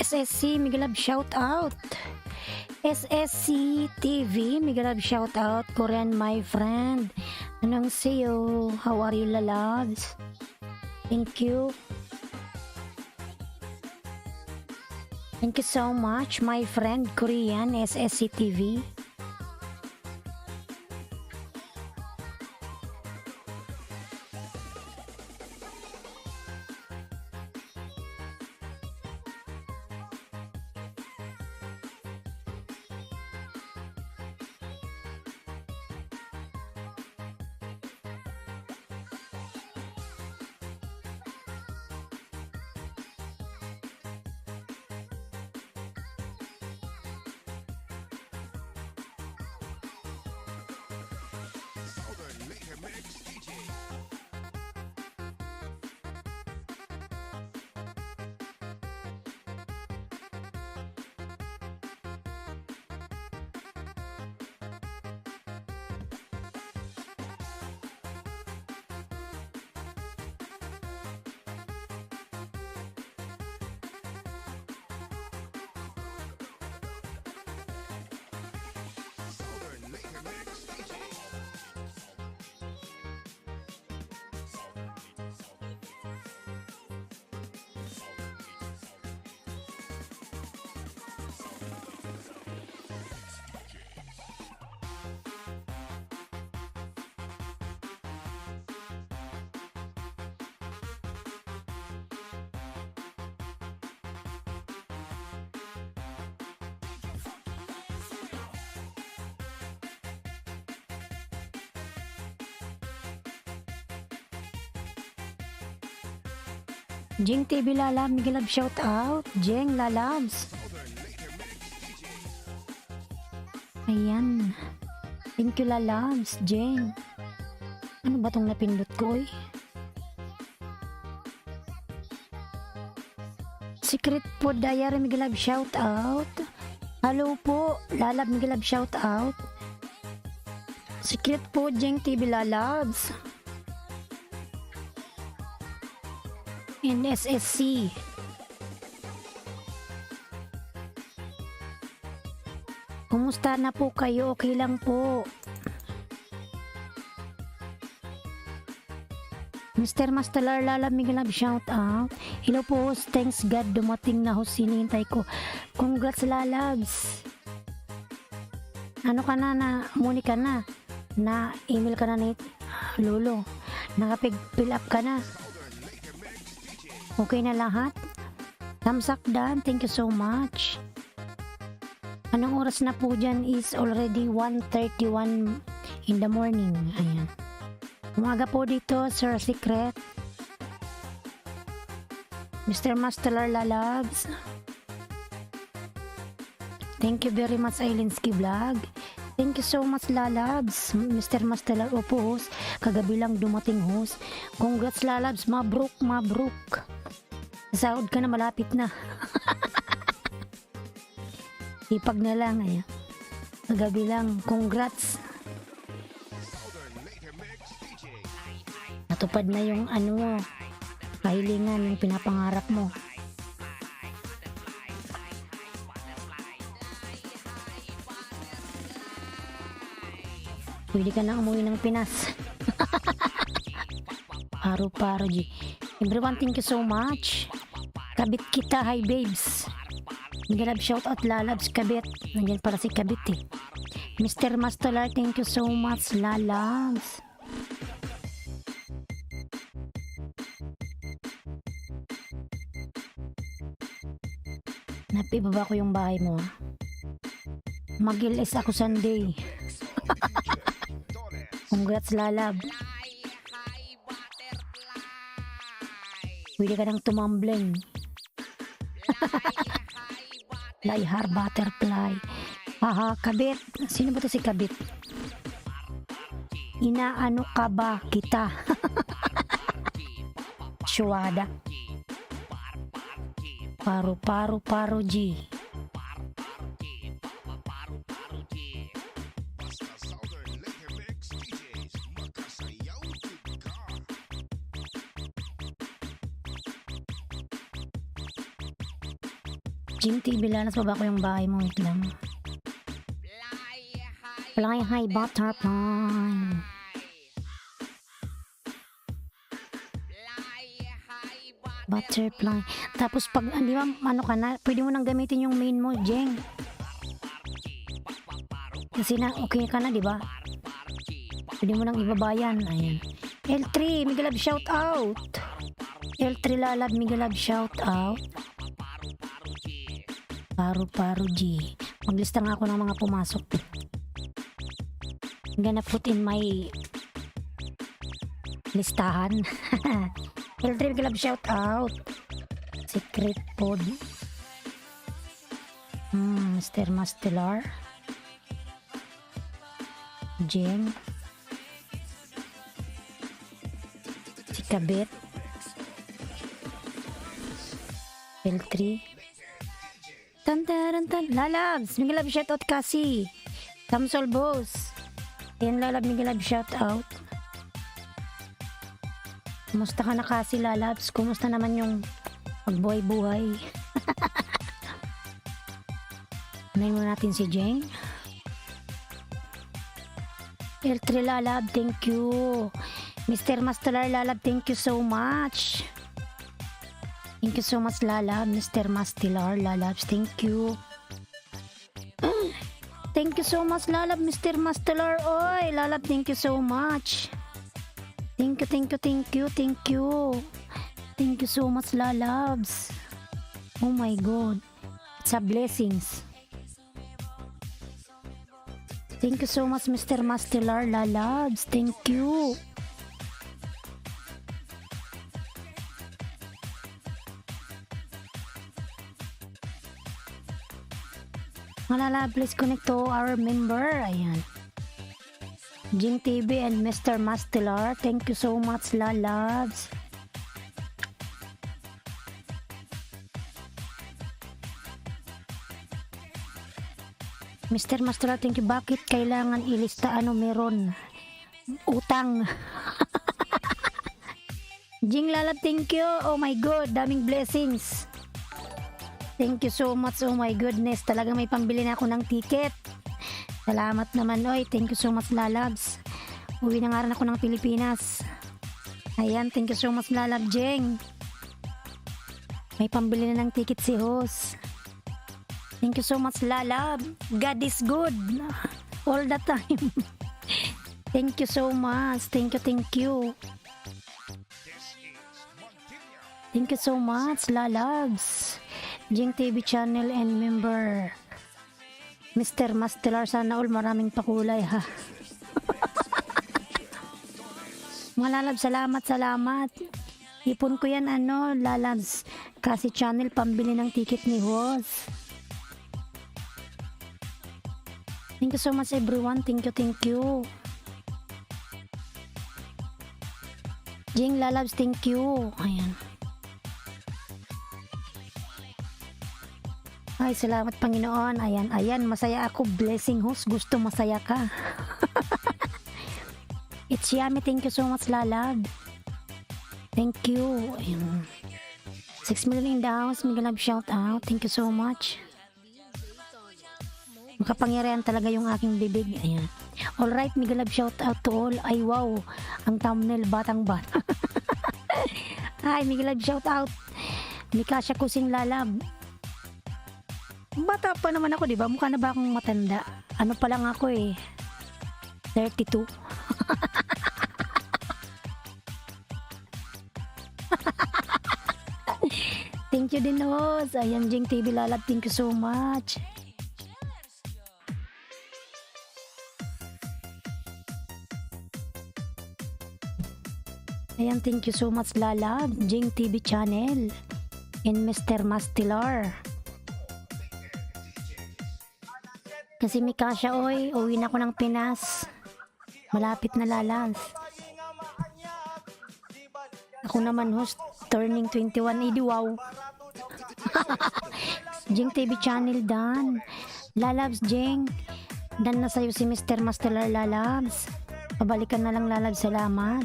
SSC Migalab shout out. SSC TV Migalab shout out. Korean my friend. Anong sa'yo? How are you lalabs? Thank you. Thank you so much my friend Korean SSC TV. Jeng TV Lalab, Migalab shout out. Jeng Lalabs. Ayan. Thank you Lalabs, Jeng. Ano ba tong napindot ko eh? Secret po Diary Migalab shout out. Hello po, Lalab Migalab shout out. Secret po Jeng TV Lalabs. And SSC. Kumusta na po kayo? Okay lang po. Mr. Mastalar Lalab Migalab shout out. Hello po, thanks God dumating na ho, sinintay ko. Congrats Lalabs. Ano ka na muni ka na email ka na ni Lolo. Nakapig-fill up ka na. Okay na lahat? Thumbs up done. Thank you so much. Anong oras na po dyan is already 1:31 in the morning. Ayan. Umaga po dito, Sir Secret. Mr. Mastelar Lalabs. Thank you very much, Ailinski Vlog. Thank you so much, Lalabs. Mr. Mastelar Opo host. Kagabi lang dumating host. Congrats, Lalabs. Mabruk, mabruk. Sahod ka na, malapit na. Ipag na lang. Ayan. Kagabi lang. Congrats. Natupad na yung ano mo. Kahilingan, yung pinapangarap mo. Pwede ka na umuwi ng Pinas. Paro-paro G. Everyone, thank you so much. Kabit kita, hi babes. Migalab shout out Lalabs, kabit. Nandiyan para si kabit eh. Mr. Mastolar, thank you so much Lalabs. Napibaba ko yung bahay mo. Mag-ilis ako Sunday. Congrats Lalab. Pwede ka nang tumambling. Laihar butterfly. Haha, kabit. Sino ba to si kabit? Inaano ka ba kita? Syuada. Paro G. Jing TV, lalas baba ko yung bahay mo. Wait lang. Fly high butterfly. Butterfly. Tapos pag, di ba, ano ka na, pwede mo nang gamitin yung main mo, Jeng. Kasi na, okay ka na, di ba? Pwede mo nang ibabayan. Ayan. L3, Miguel Love shout out. L3 Lalab, Miguel Love shout out. Paru G. Maglista nga ako ng mga pumasok. I'm gonna put in my listahan. L3 Miguel Love shout out. Secret pod. Mr. Mastelar. Jeng. Si Kabit. L3. Tan. Lalabs, Miguel Love shout out kasi. Samsol Boss. Ayan, Lalab, Miguel Love shout out. Kumusta ka na kasi, Lalabs? Kumusta naman yung pagbuhay-buhay? Unahin mo natin si Jeng. L3 Lalab, thank you. Mr. Mastelar Lalab, thank you so much. Thank you so much, Lalab. Mr. Mastelar Lalabs, thank you. Thank you so much, Lalab. Mr. Mastelar. Oy, Lalab, thank you so much. Thank you. Thank you so much, Lalabs. Oh my God. It's a blessings. Thank you so much, Mr. Mastelar Lalabs. Thank you. Malala, please connect to our member. Ayan. Jing TV and Mr. Mastelar. Thank you so much, Lalabs. Mr. Mastelar, thank you. Bakit kailangan ilista ano meron? Utang. Jing Lalab, thank you. Oh my God, daming blessings. Thank you so much. Oh my goodness. Talagang may pambili na ako ng ticket. Salamat naman. Oy, thank you so much, Lalabs. Uwi na nga rin ako ng Pilipinas. Ayan, thank you so much, Lalab Jeng. May pambili na ng ticket si Hos. Thank you so much, Lalab. God is good. All the time. Thank you so much. Thank you. Thank you so much, Lalabs. Jing TV channel and member. Mr. Mastelar, sana all maraming pakulay ha. Mga Lalabs, salamat. Ipon ko yan Lalabs. Kasi channel pambili ng ticket ni Hos. Thank you so much everyone. Thank you. Jing Lalabs, thank you. Ayan. Ay, salamat Panginoon. Ayan, masaya ako. Blessing Hos, gusto masaya ka. It's yummy. Thank you so much, Lalab. Thank you. Ayan. 6 million in the house. Miguel Love shout out. Thank you so much. Makapangyarihan talaga yung aking bibig. Ayan. Alright, Miguel Love shout out to all. Ay, wow. Ang thumbnail, batang bata. Ay, Miguel Love shout out. Mikasha Kusing Lalab. Bata pa naman ako, di ba? Mukha na ba akong matanda? Ano pa lang ako 32. Thank you din, Hos. Ayan, Jing TV Lalab. Thank you so much. Ayan, thank you so much, Lalab. Jing TV channel and Mr. Mastelar. Kasi Mikasha, oy, uwi na ako ng Pinas. Malapit na, Lalabs. Ako naman, Hos, turning 21. Di wow. Jing TV channel, Dan. Lalabs, Jing. Dan na sa'yo si Mr. Mastelar, Lalabs. Pabalikan na lang, Lalabs. Salamat.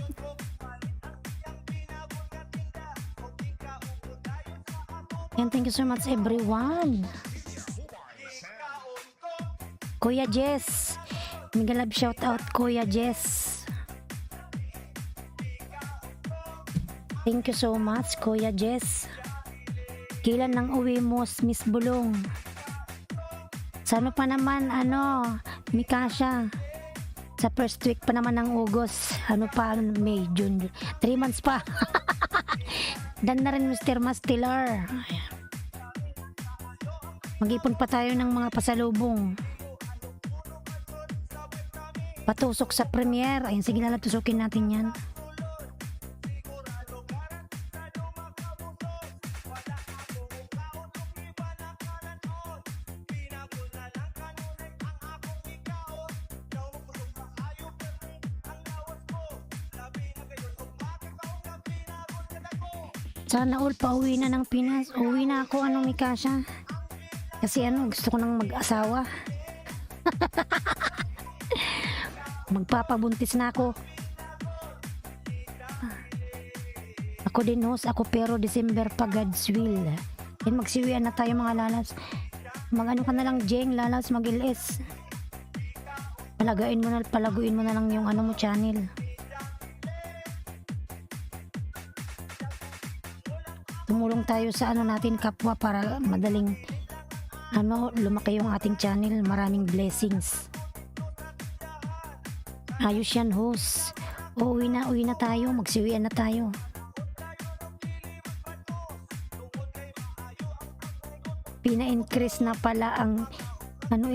And thank you so much everyone. Kuya Jess, mega love shout out Kuya Jess. Thank you so much Kuya Jess. Kailan nang uwi mo Miss Bulong? Sana pa naman Mikasha. Sa first week pa naman ng August. May, June. 3 months pa. Dan na rin Mr. Mastilar. Mag-ipon pa tayo ng mga pasalubong. Patusok sa premiere. Ayun, sige na, tusukin natin yan. Sana all pauwi na ng Pinas. Uwi na ako Mikasha. Kasi gusto ko nang mag-asawa. Magpapabuntis na ako. Ako din host, ako pero December pa God's will. Then magsiwian na tayo mga lalabs. Mag-ano ka na lang Jeng, lalabs mag-LS. Palaguin mo na lang yung mo channel. Tumulong tayo sa natin kapwa para madaling lumaki yung ating channel. Maraming blessings. Ayos yan host. Uwi na tayo, magsiwian na tayo. Pina-increase na pala ang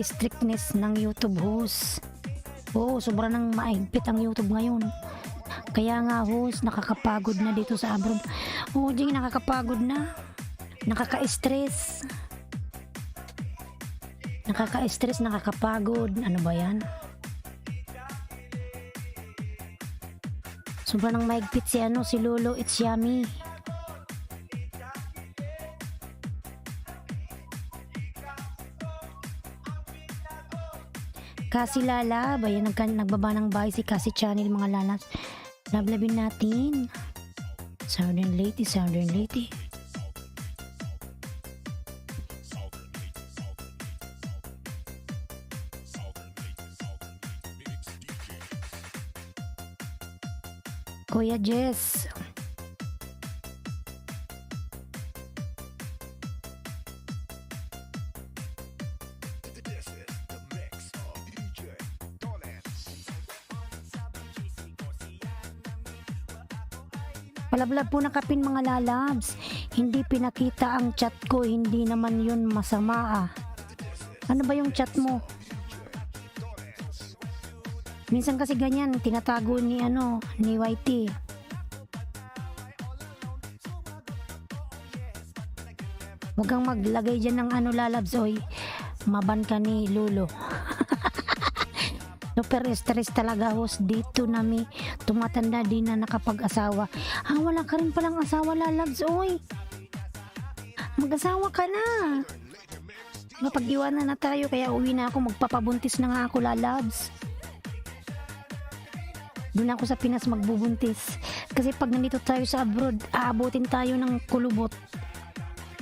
strictness ng YouTube host. Oo, sobra nang maigpit ang YouTube ngayon. Kaya nga host, nakakapagod na dito sa abroad. Oo, Jing, nakakapagod na. Nakaka-stress. Nakakapagod. Ano ba yan? Sobrang nang maigpit si Lolo, it's yummy. Kasi Lalab, ayan, nagbaba ng bahay si Kasi Channel mga lalas. Lablabin natin. Southern Lady. Kuya Jess. Palablab po na kapin mga lalabs. Hindi pinakita ang chat ko, hindi naman yun masama. Ano ba yung chat mo? Minsan kasi ganyan, tinatago ni YT. Huwag kang maglagay dyan ng lalabs, oy. Maban ka ni Lolo. Super stress talaga host dito tumatanda din na nakapag-asawa. Wala ka rin palang asawa lalabs, oy. Mag-asawa ka na. Mapag-iwanan na tayo kaya uwi na ako, magpapabuntis na nga ako lalabs. Doon ako sa Pinas magbubuntis. Kasi pag nandito tayo sa abroad, aabutin tayo ng kulubot.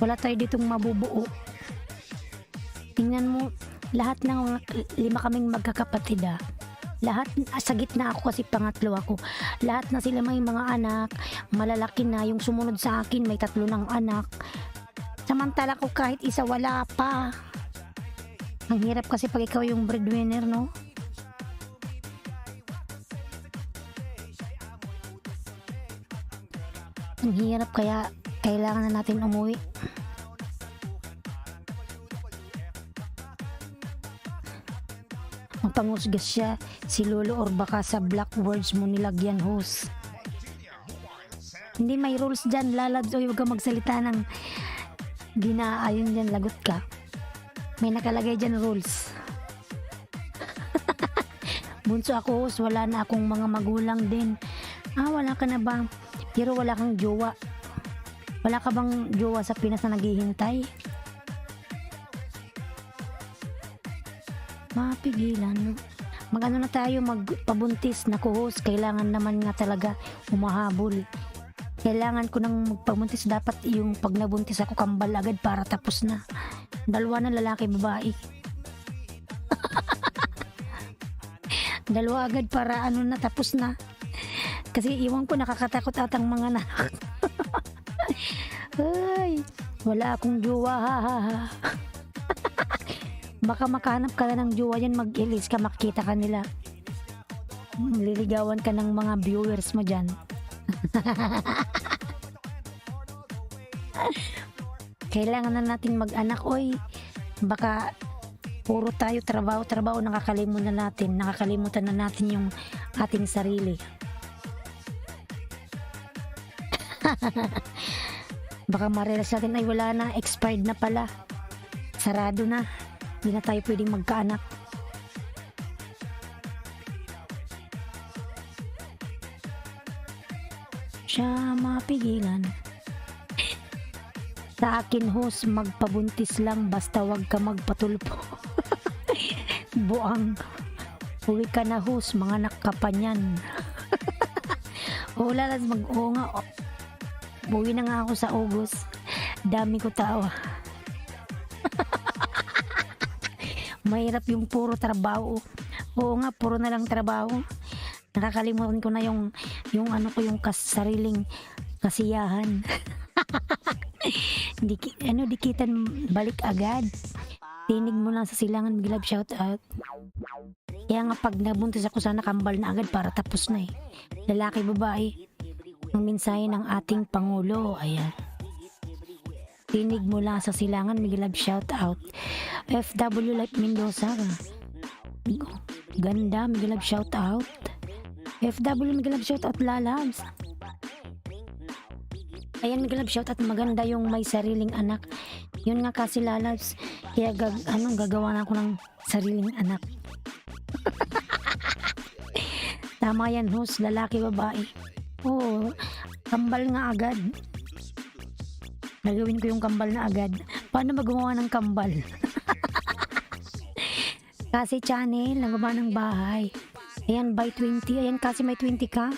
Wala tayo ditong mabubuo. Tingnan mo, lahat ng 5 kaming magkakapatid lahat sa gitna ako kasi pangatlo ako. Lahat na sila may mga anak, malalaki na. Yung sumunod sa akin may 3 ng anak. Samantala ko kahit isa wala pa. Ang hirap kasi pag ikaw yung breadwinner, no? Ang hirap kaya kailangan na natin umuwi. Magpangusgas siya si Lolo or baka sa black words mo nilagyan host. Hindi may rules dyan lalabs, o huwag kang magsalita ng ginaayon dyan, lagot ka. May nakalagay dyan rules. Bunso ako host, wala na akong mga magulang din. Wala ka na ba? Pero wala kang jowa. Wala ka bang jowa sa Pinas na naghihintay? Mapigilan. Mag-ano na tayo, magpabuntis na host. Kailangan naman nga talaga umahabol. Kailangan ko nang magpabuntis. Dapat yung pag nabuntis ako, kambal agad para tapos na. Dalawa na, lalaki, babae. Dalawa agad para ano na, tapos na. Kasi iwan ko, nakakatakot atang mga anak. Ay, wala akong jowa. Baka makahanap ka na ng jowa yan, mag-ilis ka, makikita ka nila. Liligawan ka ng mga viewers mo dyan. Kailangan na nating mag-anak, oy. Baka puro tayo trabaho, nakakalimutan na natin yung ating sarili. Baka ma-realize natin ay wala na, expired na pala, sarado na, hindi na tayo pwedeng magkaanak. Siya mapigilan. Sa akin, host, magpabuntis lang basta wag ka magpatulpo. Buang. Uwi ka na, host, mga anak ka pa niyan. Lalas oo nga. Uwi na nga ako sa August. Dami ko tawa. Mahirap yung puro trabaho. Oo nga, puro na lang trabaho. Nakakalimutan ko na yung ano ko, yung sariling kasiyahan. Dikitan balik agad. Tinig mo lang sa silangan, Miglab, shout out. Kaya nga pag nabuntis ako, sana kambal na agad para tapos na eh. Lalaki, babae. Ang mensahe ng ating Pangulo, ayan. Tinig mo lang sa silangan, Miglab, shout out. FW Life Mendoza. Ganda, Miglab, shout out. FW, Miglab, shout out, lalabs. Ayan, Miglab, shout out, maganda yung may sariling anak. Yun nga kasi, lalabs. Kaya gagawa na ako ng sariling anak. Tama yan, host, lalaki, babae. Oo, kambal nga agad. Nagawin ko yung kambal na agad. Paano magawa ng kambal? Kasi channel, nagawa ng bahay. Ayan, by 20. Ayan, kasi may 20 ka.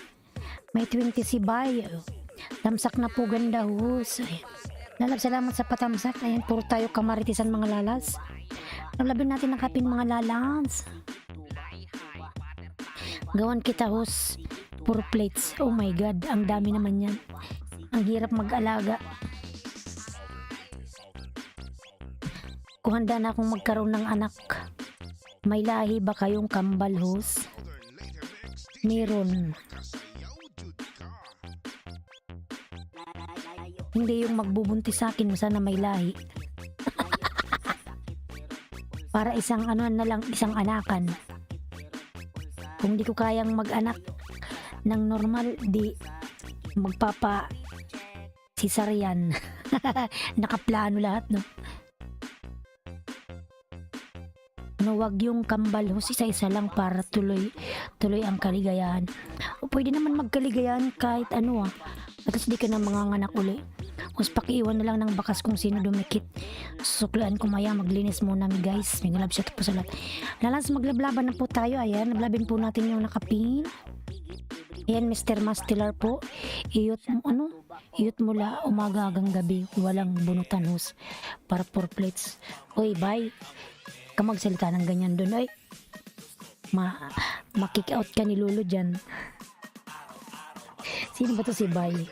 May 20 si Bay. Tamsak na po, ganda, host. Lalab, salamat sa patamsak. Ayan, puro tayo kamaritisan, mga lalas. Labin natin ang kapin, mga lalas. Gawan kita, host. Puro plates. Oh my God, ang dami naman yan. Ang hirap mag-alaga. Kung handa na akong magkaroon ng anak, may lahi ba kayong kambal, host? Meron. Hindi yung magbubuntis sa akin, sana may lahi. Para isang ano na lang, isang anakan. Kung di ko kayang mag-anak ng normal, di magpapa cesarean. Nakaplano lahat, no? Wag yung kambal, host, isa-isa lang para tuloy ang kaligayahan. O pwede naman magkaligayahan kahit ano at least di ka na manganganak uli. Host, pakiiwan na lang ng bakas kung sino dumikit. Susuklaan ko maya, maglinis muna mi guys. May ngalab shot po sa lahat. Lalas, maglablaban na po tayo. Ayan, nablabin po natin yung nakapin. Ayan, Mr. Mastilar po. Iyot mula umaga hanggang gabi. Walang bunutan, host. Para 4 plates. Oy, bye. Magsalita ng ganyan doon, ay makick out ka ni Lolo dyan. Sino ba to si Bay?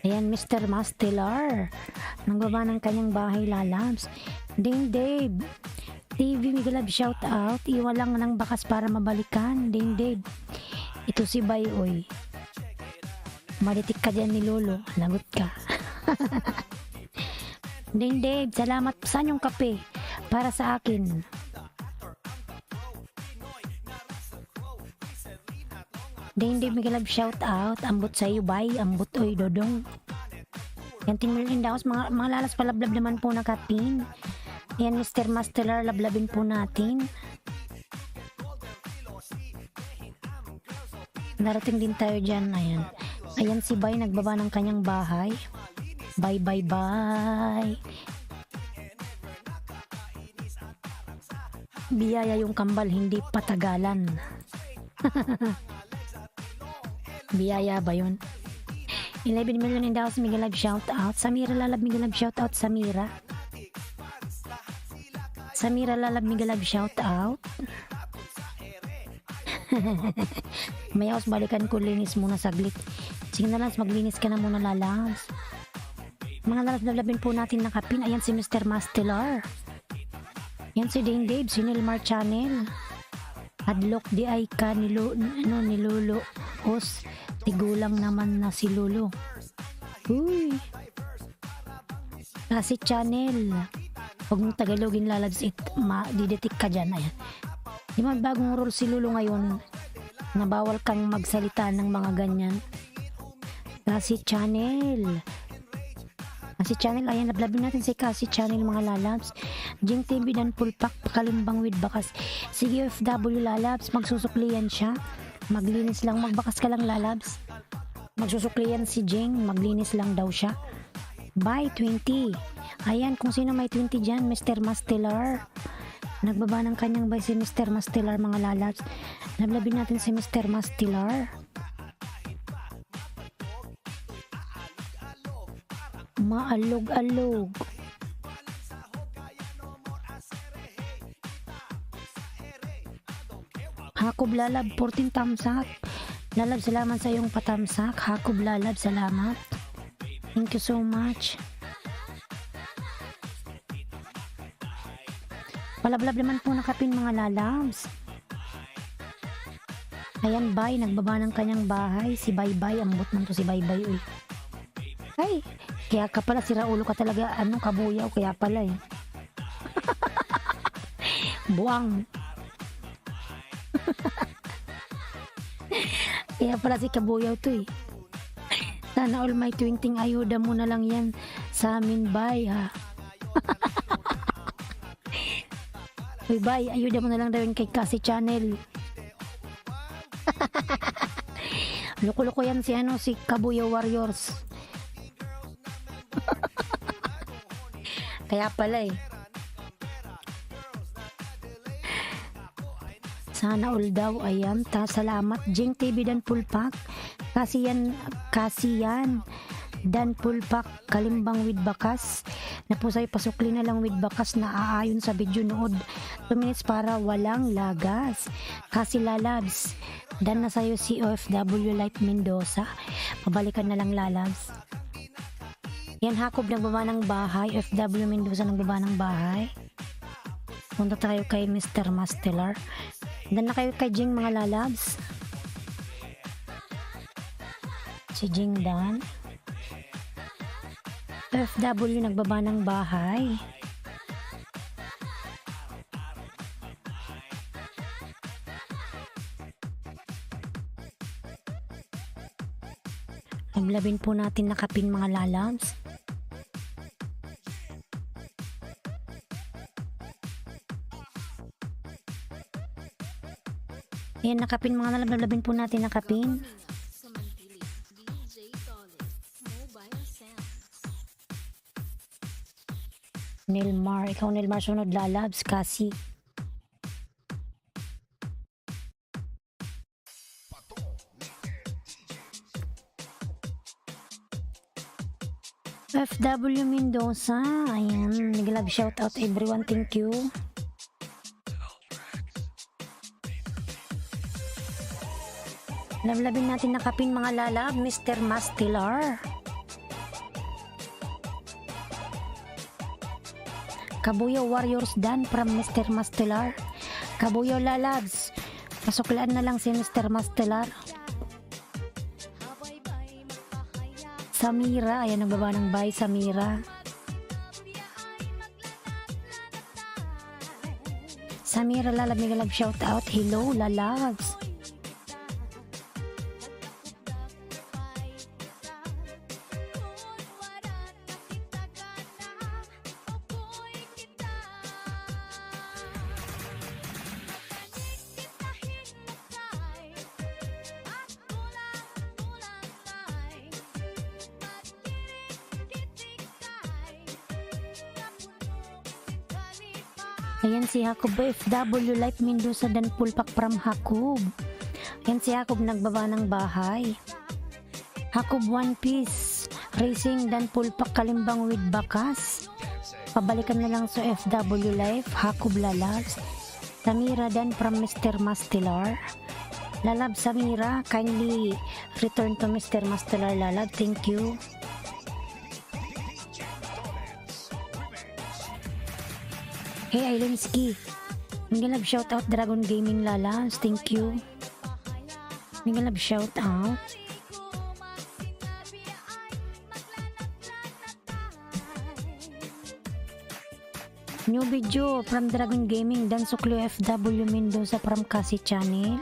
Ayan, Mr. Mastelar, nagbaba ng kanyang bahay, lalabs. Ding Dave TV, Miglab, shout out. Iwan lang ng bakas para mabalikan. Ding Dave, ito si Bay, oy. Malitik ka dyan ni Lolo, lagot ka. Ding Dave, salamat. Saan yung kape? Para sa akin. Ding Dave, Miglab, shout out. Ambot sa iyo, Bay. Ambot, oy, Dodong. Yan, tingnan daos. Mga lalas palablab naman po na kapin. Yan, Mr. Mastelar, lablabin po natin. Narating din tayo dyan. Ayan. Ayan si Bay, nagbaba ng kanyang bahay. Bye, bye, bye. Biyaya yung kambal, hindi patagalan. Biyaya ba yun? 11 million in Dallas Mega Live shoutout. Samira Lalab Mega Live shoutout. Samira Lalab Mega Live shoutout. Mayos balikan ko, linis muna saglit. Sige na lang, maglinis ka na muna lalabs. Mga lalabin po natin nakapin. Ayan si Mr. Mastelar. Yan si Dane Dave, si Nilmar Channel. Adlock di ay ka ni Lolo Os. Tigulang naman na si Lolo. Uy. Kasi Channel. Huwag mong Tagalogin lalabs, didetik ka dyan. Ayan. Di ba bagong rule si Lolo ngayon na bawal kang magsalita ng mga ganyan. Kasi Channel. Kasi Channel, ayan, lablabin natin si Kasi Channel mga lalabs. Jing TV dan pulpak pakalimbang with bakas. Sige FW lalabs, magsusuklian siya. Maglinis lang, magbakas ka lang lalabs. Magsusuklian si Jing, maglinis lang daw siya. Bye 20. Ayan, kung sino may 20 dyan, Mr. Mastelar. Nagbaba ng kanyang bye si Mr. Mastelar mga lalabs. Lablabin natin si Mr. Mastelar. Maalog-alog. Hakob Lalab 14 tamsak. Lalab, salamat sa iyong patamsak. Hakob Lalab, salamat. Thank you so much. Palablab naman po nakapin mga lalabs. Ayan, bye, nagbaba ng kanyang bahay. Si Bye-Bye, ambot man to si Bye-Bye. Uy. Ay, kaya ka pala, sira ulo ka talaga, kabuyaw, kaya pala eh. Buwang. Kaya pala si kabuyaw to eh. Sana all my 20 ayuda mo na lang yan sa amin, bye ha. Uy, bye, ayuda mo na lang daw yun kay Kasi Channel. Loko-loko yan si Kabuyaw Warriors. Kaya pala eh. Sana all daw, ayan. Salamat. Jing TV dan pulpak. Kasi yan. Dan pulpak. Kalimbang with bakas. Na po sa'yo, pasukli na lang with bakas na aayon sa video nood. 2 minutes para walang lagas. Kasi lalabs. Dan na sa'yo si OFW Light Mendoza. Pabalikan na lang lalabs. Yan, Hakob nagbaba ng bahay. FW Mendoza nagbaba ng bahay. Punta tayo kay Mr. Mastelar. Dan na kayo kay Jing mga lalabs. Si Jing Dan. FW nagbaba ng bahay. Lablabin po natin nakapin mga lalabs. Ayan, nakapin mga lablabin po natin nakapin. Nilmar, ikaw Nilmar sunod lalabs kasi. FW Mendoza, ayan, nag-love shoutout everyone, thank you. Lablabin natin nakapin mga lalab, Mr. Mastelar. Kabuyaw Warriors Dan from Mr. Mastelar. Kabuyaw lalabs, pasuklaan na lang si Mr. Mastelar. Samira, ayan, nagbaba ng bye Samira. Samira lalab, nag-love shoutout, hello lalabs. Ayan si Hakob FW Light Mendoza dan pulpak from Hakob. Ayan si Hakob nagbaba ng bahay. Hakob One Piece Racing dan Pulpak Kalimbang with Bakas. Pabalikan na lang sa FW Life. Hakob Lalabs. Samira dan from Mr. Mastelar. Lalab Samira, kindly return to Mr. Mastelar Lalab. Thank you. Hey Ailenski, Mingalab shout out Dragon Gaming Lalabs. Thank you. Mingalab shout out. New video from Dragon Gaming dan Suklo FW Mendoza from Kasi Channel.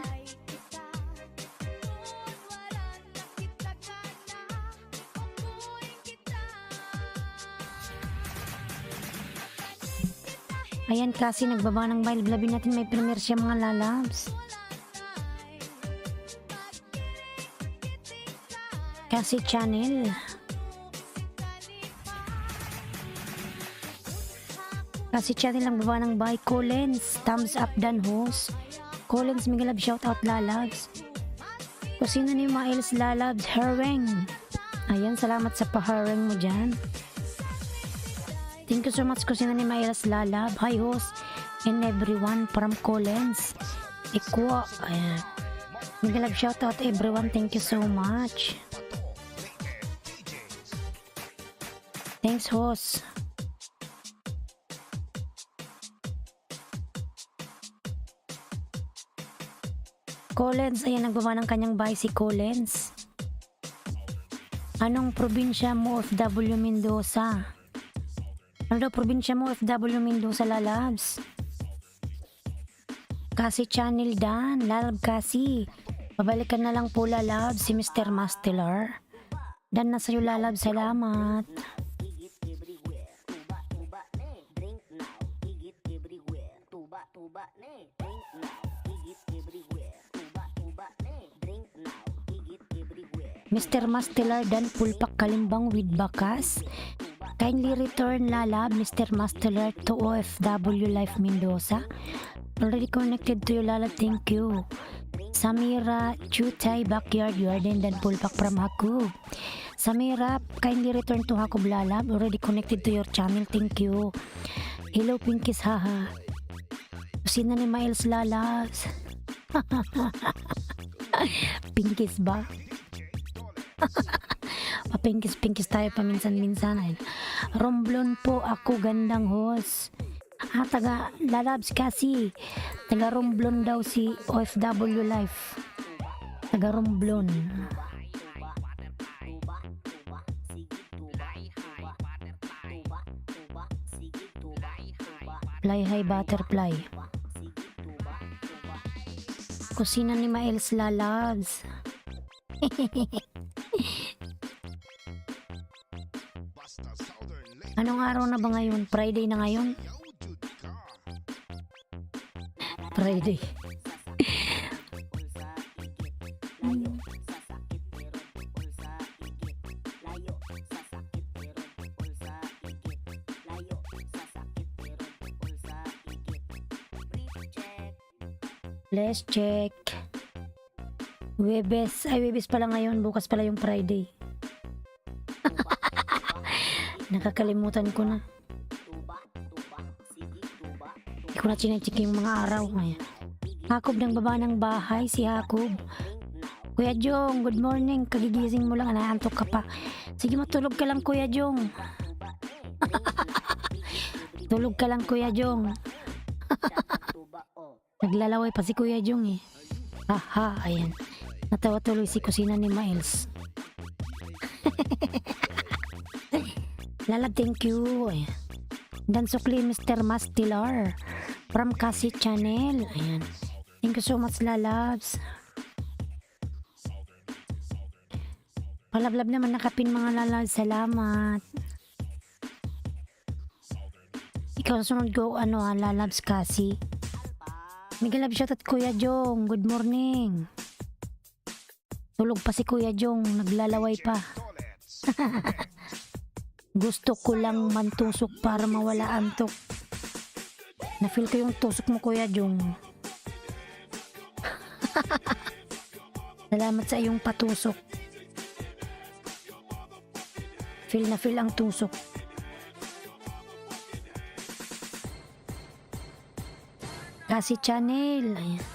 Ayan kasi nagbaba ng bail. Labi natin may premiere siya mga lalabs. Kasi Channel. Kasi Channel ang baba ng bahay. Collins, thumbs up dan host. Collins, Migalab shoutout lalabs. Kusina ni Miles Lalabs, Herweng. Ayan, salamat sa pa-herweng mo dyan. Thank you so much Kusina ni Miles Lalab. Hi host and everyone from Collins. Ikwa. Ayan. Migalab shoutout everyone. Thank you so much. Thanks host. Collins, ayan nagbaba ng kanyang bahay si Collins. Anong probinsya mo FW Mendoza? Ano daw probinsya mo FW Mendoza Lalabs? Kasi Channel Dan, Lalab kasi. Babalikan na lang po Lalabs si Mr. Mastelar. Dan na sa'yo Lalab, salamat. Mr. Mastelar dan Pulpak Kalimbang with Bakas. Kindly return Lalab, Mr. Mastelar to OFW Life Mendoza. Already connected to you Lalab, thank you. Samira Chutay Backyard Garden dan Pulpak from Hakob. Samira, kindly return to Hakob Lalab. Already connected to your channel, thank you. Hello Pinkies, haha. Kusina ni Miles Lalabs. Pinkies ba? Papinkis-pinkis tayo paminsan-minsan. Romblon po ako, gandang host. Taga Lalabs kasi. Taga Romblon daw si OFW Life. Taga Romblon. Fly high butterfly. Kusina ni Miles Lalabs. Anong araw na ba ngayon? Friday na ngayon? Friday. Let's check. Webes pala ngayon, bukas pala yung Friday. Nakakalimutan ko na. Hindi ko na chinecheck yung mga araw. Hakob ng baba ng bahay, si Hakob. Kuya Jong, good morning. Kagigising mo lang, anaantok ka pa. Sige, matulog ka lang Kuya Jong. Tulog ka lang Kuya Jong. Naglalaway pa si Kuya Jong eh. Haha, ayan. Natawa tuloy si Kusina ni Miles. Lalab, thank you. Dan sukli Mr. Mastelar from Kasi Channel. Ayan. Thank you so much Lalabs. Palablab naman nakapin mga Lalabs. Salamat. Ikaw sunod ko Lalabs Kasi. Migalab shoutout Kuya Jong. Good morning. Tulog pa si Kuya Jong. Naglalaway pa. Gusto ko lang mantusok para mawala antok. Na-feel ko yung tusok mo Kuya Jong. Salamat sa iyong patusok. Feel na feel ang tusok. Kasi channel. Ayan.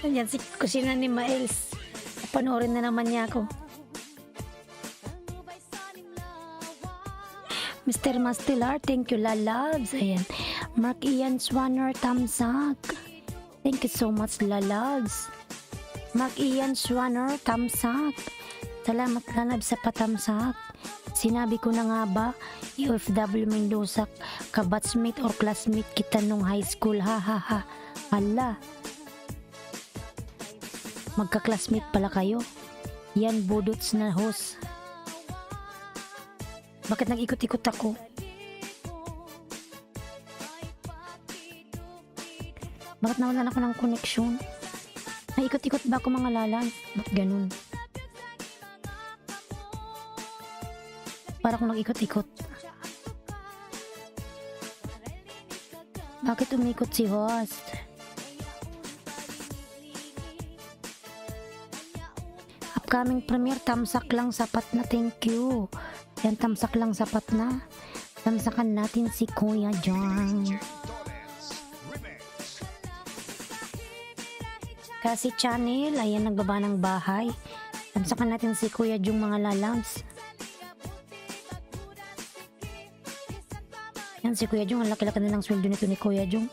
Ayan si kusina ni Miles. Panoorin na naman niya ako. Mr. Mastilar, thank you, lalabs. Ayan. Mark Ian Swanner, tamsak. Thank you so much, lalabs. Mark Ian Swanner, tamsak. Salamat, lalabs, sa patamsak. Sinabi ko na nga ba, OFW Mendoza, kabatsmate or classmate kita nung high school, ha ha ha. Hala. Magka-classmate pala kayo. Yan, budots na host. Bakit nag-ikot-ikot ako? Bakit nawalan ako ng connection? Naikot-ikot ba ako mga lalay? Ba't ganun? Para akong nag-ikot-ikot. Bakit umikot si host? Upcoming premiere, tamsak lang, sapat na, thank you. Yan, tamsak lang, sapat na. Tamsakan natin si Kuya Jong. Kasi channel, ayan, nagbaba ng bahay. Tamsakan natin si Kuya Jong, mga lalabs. Yan, si Kuya Jong, ang laki-laki na ng sweldo nito ni Kuya Jong.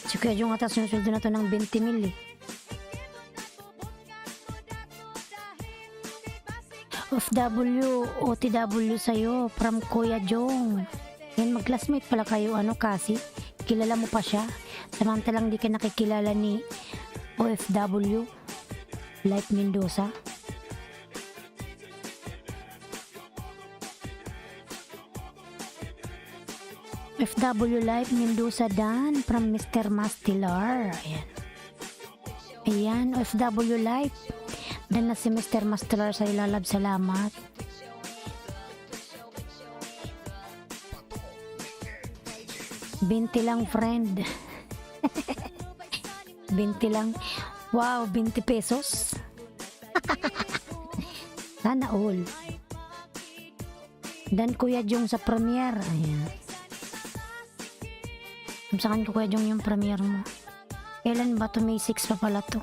Si Kuya Jong atas yung sweldo na to ng 20 mil eh. OFW, OTW sa'yo, from Kuya Jong. Yan, mag-classmate pala kayo, ano, kasi kilala mo pa siya. Samantalang di ka nakikilala ni OFW, Life Mendoza. OFW Life Mendoza Dan, from Mr. Mastilar. Ayan. Ayan, OFW Life. Dan na si Mr. Mastilar sa ilalab, salamat. Binti lang, friend. 20 lang. Wow, 20 pesos. Sana all. Dan Kuya Jong sa premiere. Ayan. Saan ko Kuya Jong yung premiere mo? Kailan ba to? May 6 pa pala to.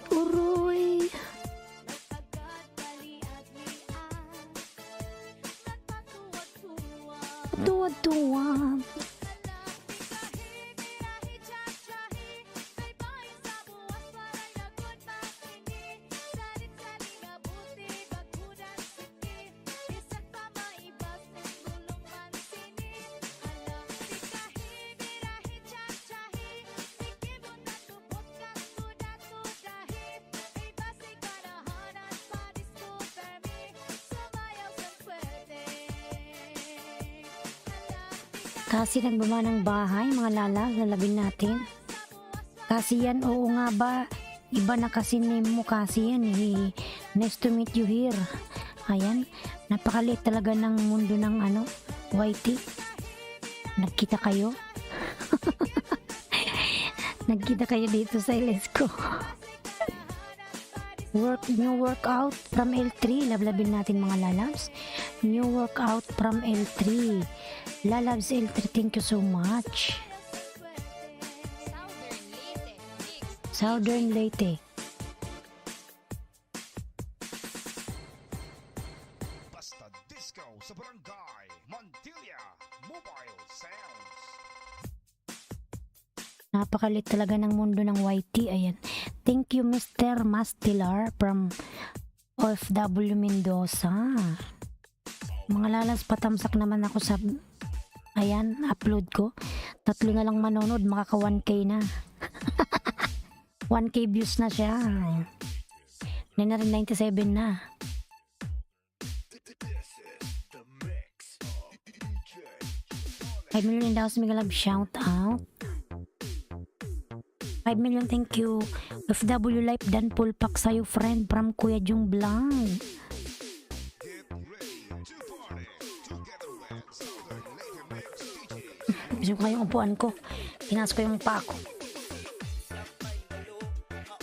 Uroy. Tuwa-tuwa. Kasi nagbaba ng bahay, mga lala, lalabin natin. Kasi yan, oo nga ba, iba na kasi name mo kasi yan eh. Nice to meet you here. Ayan, napakaliit talaga ng mundo ng ano, YT. Nagkita kayo? Nagkita kayo dito sa Ilesco. New workout from L3. Lablabin natin mga lalabs. New workout from L3. Lalabs L3, thank you so much. Southern Leyte. Basta Disco sa Barangay Montilla Mobile Sounds. Napakalit talaga ng mundo ng YT. Ayan. Thank you, Mr. Mastilar from OFW Mendoza. Mga lalas, patamsak naman ako sa ayan, upload ko. 3 na lang manonood, makaka 1K na. 1K views na siya. 997 na. 5 million daw sa Miguel Love, shout out. 5 million, thank you. FW Life Dan full pack sa'yo friend from Kuya Jung Blanc. Get ready to party together with Southern Lady Mix DJ. Gusto ko kayong upuan ko. Tinas ko yung pa ako.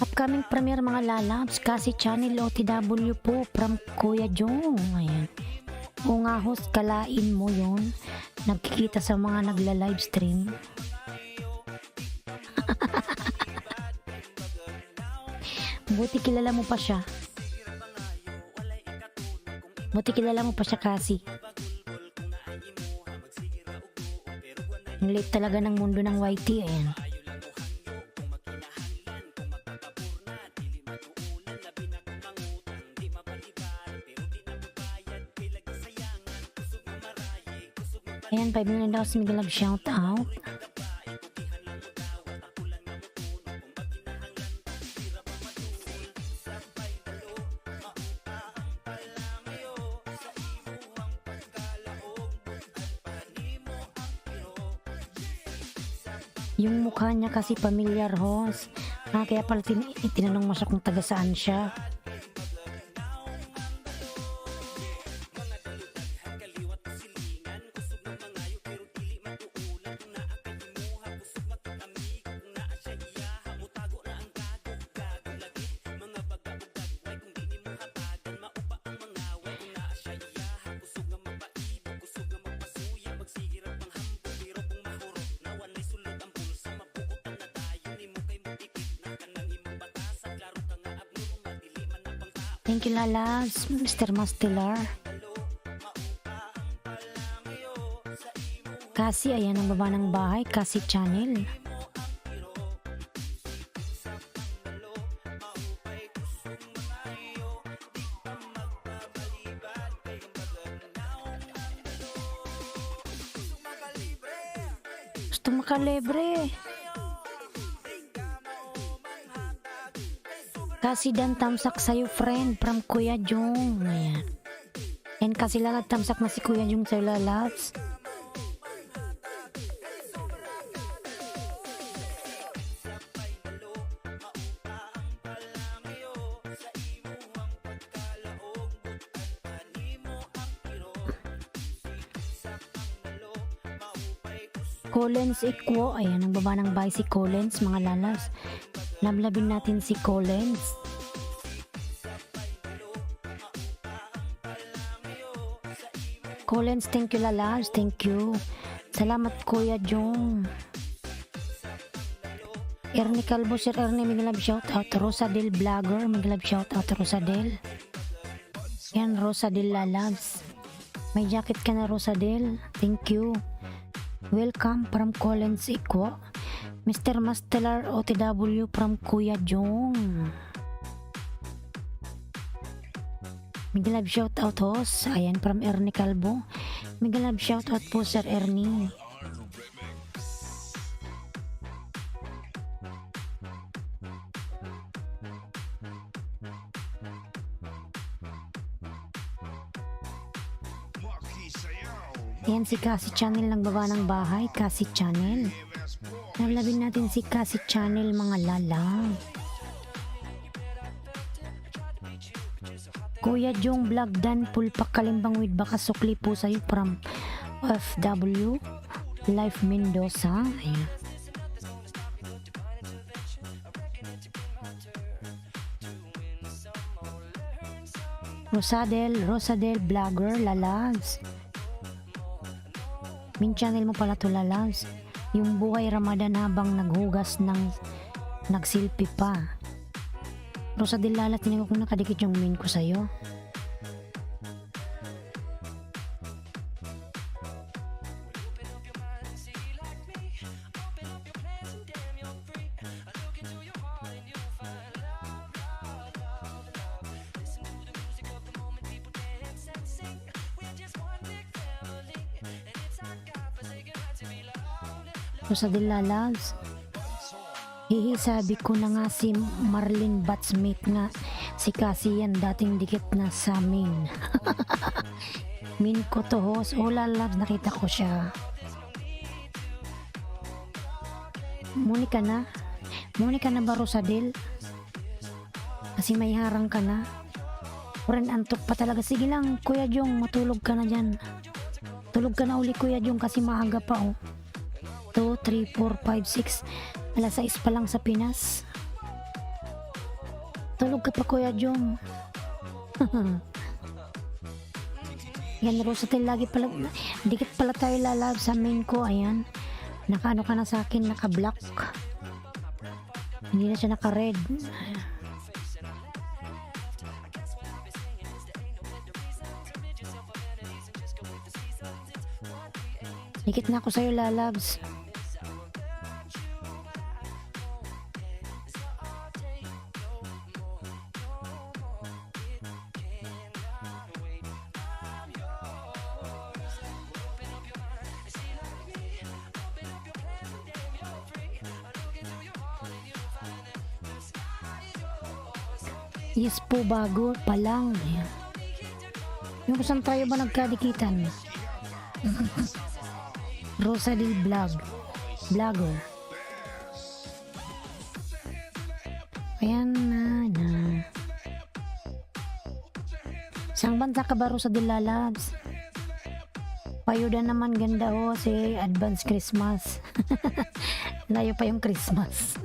Upcoming premiere mga lalabs, kasi channel OTW po from Kuya Jung. Ayan. O nga host, kalain mo yon. Nagkikita sa mga nagla-live stream. Buti kilala mo pa siya. Buti kilala mo pa siya kasi. Ang late talaga ng mundo ng YT. Ayan. Ayan, 5 million daw si Miguel Love, shout out. Yung mukha niya kasi familiar, host. Kaya pala tinanong mo siya kung taga saan siya. Thank you, Lalas, Mr. Mastelar. Kasi, ayan ang baba ng bahay, kasi channel. Gusto makalibre. Kasi dan tamsak sa'yo friend from Kuya Jung. Ayan. And kasi lang tamsak na si Kuya Jung sa'yo lalabs. Collins Equo. Ayan, ang baba ng bahay si Collins mga lalabs. Lablabin natin si Collins. Collins, thank you lalabs, thank you. Salamat Kuya Jung. Ernie Calvo, Sir Ernie, Miguel Love, shout out. Rosadel Vlogger, Miguel Love, shout out. Rosadel. Yan, Rosadel lalabs. May jacket ka na Rosadel, thank you. Welcome from Collins Equo. Mr. Mastelar OTW from Kuya Jung. Miguel Love, shout out host. Ayan, from Ernie Calvo. Miguel Love, shout out po Sir Ernie. Ayan si Kasi Channel ng baba ng bahay. Kasi Channel. Nalabin natin si Kasi Channel mga lala. Kuya Jung Vlog Dan Pulpak Kalimbang with baka sukli po sa'yo from FW Life Mendoza. Ayan. Rosadel Vlogger lalabs. Min channel mo pala to lalabs. Yung buhay Ramadan habang naghugas ng nagsilpi pa. Rosadel Lala, tinignan ko kung nakadikit yung min ko sa'yo. Rosadel Lalabs. Hihi, sabi ko na nga si Marlene Batsmate nga Si Cassie yan, dating dikit na sa min. Min ko to, host. Oh, lalabs, nakita ko siya. Muni ka na? Muni ka na ba, Rosadel? Kasi may harang ka na. Oren, antok pa talaga. Sige lang, Kuya Jong, matulog ka na dyan. Tulog ka na uli, Kuya Jong, kasi maaga pa, oh. 2, 3, 4, 5, 6. Alas 6 pa lang sa Pinas. Tulog ka pa, Kuya Jong. Yan, Rosadel, lagi pala, dikit pala tayo lalab sa main ko. Ayan. Nakaano ka na sa akin, naka-black. Hindi na siya naka-red. Dikit na ako sa'yo, lalabs. Yes po, bago pa lang. Ayan. Yung saan tayo ba nagkadikitan? Rosadel Vlogger. Ayan na. Sang bansa ka ba, Rosadel lalabs? Payuda naman, ganda ho, si Advance Christmas. Layo pa yung Christmas.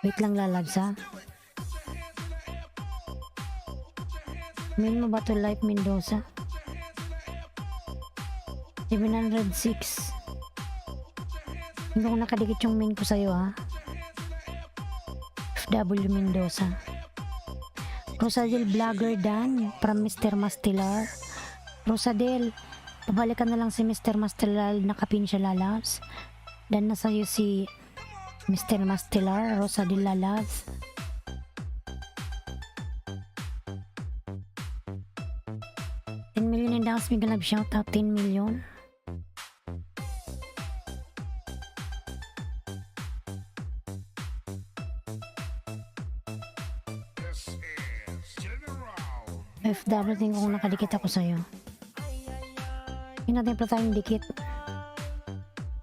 Wait lang, lalabs, ha? Main mo ba to, Life Mendoza? 706. Hindi ko nakadikit yung main ko sa'yo, ha? FW Mendoza. Rosadel Vlogger Dan from Mr. Mastilar. Rosadel, pabalikan na lang si Mr. Mastilar, nakapin siya, lalabs. Dan na sa'yo si Mr. Mastilar, Rosadel lalabs. $10 million in dance, may galab shout out 10 million. This is General. FW, tingin ko kung nakadikit ako sa'yo. Hindi natin pala tayong dikit.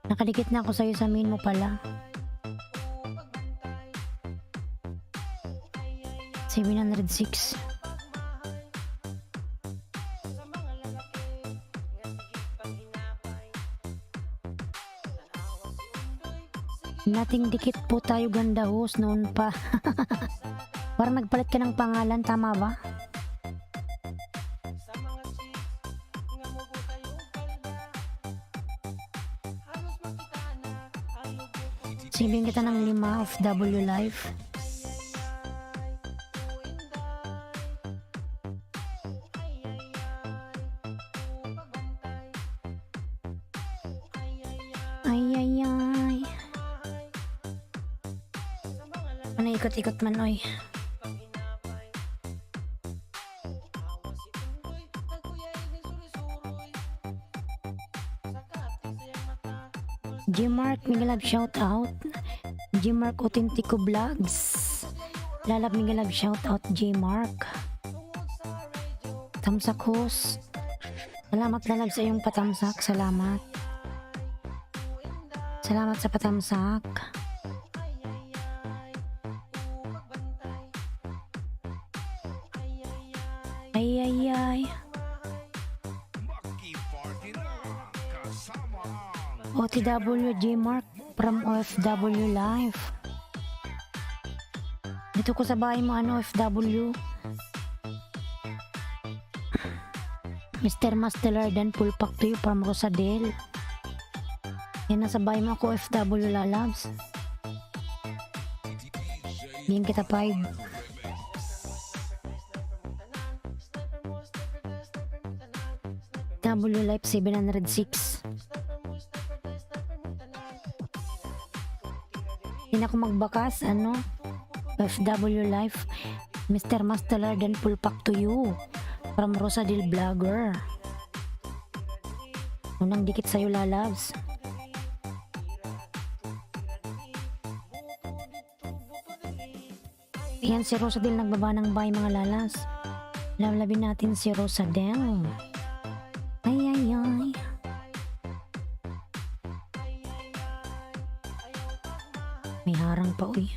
Nakadikit na ako sa'yo sa main mo pala. 706. Nating dikit po tayo, ganda host noon pa. Parang nagpalit ka ng pangalan, tama ba? Sibing kita ng 5 of W Life. Ay. Ano ikot-ikot man, oy. Gmark, Migalab shout out. Gmark Autentico Vlogs. Lalab Migalab shout out, Gmark. Tamsak host. Salamat lalab sa iyong patamsak. Salamat. Salamat sa patamsak. Ay. OTW Gmark from OFW Life. Dito ko sa bahay mo, OFW. Mr. Mastelar dan full pack to you from Rosadel. Yan, nasa bahay mo ako, OFW lalabs. Bigyan kita 5. W Life 706. Hindi na ako magbakas, FW Life, Mr. Mastelar dan full pack to you from Rosadel Vlogger. Unang dikit sa'yo, lalabs. Ayan si Rosadel nagbaba ng bahay mga lalas. Lalabin natin si Rosadel. Ay ay ay. May harang pa uy.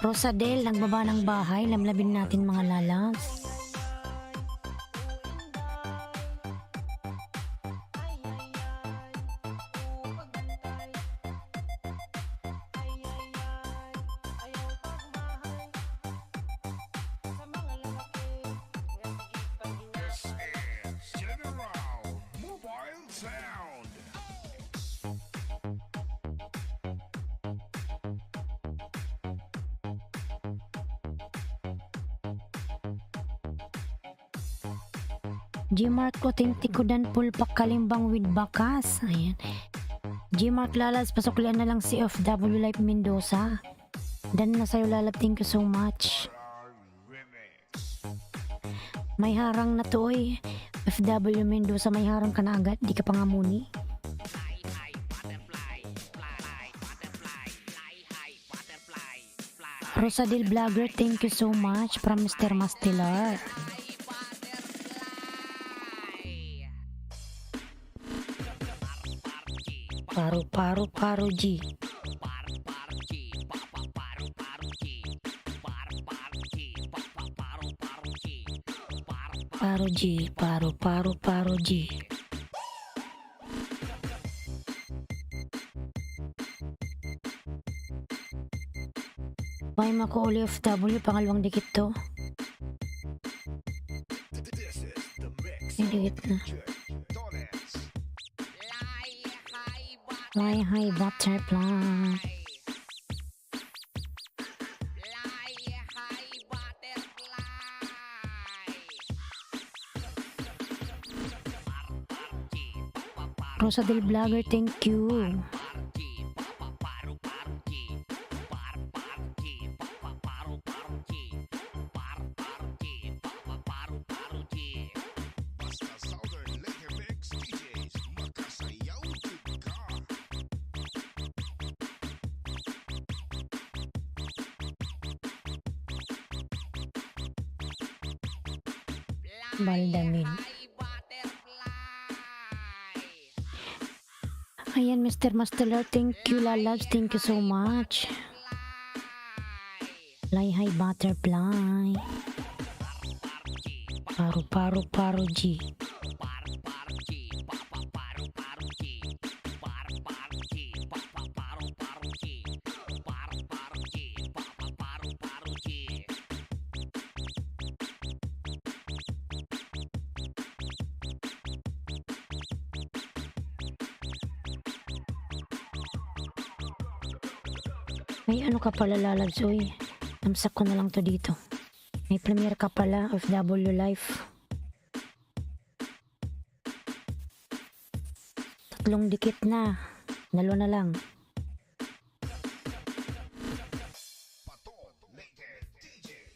Rosadel nagbaba ng bahay. Lamlabin natin mga lalas. It's General Mobile Sound. Gmark Autentico dan pulpak kalimbang with bakas. Ayan. Gmark lalas, pasuklian na lang si FW Life Mendoza. Dan na sa'yo lalab, thank you so much. Remix. May harang na to oy. FW Mendoza, may harang ka na agad. Di ka pa nga muni. Rosadel Vlogger, thank you so much from Mr. Mastelar. Paru G. Paru G. May mako uli FW, pangalawang dikit to. This is the mix. Yung dikit na. Donuts. Fly high butterfly. Rosadel Vlogger, thank you. Basta Southern Laker Mix DJs. Makasayaw ka. Baldamin. Ayan, Mr. Mastelar, thank you, lalabs, thank you so much. Fly high butterfly. Paru G. May ano ka pala lalabs, uy. Namsak ko na lang to dito. May premiere ka pala, FW Life. Tatlong dikit na. Dalawa na lang. Pato Laker DJs.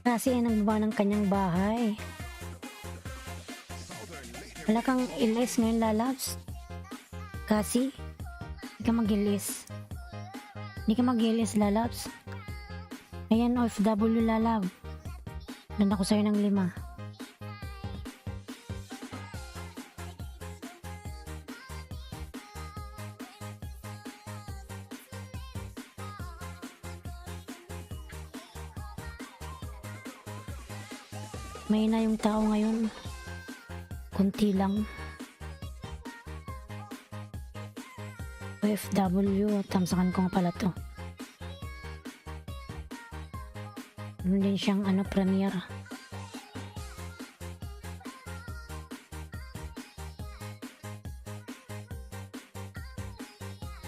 Kasi yan ang baba ng kanyang bahay. Wala kang ilis ngayon, lalabs. Kasi, hindi ka mag-ilis. Hindi ka mag-ilis, lalabs. Ayan, OFW lalab. Nanda ko sa'yo ng 5. May na yung tao ngayon. Kunti lang. OFW, tamsakan ko nga pala to. Meron din siyang premiere.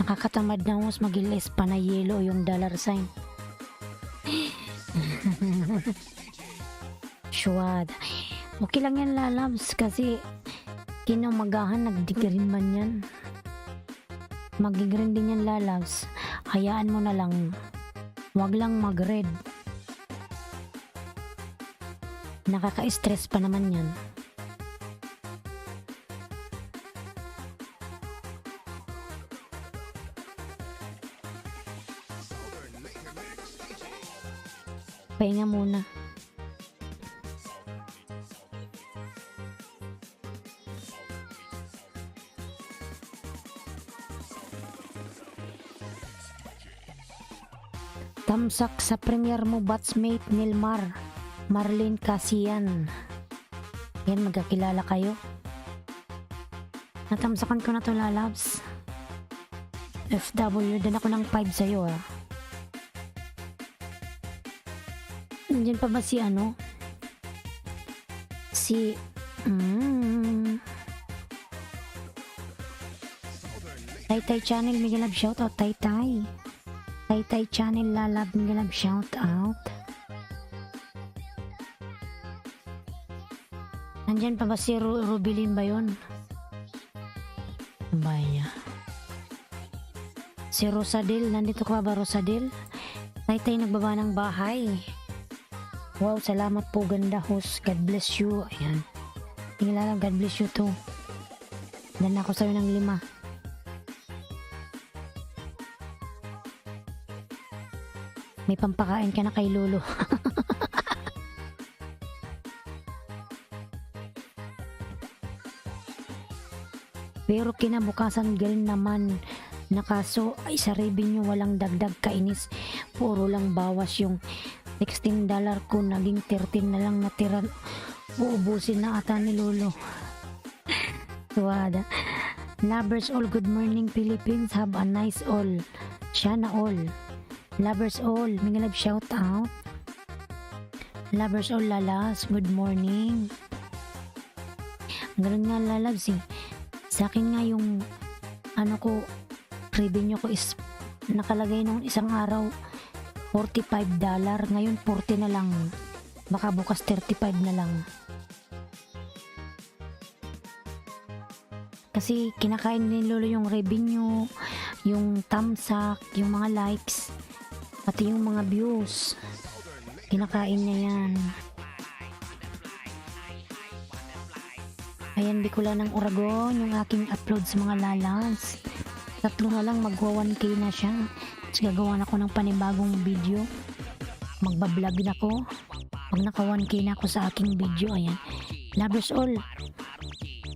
Nakakatamad na mas mag-ilis pa na yellow yung dollar sign. Shuad. Okay lang yan lalabs kasi kinamagahan nagdikirin man yan. Magigreen din yan lalabs. Hayaan mo na lang. Wag lang mag-red. Nakaka-stress pa naman yan. Pahinga muna. Tamsak sa premier mo batchmate Nilmar Marlene Casian. Yan, magkakilala kayo. Natamsakan ko na to lalabs. FW, dan ako ng 5 sa'yo Nandiyan pa ba si Si Taytay Channel, Miguel Love shoutout Taytay. Taytay Channel lalab, Miguel Love shoutout. Nandiyan pa ba si Rubilin ba yun? Baya. Si Rosadel, nandito ka ba Rosadel? Taytay nagbaba ng bahay. Wow, salamat po ganda host. God bless you. Ayan. Tingnan lang, God bless you too. Dan ako sa'yo ng 5. May pampakain ka na kay Lolo. Pero kinabukasan galing naman. Nakaso ay sa revenue walang dagdag kainis. Puro lang bawas yung $16 ko, naging 13 na lang natira. Uubusin na ata ni Lolo. Tuwada. Lovers all, good morning Philippines. Have a nice all. Sana all. Lovers all, Miguel Love shout out. Lovers all lalas, good morning. Ganun nga lalabs Sa akin nga yung revenue ko is nakalagay nung isang araw $45, ngayon 40 na lang, baka bukas 35 na lang. Kasi kinakain ni Lolo yung revenue, yung thumbsuck, yung mga likes, pati yung mga views, kinakain niya yan. Ayan, Bicol ng Oragon, yung aking upload sa mga lalans. 3 na lang, magwa 1K na siya. Tapos gagawa na ako ng panibagong video. Magbablog na ako. Pag naka 1K na ako sa aking video, ayan. Lovers all.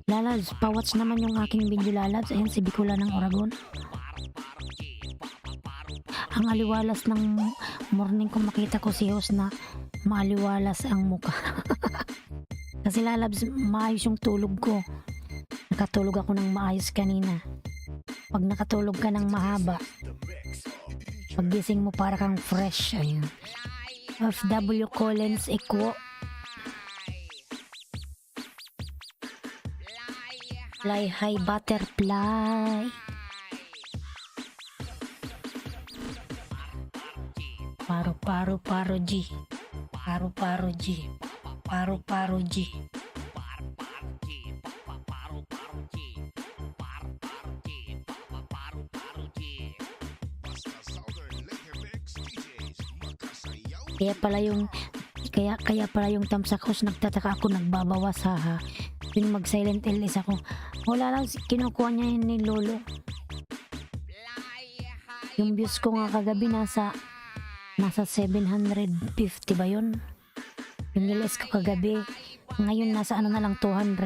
Lalads, pawatch naman yung aking video lalads. Ayan, si Bicol ng Oragon. Ang aliwalas ng morning ko makita ko si host na maaliwalas ang mukha. Kasi lalabs, maayos yung tulog ko. Nakatulog ako ng maayos kanina. Pag nakatulog ka ng mahaba, paggising mo para kang fresh. Ayun. FW Collins Equo. Fly high butterfly. Paro G. Paro G. Paro G. Kaya pala yung tamsak host, nagtataka ako, nagbabawas ha. Yung mag silent LS ako. Wala lang, kinukuha niya yun ni Lolo. Yung views ko nga kagabi nasa 750 ba yun? Yung LS ko kagabi, ngayon nasa na lang 200.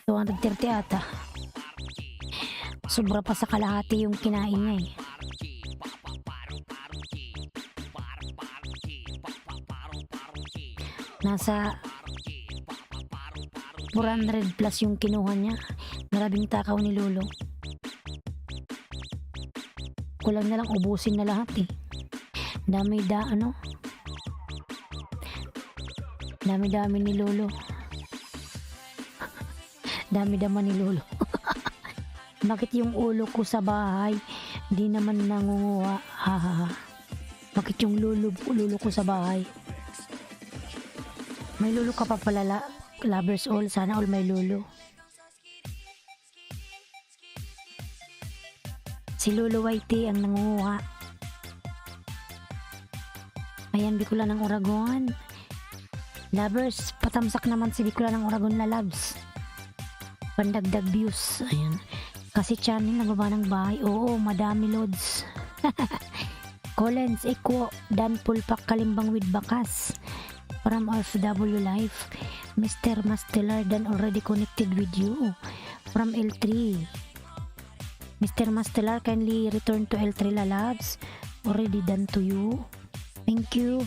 230 ata. Sobra pa sa kalahati yung kinain niya Nasa 400 plus yung kinuha niya. Maraming takaw ni Lolo. Kulang na lang ubusin na lahat eh. Dami-dami ni Lolo. Dami-dami ni Lolo. Bakit yung ulo ko sa bahay di naman nangunguha? Hahaha. Bakit yung lulo ko sa bahay? May lulo ka pa pala, lovers all. Sana all may lulo. Si Lolo Whitey ang nangunguha. Ayan, Bicola ng Oragon. Lovers, patamsak naman si Bicola ng Oragon na loves. Pandagdag views. Ayan. Kasi channel nagawa ng bahay. Oo, madami loads. Collins, Equo, Dan Pulpak, Kalimbang with Bakas. From OFW Life. Mr. Mastelar, Dan already connected with you. From L3. Mr. Mastelar, kindly return to L3 Lalabs. Already done to you. Thank you.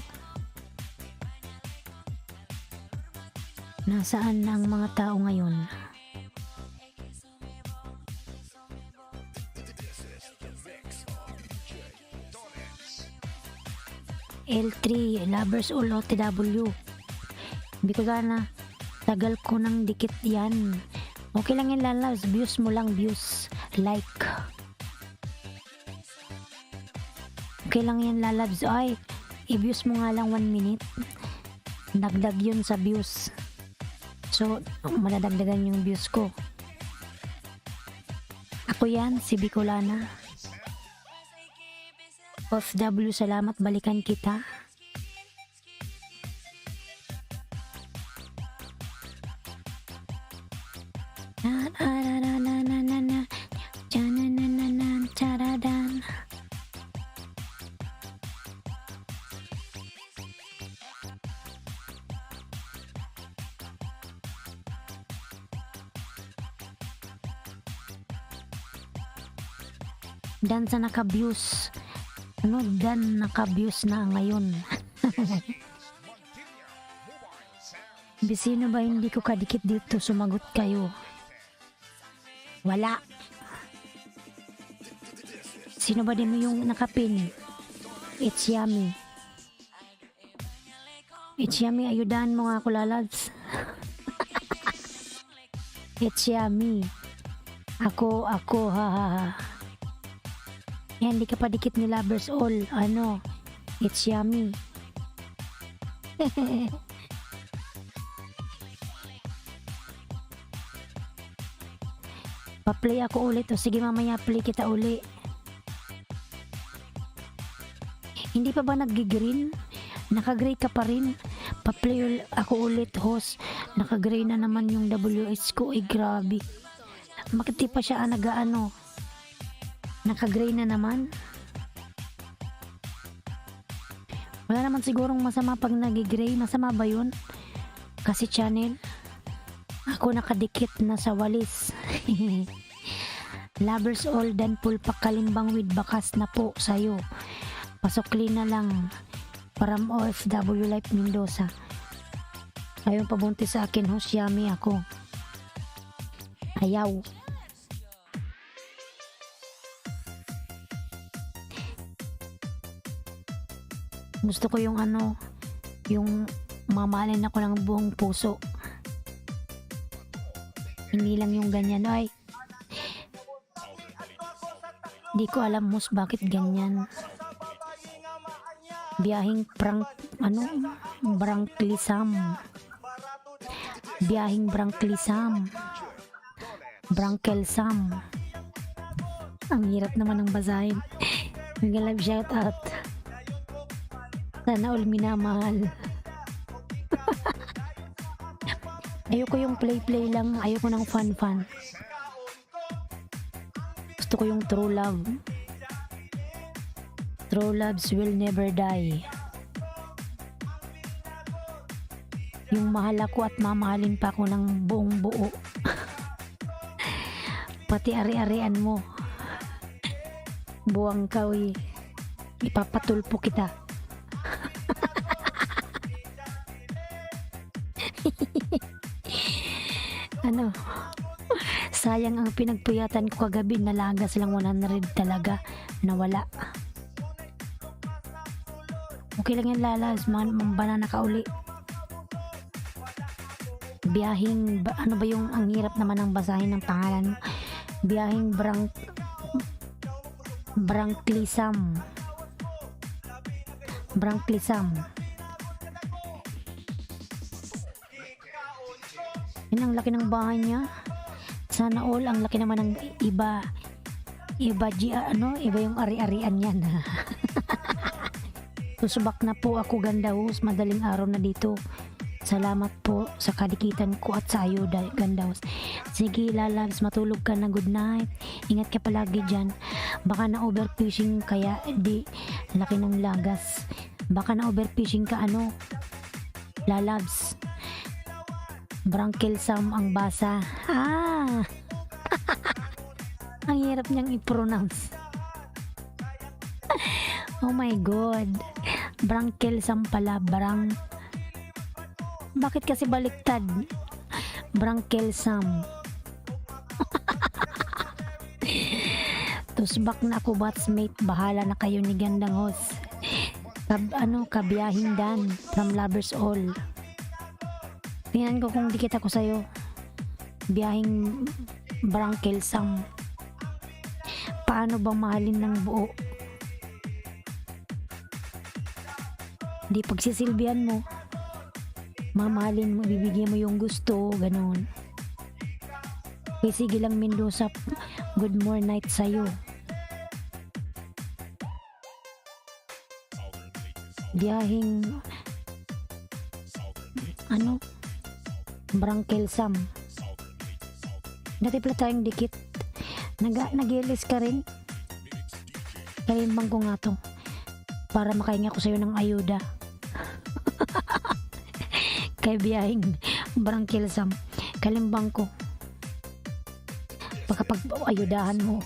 Nasaan na ang mga tao ngayon? L3, Lovers All OTW. Hindi ko sana tagal ko ng dikit yan. Okay lang yan, lalabs. Views mo lang, views. Like. Okay lang yan, lalabs. Ay, i-views mo nga lang 1 minute. Dagdag yun sa views. So, madadagdagan yung views ko. Ako yan, si Bicolana. OFW, salamat, balikan kita. Na na na na na na na na na na na charadan. Dan sa naka-views. Ano, Dan naka-views na ngayon. Sino ba hindi ko kadikit dito? Sumagot kayo. Wala. Sino ba din yung nakapin? It's yummy. It's yummy. Ayudahan mo nga ako, lalabs. It's yummy. Ako, ha ha ha. Yan, di ka pa dikit ni Lovers All. Ano? It's yummy. Pa-play ako ulit. O sige, mamaya play kita uli. Hindi pa ba nag-green? Naka-gray ka pa rin. Pa-play ako ulit, host. Naka-gray na naman yung WH ko. Eh, grabe. Bakit di pa siya nag-ano? Naka-gray na naman. Wala naman sigurong masama pag nag-gray. Masama ba yun? Kasi channel. Ako nakadikit na sa walis. Lovers All, Dan Pulpak, Kalimbang with Bakas na po sa'yo. Pasukli na lang. From OFW Life Mendoza. Ayaw pabunti sa akin, host. Yummy ako. Ayaw. Gusto ko yung ano, yung mamahalin ako ng buong puso. Hindi lang yung ganyan. Ay, di ko alam, Mus, bakit ganyan. Biyahing Branklisam. Biyahing Branklisam. Brankelsam. Ang hirap naman ng basahin. Mag-live shout out. Sana all minamahal. Ayoko yung play lang. Ayoko ng fun. Gusto ko yung true love. True loves will never die. Yung mahal ako at mamahalin pa ako ng buong buo. Pati ari-arian mo. Buwang kawi. Ipapatulpo kita. Ano? Sayang ang pinagpuyatan ko kagabi, nalagas lang 100 talaga, nawala. Okay lang yan lalas, banana ka uli. Biyahing, ano ba yung, ang hirap naman ang basahin ng pangalan mo. Biyahing Brangklisam. Yun, ang laki ng bahay niya. Sana all, ang laki naman ng iba yung ari-arian yan. Susubak na po ako, ganda host, madaling araw na dito. Salamat po sa kadikitan ko at sa ayuda, ganda host. Sige lalabs, matulog ka na, good night. Ingat ka palagi dyan. Baka na overfishing kaya di laki ng lagas. Baka na overfishing ka lalabs. Brangkelsam ang basa. Ang hirap niyang i-pronounce. Oh my god. Brangkelsam pala, bakit kasi baliktad? Brangkelsam. Tusbak na ako, batchmate. Bahala na kayo ni gandang host. Kabiyahing Dan from Lovers All. Tingnan ko kung dikit ako sa'yo. Biyahing Brangkelsam. Paano bang mahalin ng buo? Di pagsisilbihan mo, mamahalin mo, bibigyan mo yung gusto, ganun. Okay, sige lang Mendoza, good more night sa'yo. Biyahing Brangkelsam. Dati pala tayong dikit. Nag-ilis ka rin. Kalimbang ko nga to para makahinga ko sa'yo ng ayuda. Kay biyahing Brangkelsam, kalimbang ko baka ayudahan mo.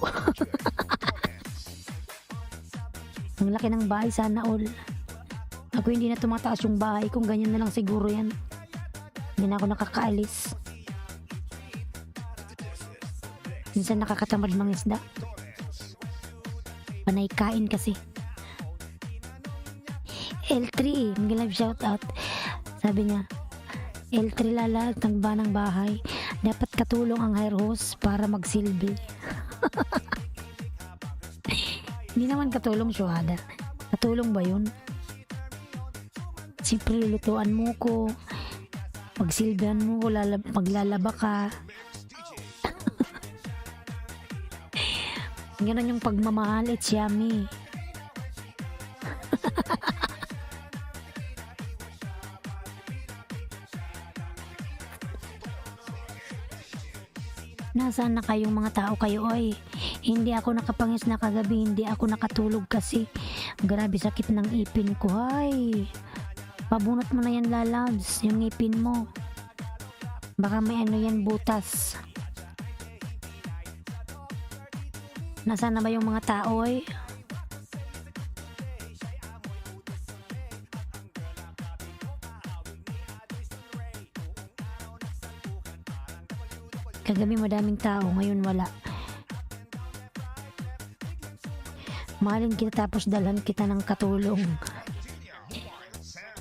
Ang laki ng bahay, sana all. Ako hindi na tumataas yung bahay, kung ganyan na lang siguro yan. Hindi na ako nakakaalis. Minsan nakakatamad mangisda. Panay kain kasi. L3, mag-live shoutout. Sabi niya, L3 lalag, tagba ng bahay. Dapat katulong ang hire host para magsilbi. Hindi naman katulong, Shuhada. Katulong ba yun? Siyempre lulutuan mo ko, magsilbihan mo ko, maglalaba ka. Ganun yung pagmamahal, it's yummy. Nasaan na kayong mga tao kayo, oy? Hindi ako nakapangis na kagabi, hindi ako nakatulog kasi grabe sakit ng ipin ko, ay. Pabunot mo na yan lalabs, yung ipin mo. Baka may yan, butas. Nasaan na ba yung mga tao, oy? Kagabi madaming tao, ngayon wala. Mahalin kita tapos dalhan kita ng katulong.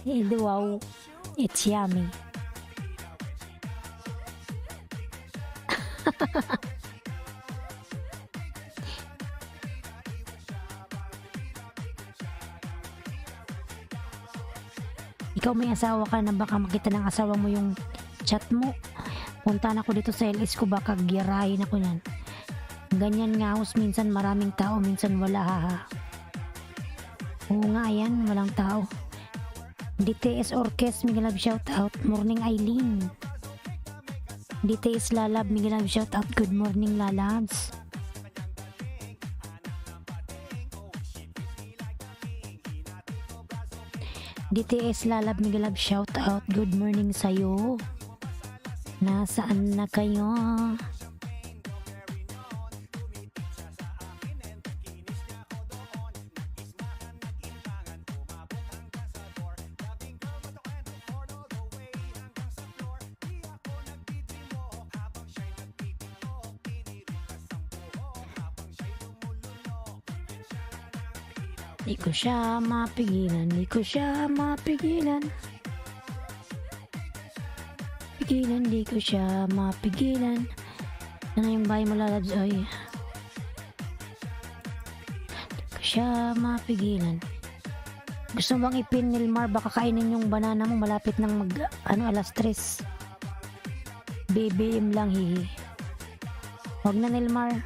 Wow, it's yummy. Ikaw may asawa ka na, baka makita ng asawa mo yung chat mo. Punta na ako dito sa LS ko, baka girahin ako yan. Ganyan nga house, minsan maraming tao, minsan wala, haha. Oo nga, ayan, walang tao. DTS Orkes, Miguel shout out. Morning Eileen. DTS Lalab, Miguel shout out. Good morning Lalabs. DTS Lalab, Miguel shout out. Good morning sa'yo. Nasaan na kayo? Di ko siya mapigilan, di ko siya mapigilan. Pigilan, di ko siya mapigilan. Ano yung bahay mo, lalabs? Oy. Di ko siya mapigilan. Gusto mo bang ipin, Nilmar? Baka kainin yung banana mo malapit ng alas 3. BBM lang, hihi. Huwag na, Nilmar.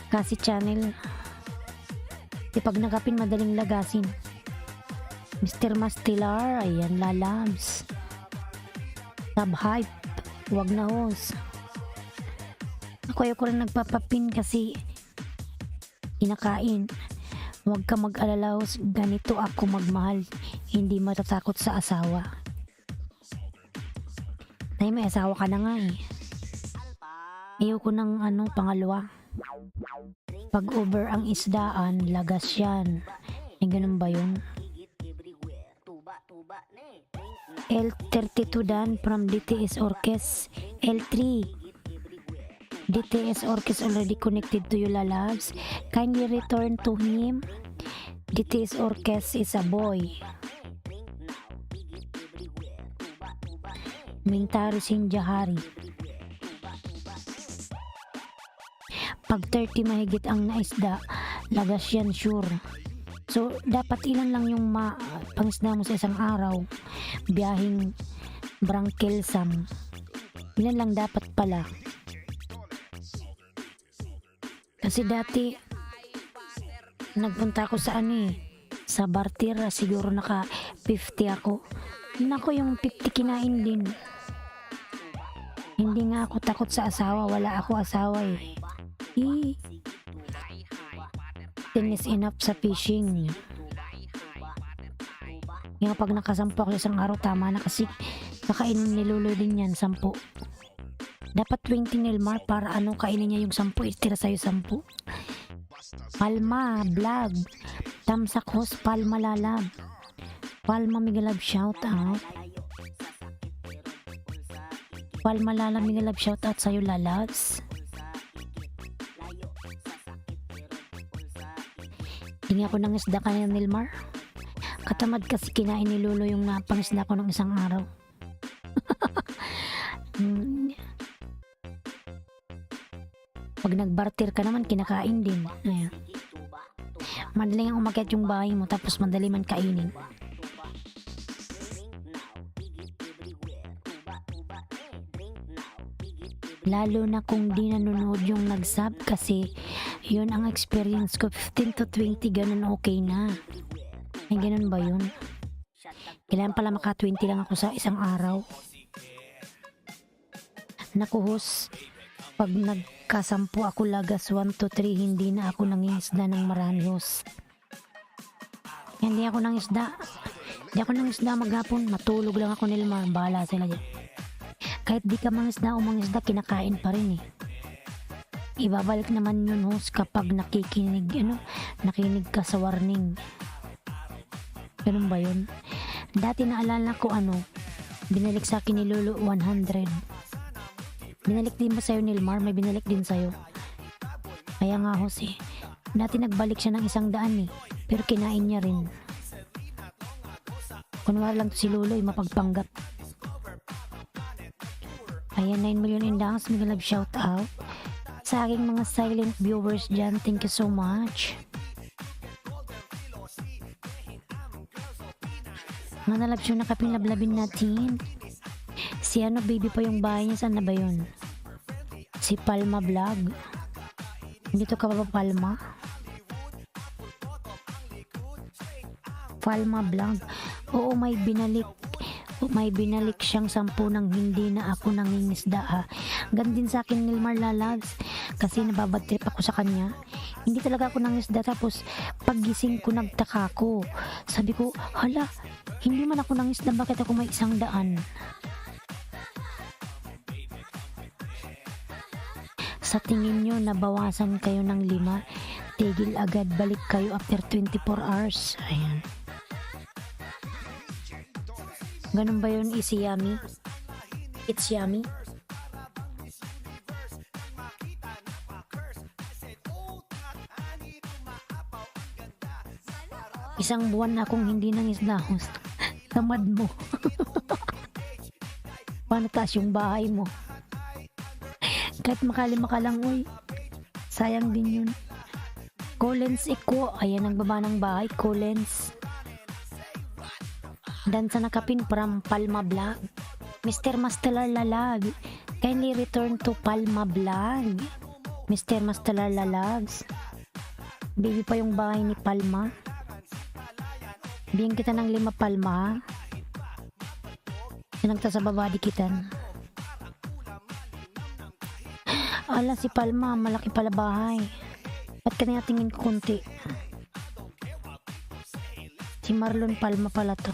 Kasi channel. Di pag nagapin, madaling lagasin. Mr. Mastilar, ayan, lalabs. Sub-hype. Huwag na, host. Ako ayoko rin nagpapapin kasi kinakain. Huwag ka mag-alala, host. Ganito ako magmahal. Hindi matatakot sa asawa. Ay, may asawa ka na nga eh. Ayoko ng pangalawa. Pag over ang isdaan, lagas yan. Ay, ganun ba yun? L32 Dan from DTS Orkes. L3. DTS Orkes already connected to you, lalabs. Kindly return to him. DTS Orkes is a boy. Mintari Sinjahari. Pag 30 mahigit ang naisda, lagas yan sure. So, dapat ilan lang yung pangisda mo sa isang araw. Biyahing Brangkelsam. Ilan lang dapat pala. Kasi dati, nagpunta ako sa sa Bartir, siguro naka 50 ako. Nako, yung 50 kinain din. Hindi nga ako takot sa asawa, wala ako asawa eh. Is enough sa fishing. Yung pag nakasampu ako isang araw, tama na kasi kakainin ni Lolo din yan, 10. Dapat 20, Nilmar, para kainin niya yung 10, itira sa'yo 10. Palma vlog, tamsak host, Palma lalab. Palma Migalab shout out. Palma lalab Migalab shout out sa'yo, lalabs. Hindi ako ng isda kanina, Nilmar. Katamad kasi kinain ni Lolo yung napangisda ko ng isang araw. Pag nagbarter ka naman, kinakain din. Ayan. Madali ang umakyat yung bahay mo, tapos madali man kainin. Lalo na kung di nanonood yung nag-sub, kasi yun ang experience ko. 15 to 20, ganun okay na. Ay, ganun ba yun? Kailangan pala maka 20 lang ako sa isang araw. Naku, host, pag nagkasampu ako lagas 1 to 3, hindi na ako nangingisda ng marami, host. Hindi ako nangisda. Hindi ako nangisda maghapon. Matulog lang ako, Nilmar. Bahala sila dyan. Kahit di ka mangisda o mangisda, kinakain pa rin eh. Ibabalik naman yun, host, kapag nakikinig ka sa warning. Ganun ba yun? Dati naalala ko binalik sa akin ni Lolo 100. Binalik din ba sa'yo, Nilmar? May binalik din sa'yo. Kaya nga, host eh. Dati nagbalik siya ng 100 eh. Pero kinain niya rin. Kunwari lang to si Lolo eh, mapagpanggap. Ayan, 9 million in dance. Mega love shout out sa aking mga silent viewers dyan. Thank you so much. Mga nalab siya nakapinlablabin natin. Si baby pa yung bahay niya. Saan na ba yun? Si Palma vlog. Dito ka ba, Palma? Palma vlog. Oo, may binalik siyang 10 nang hindi na ako nangingisda. Ganun din sa akin, Nilmar, lalabs, kasi nababad trip ako sa kanya. Hindi talaga ako nangingisda, tapos paggising ko nagtaka ko. Sabi ko, hala, hindi man ako nangingisda, bakit ako may 100? Sa tingin nyo nabawasan kayo ng 5, tigil agad, balik kayo after 24 hours. Ayan. Ganun ba yun, is yummy? It's yummy? Isang buwan akong hindi nangisdahos. Tamad mo. Paano taas yung bahay mo? Kahit makalima ka lang, uy. Sayang din yun. Collins Iko. Ayan ang baba ng bahay. Collins. Dansa na kapin from Palma Vlog. Mr. Mastelar Lalag. Kindly return to Palma Vlog. Mr. Mastelar Lalags. Baby pa yung bahay ni Palma. Bigyan kita ng 5 palma, ha? Sinagta sa baba di kitan. Ala, si Palma, malaki pala bahay. Ba't ka tingin ko kunti? Si Marlon Palma pala to.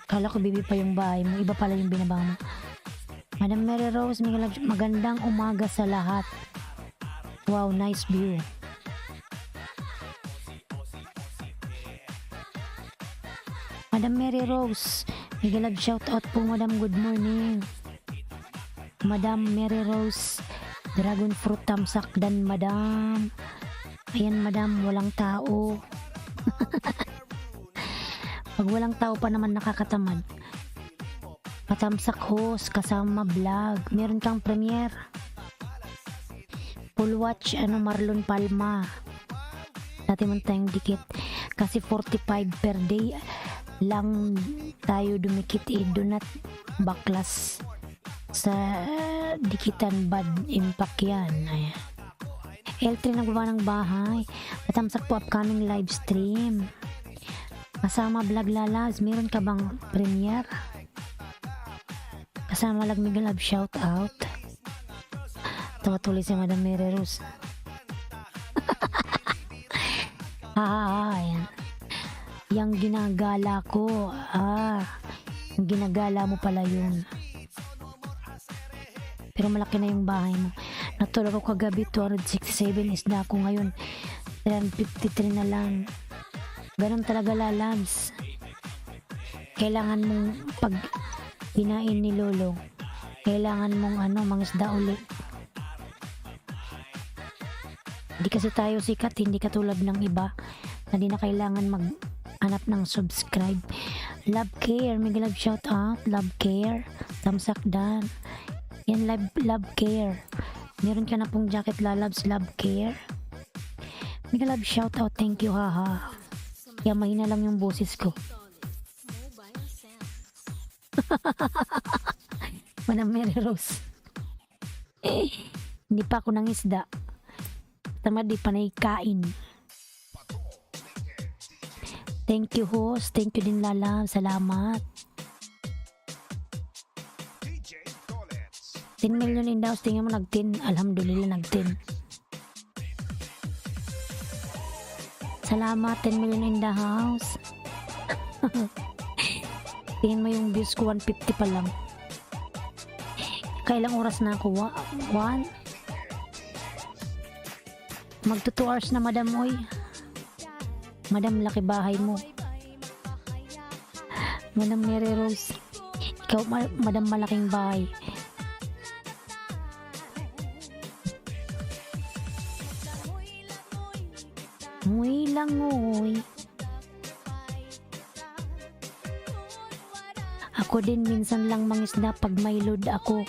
Kala ko baby pa yung bahay mo. Iba pala yung binaba mo. Madam Mary Rose, magandang umaga sa lahat. Wow, nice view. Madam Mary Rose, Miguel, shout out po, Madam. Good morning. Madam Mary Rose, Dragon Fruit Tamsak dan Madam. Ayan, Madam, walang tao. Pag walang tao pa naman nakakatamad. Patamsak host, kasama vlog. Meron kang premiere. Full watch, Marlon Palma. Dati mo tayong dikit. Kasi 45 per day lang tayo dumikit, do not baklas sa dikitan, bad impact yan. Ayan. L3 nagbaba ng bahay. Patamsak po upcoming live stream. Kasama vlog Lalas, meron ka bang premiere? Kasama lag Miguel Love, shout out. Tawa tuloy si Madam Mary Rose. Ayan. Yang ginagala ko. Yung ginagala mo pala yun. Pero malaki na yung bahay mo. Natulog ko kagabi 267 isda ko ngayon 353 na lang. Ganun talaga, Lalabs. Kailangan mong pag hinain ni Lolo, kailangan mong mangisda ulit. Hindi kasi tayo sikat, hindi katulad ng iba na di na kailangan maghanap ng subscribe. Love Care, Miguel Love, shout out. Love Care, tamsak dan. Yan, love Care. Meron ka na pong jacket, Lalabs. Love Care. Miguel Love, shout out. Thank you, haha. Kaya mahina lang yung boses ko. Madam Mary Rose. Hindi pa ako nang isda. Tamad di panay kain. Thank you, host. Thank you din, Lala. Salamat. 10 million in the house. Tingnan mo, nag-10. Alhamdulillah, nag-10. Salamat, 10 million in the house. Tingnan mo yung views ko, 150 pa lang. Kailang oras na ako? 1? Magto 2 hours na, Madam. Oy, Madam, laki bahay mo. Madam Mary Rose, ikaw, Madam, malaking bahay. Uy lang, uy. Ako din minsan lang mangisda pag may load ako.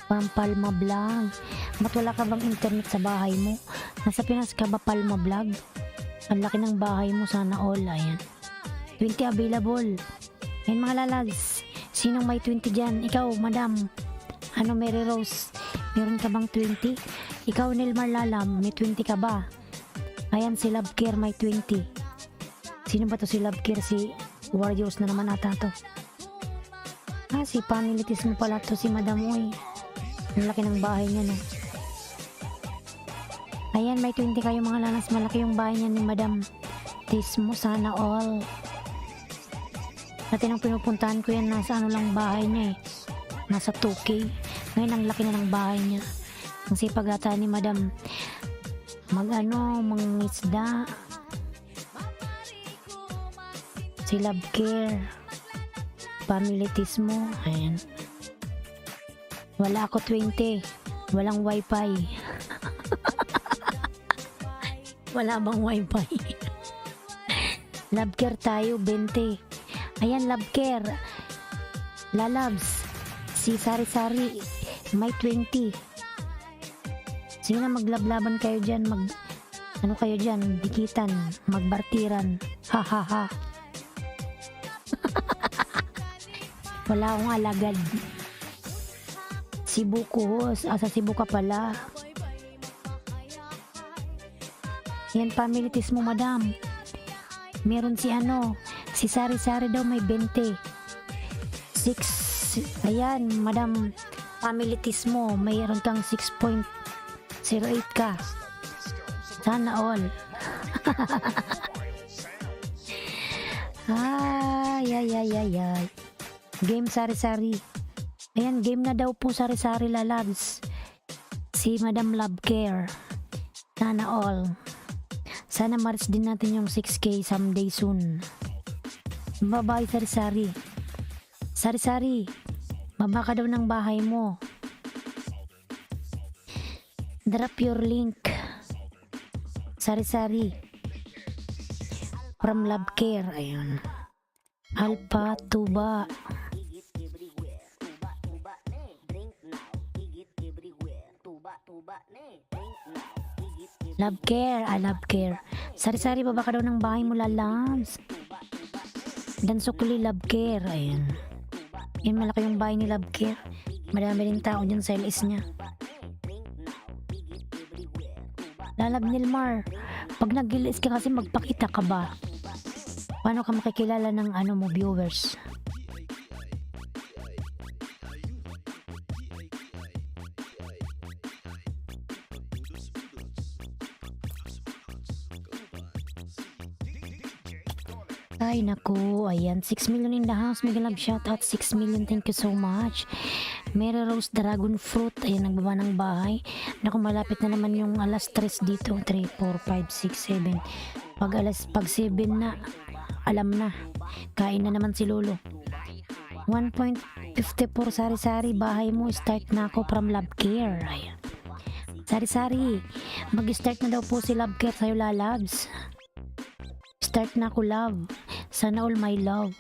From Palma Vlog. Ba't wala ka bang internet sa bahay mo? Nasa Pinas ka ba, Palma Vlog? Ang laki ng bahay mo, sana all. Ayan, 20 available. Ayan, mga lalags, sinong may 20 dyan? Ikaw, Madam Mary Rose, meron ka bang 20? Ikaw, Nilmar Lalam, may 20 ka ba? Ayan, si Love Care may 20. Sino ba to si Love Care? Si Warriors na naman ata to. Si Pamilitis mo pala to, si Madam. Uy, ang laki ng bahay niya, no? Ayan, may 20 kayo, mga lanas. Malaki yung bahay niya ni Madam Tismo, sana all. Dati nang pinupuntahan ko yan, nasa lang bahay niya, nasa 2K. Ngayon ang laki na ng bahay niya. Ang sipag ata ni Madam mangisda. Si Love Care, Pamilitis mo. Ayan, wala ako 20, walang wifi. Wala bang wifi? Love care tayo, 20. Ayan, love care. Lalabs. Si Sari-Sari, may 20. Sige na, maglablaban kayo dyan. Ano kayo dyan? Dikitan. Magbartiran. Ha ha ha. Wala akong alagad. Cebu ko, sa Cebu ka pala. Yan, family tis mo, madam. Meron si si Sari-Sari daw may 20. 6, ayan, madam, family tis mo, mayroon kang 6.08 ka. Sana all. Ay. Game Sari-Sari. Ayan, game na daw po Sari-Sari lalabs. Si Madam Love Care. Sana all. Sana ma-reach din natin yung 6K someday soon. Bye-bye, Sari-Sari. Sari-Sari, baba ka daw ng bahay mo. Drop your link. Sari-Sari. From Love Care. Ayun. Alpha Tuba. Love Care, Love Care. Sari-Sari, baba ka daw ng bahay mo, lalabs. Dan Sukli, Love Care. Ayan. Yan, malaki yung bahay ni Love Care. Madami rin tao dyan sa LS niya. Lalab Nilmar, pag nag-LS ka kasi magpakita ka ba? Paano ka makikilala ng mo viewers? Ay naku, ayan, 6 million in the house. Mega love shoutout, 6 million, thank you so much. Mary Rose Dragon Fruit, ayan, nagbaba ng bahay. Naku, malapit na naman yung alas 3 dito. 3, 4, 5, 6, 7. Pag 7 na, alam na, kain na naman si Lolo. 1.54 Sari-Sari, bahay mo, start na ako from Love Care. Ayan. Sari-Sari, mag-start na daw po si Love Care sa'yo, lalabs. Start na ako, love. Sana all my love.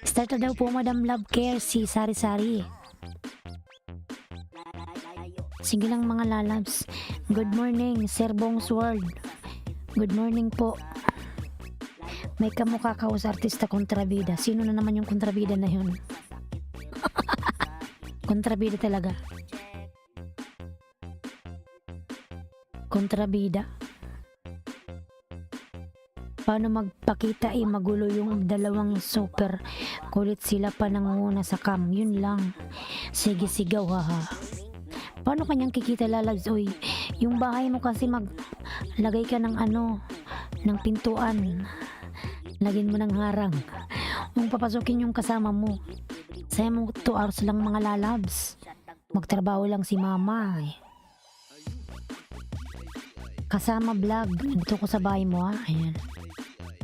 Start na daw po, Madam Love Care, si Sari-Sari. Sige lang mga lalabs. Good morning, Sir Bong's World. Good morning po. May kamukha ka sa artista kontrabida. Sino na naman yung kontrabida na yun? Kontrabida talaga. Kontrabida. Paano magpakita magulo yung dalawang super kulit sila pa nangunguna sa cam. Yun lang. Sige, sigaw, haha. Paano kanyang kikita, lalabs? Oy, yung bahay mo kasi maglagay ka ng ng pintuan. Lagyan mo ng harang. Kung papasukin yung kasama mo, saya mo 2 hours lang mga lalabs. Magtrabaho lang si mama. Kasama vlog. Dito ko sa bahay mo, ha. Ayan.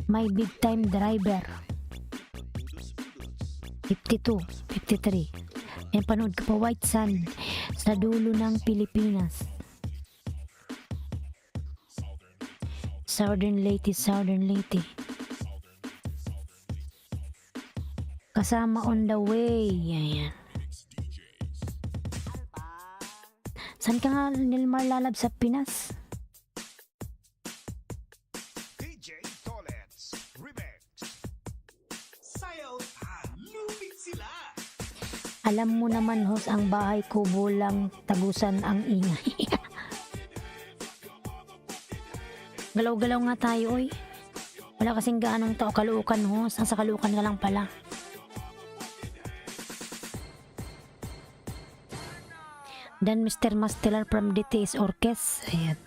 My big time driver. 52, 53. Ayan, panood ka pa, White Sun sa dulo ng Pilipinas. Southern Leyte, Southern Leyte. Kasama on the way. Ayan. Saan ka nga, Nilmar, lalab sa Pinas? DJ Tolets Remix. Sayaw lupit sila. Alam mo naman, host, ang bahay ko bulang tagusan ang ingay. Galaw-galaw nga tayo, oy. Wala kasing gaanong tao, Caloocan, host. Ang sa Caloocan ka lang pala. Dan Mr. Mastelar from DTS Orkes. Ayan.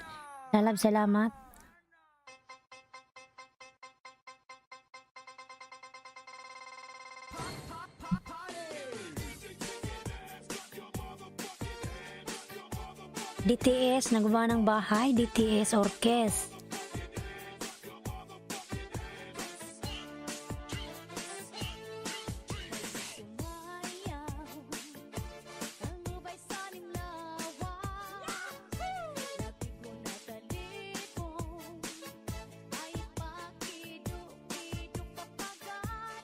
Lalab, salamat. DTS, nagawa ng bahay, DTS Orkes.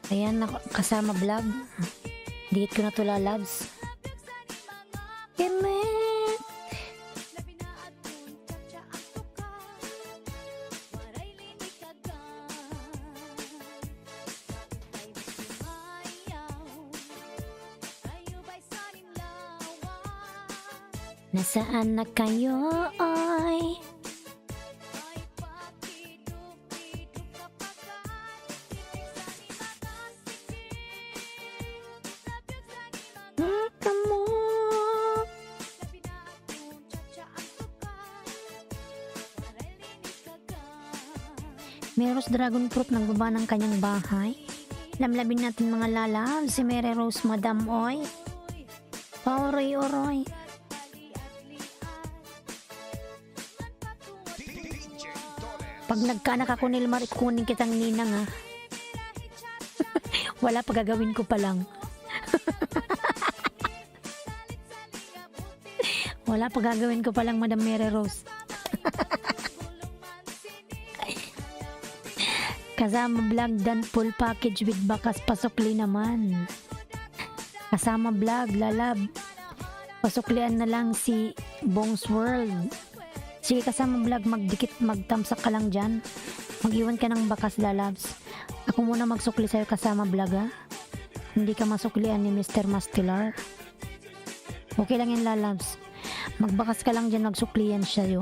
Ayan, kasama vlog. Dikit ko na to lalabs. Kemet! Nasaan na kayo, oy? Kamu. Meros dragon fruit nagbaba ng kanyang bahay. Lamlabin natin mga lalab, si Mary Rose Madam Oy. Pauroy-oroy. DJ Dolan. Pag nagkaanak ako Nilmar, kunin kitang ninang ha. Wala pa gagawin ko pa lang. Wala pa gagawin ko pa lang, Madam Mary Rose. Kasama vlog dan full package with bakas pasukli naman. Kasama vlog, lalab. Pasuklian na lang si Bongs World. Sige kasama vlog, magtamsak ka lang dyan. Mag-iwan ka ng bakas, lalabs. Ako muna magsukli sa'yo kasama vlog ha. Hindi ka masuklian ni Mr. Mastilar. Okay lang yan, lalabs. Magbakas ka lang dyan, magsuklian siya yo.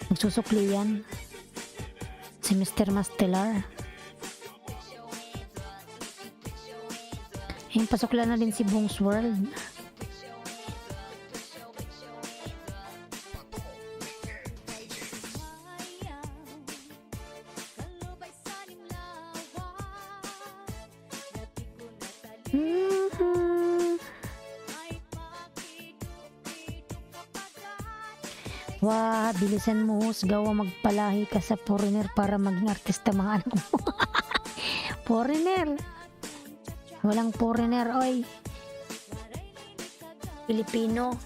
Magsusuklian si Mr. Mastilar. Ayun, pasuklan na din si Bongs World. Wah, bilisan mo, gawa magpalahi ka sa foreigner para maging artista mga anak mo. Foreigner. Walang foreigner, oy. Pilipino.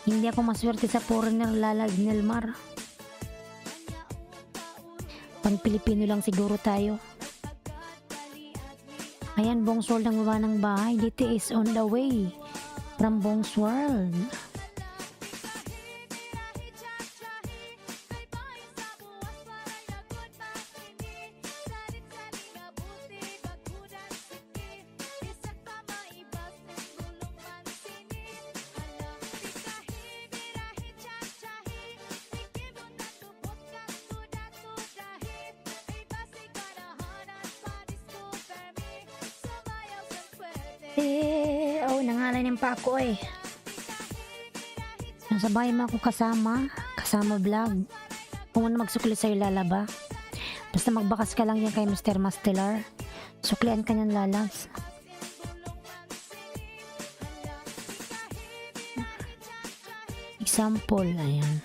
Hindi ako maswerte sa foreigner, lalag Nilmar. Pang Pilipino lang siguro tayo. Ayan, Bongs World ang baba ng bahay. Dito is on the way from Bongs World. Nangalay ng pa ako eh. Nasa bahay mo ako kasama vlog. Kung ano magsukli sa'yo lalaba. Basta magbakas ka lang yan kay Mr. Mastilar. Suklian ka niyan, lalabs. Example, ayan.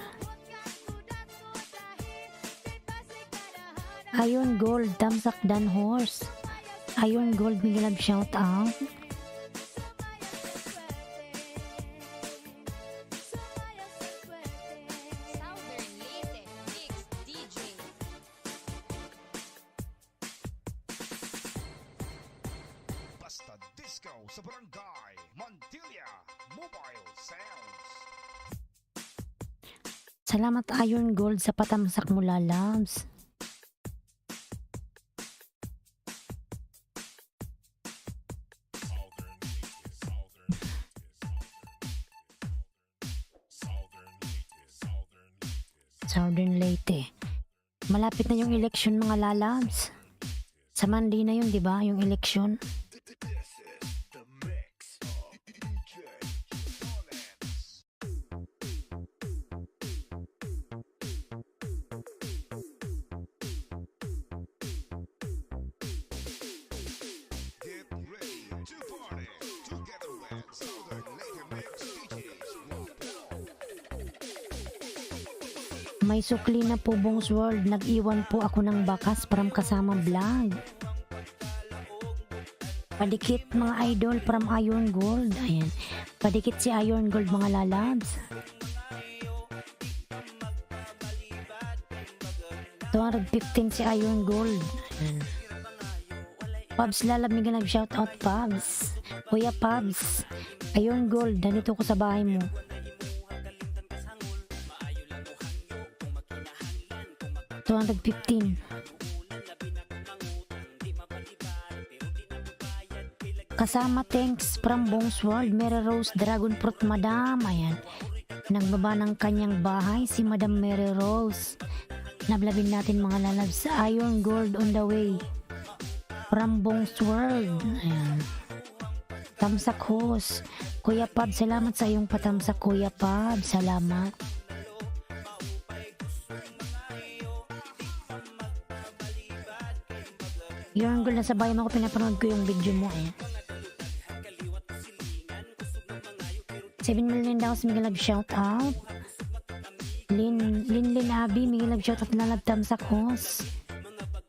Iron Gold, Damsak Dan Horse. Iron Gold, Miguel shout out. Basta Disco sa Barangay Montilla Mobile Sounds. Salamat Iron Gold sa patamsak mo, lalabs. Southern Leyte. Malapit na yung election, mga lalabs. Sa Monday na yun, di ba? Yung election. Get ready to party together with Southern Lady Mix DJs. May sukli na po, Bongs World. Nag-iwan po ako ng bakas from kasama vlog. Padikit mga idol from Iron Gold. Ayan. Padikit si Iron Gold, mga lalabs. 215 si Iron Gold. Ayan. Pabs Lalab, mega love shout out Pabs. Kuya Pabs, ayun gold, nandito ko sa bahay mo. $215. Kasama thanks from Bongs World, Mary Rose Dragon Fruit Madam. Ayan, nagbaba ng kanyang bahay si Madam Mary Rose. Lablabin natin mga lalabs. Iron Gold on the way from Bongs World. Ayan, tamsak hos. Kuya Pab, salamat sa iyong patamsak. Kuya Pab, salamat. Iron Gold, nasa bayan ako, pinapanood ko yung video mo. Ayan, 7 million daw sa mega love shout out. Lin Abi, mega love shout out na love tamsak hos.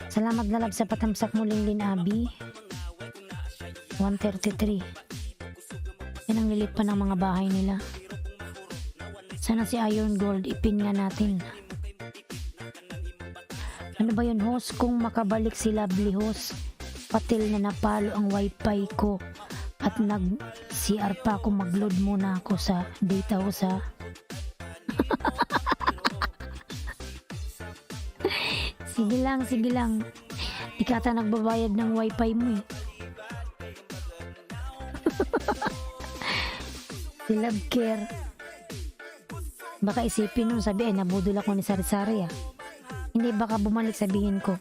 Salamat na love sa patamsak mo Lin Abi. 133. Yan ang lilit pa ng mga bahay nila. Sana si Iron Gold ipin nga natin. Ano ba yun host? Kung makabalik si Lovely host, patil na napalo ang wifi ko at nag-CR pa ako, mag-load muna ako sa data ko sa sige lang di ka ata nagbabayad ng wifi mo eh. Si Love Care, baka isipin nung sabi ay nabudol ako ni Sari-Sari ah. Hindi, baka bumalik sabihin ko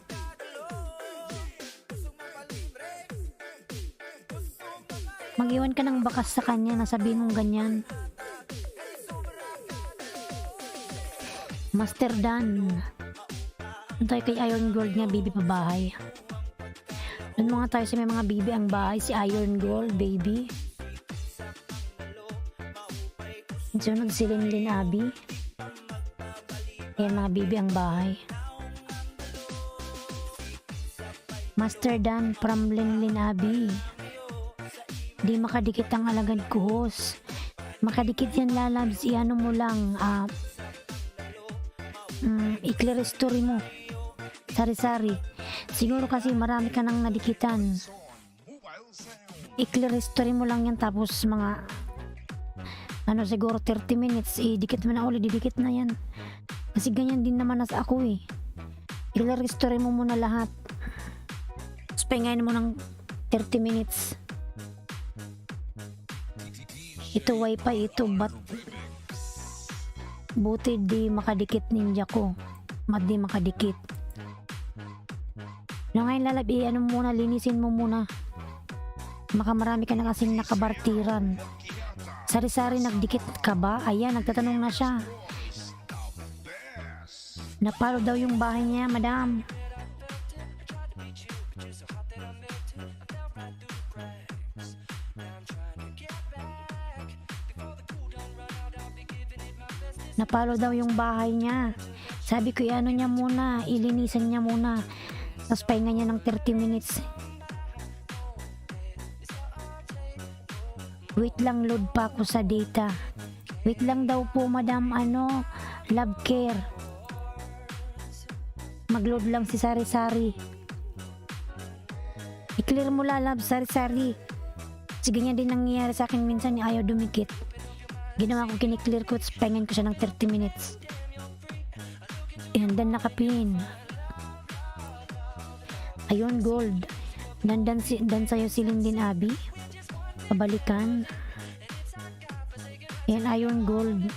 mag-iwan ka ng bakas sa kanya na sabihin mong ganyan. Master Dan, tayo kay Iron Gold nga, baby pa bahay. Doon mga tayo sa may mga baby ang bahay, si Iron Gold, baby. Sunod si Lin Abi. Ayan mga baby ang bahay. Master Dan from Lin Abi. Di makadikit ang alagad ko host. Makadikit yan lalabs, iano mo lang, i-clear story mo. Sari-sari. Siguro kasi marami ka nang nadikitan. I-clear story mo lang yan, tapos mga siguro 30 minutes, dikit mo na ulit, didikit na yan. Kasi ganyan din naman as ako eh. I-clear story mo muna lahat. Tapos pahingayin mo ng 30 minutes. Ito wifi ito, but buti di makadikit ninja ko. Di makadikit. No, ngayon lalabi, muna, linisin mo muna. Makamarami ka na kasing nakabartiran. Sari-sari, nagdikit ka ba? Ayan, nagtatanong na siya. Napalo daw yung bahay niya, madam. Napalo daw yung bahay niya. Sabi ko, niya muna, ilinisan niya muna. Tapos pahinga niya ng 30 minutes. Wait lang, load pa ako sa data. Wait lang daw po, madam, Love Care. Mag-load lang si Sari-Sari. I-clear mo love, Sari-Sari. Kasi ganyan din nangyayari sa akin minsan, ayaw dumikit. Ginawa ko, kiniklear ko, tapos pahingan ko siya ng 30 minutes. And then nakapin. Ayun, Gold. Dan sa'yo si Lin Abi. Pabalikan. Yan, Iron Gold.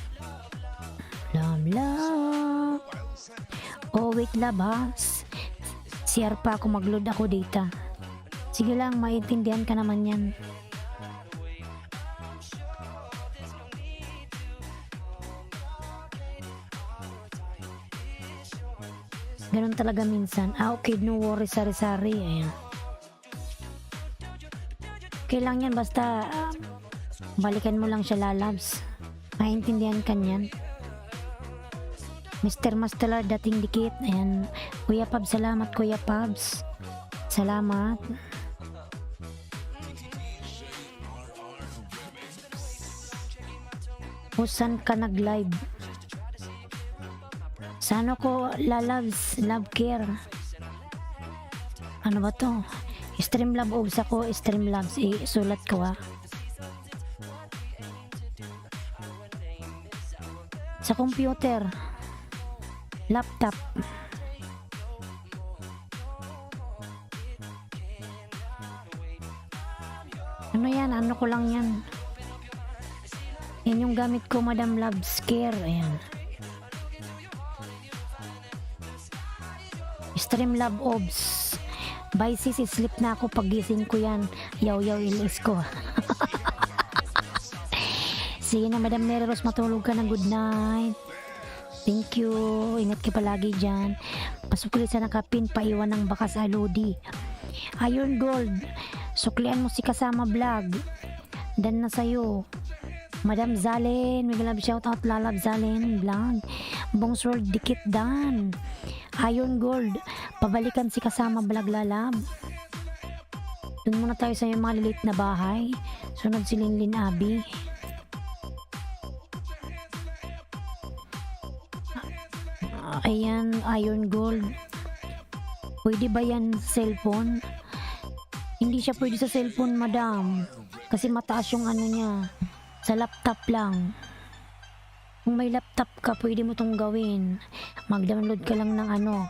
Love. Oh, wait love ha. CR pa ako, mag-load ako data. Sige lang, maintindihan ka naman yan. Ganun talaga minsan. Okay, no worries, Sari-Sari. Ayan. Okay lang yan, basta balikan mo lang siya lalabs. Maintindihan ka niyan. Mr. Mastelar, dating dikit. Ayan. Kuya Pabs, salamat Kuya Pabs. Salamat. Saan ka nag-live? Saan ako lalabs? Love Care. Ano ba to? Streamlabs Obs ako, Streamlabs. Sulat ko ha. Sa computer. Laptop. Ano yan? Ano ko lang yan? Yan yung gamit ko, Madam Love Scare. Ayan. Streamlabs Obs. Bye sis, sleep na ako pagising ko yan. Yaw ilis ko. Sige na Madam Mary Rose, matulog ka na. Good night. Thank you. Ingat ka palagi dyan. Pasok ulit sa nakapin, paiwan ng bakas alodi. Iron Gold. Suklian mo si Kasama Vlog. Dan na sa'yo. Madam Zalen, may love shout out Lalab Zalen Vlog. Bongs World Dikit Dan. Iron Gold. Pabalikan si Kasama Vlog Lalab. Doon muna tayo sa yung mga lilit na bahay. Sunod si Linlin Abi. Ayan, Iron Gold. Pwede ba yan cellphone? Hindi siya pwede sa cellphone, madam. Kasi mataas yung ano niya. Sa laptop lang. Kung may laptop ka, pwede mo tong gawin. Mag-download ka lang ng ano,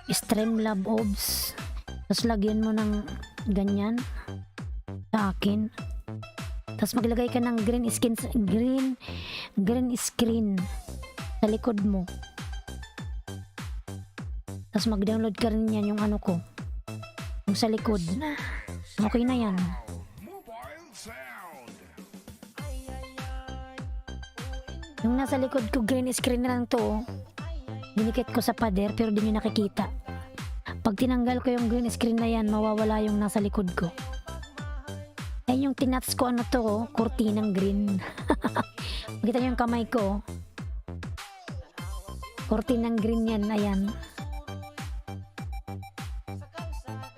Streamlabs Obs. Tapos lagyan mo ng ganyan. Sa akin. Tapos maglagay ka ng green screen sa likod mo. Tapos mag-download ka rin yan yung ano ko. Yung sa likod. Okay na yan. Mobile sound. Yung nasa likod ko, green screen na lang to. Dinikit ko sa pader pero di nyo nakikita. Pag tinanggal ko yung green screen na yan, mawawala yung nasa likod ko. Ayun yung tinats ko, ano to, kurtinang green. Makita nyo yung kamay ko. Kurtinang green yan, ayan.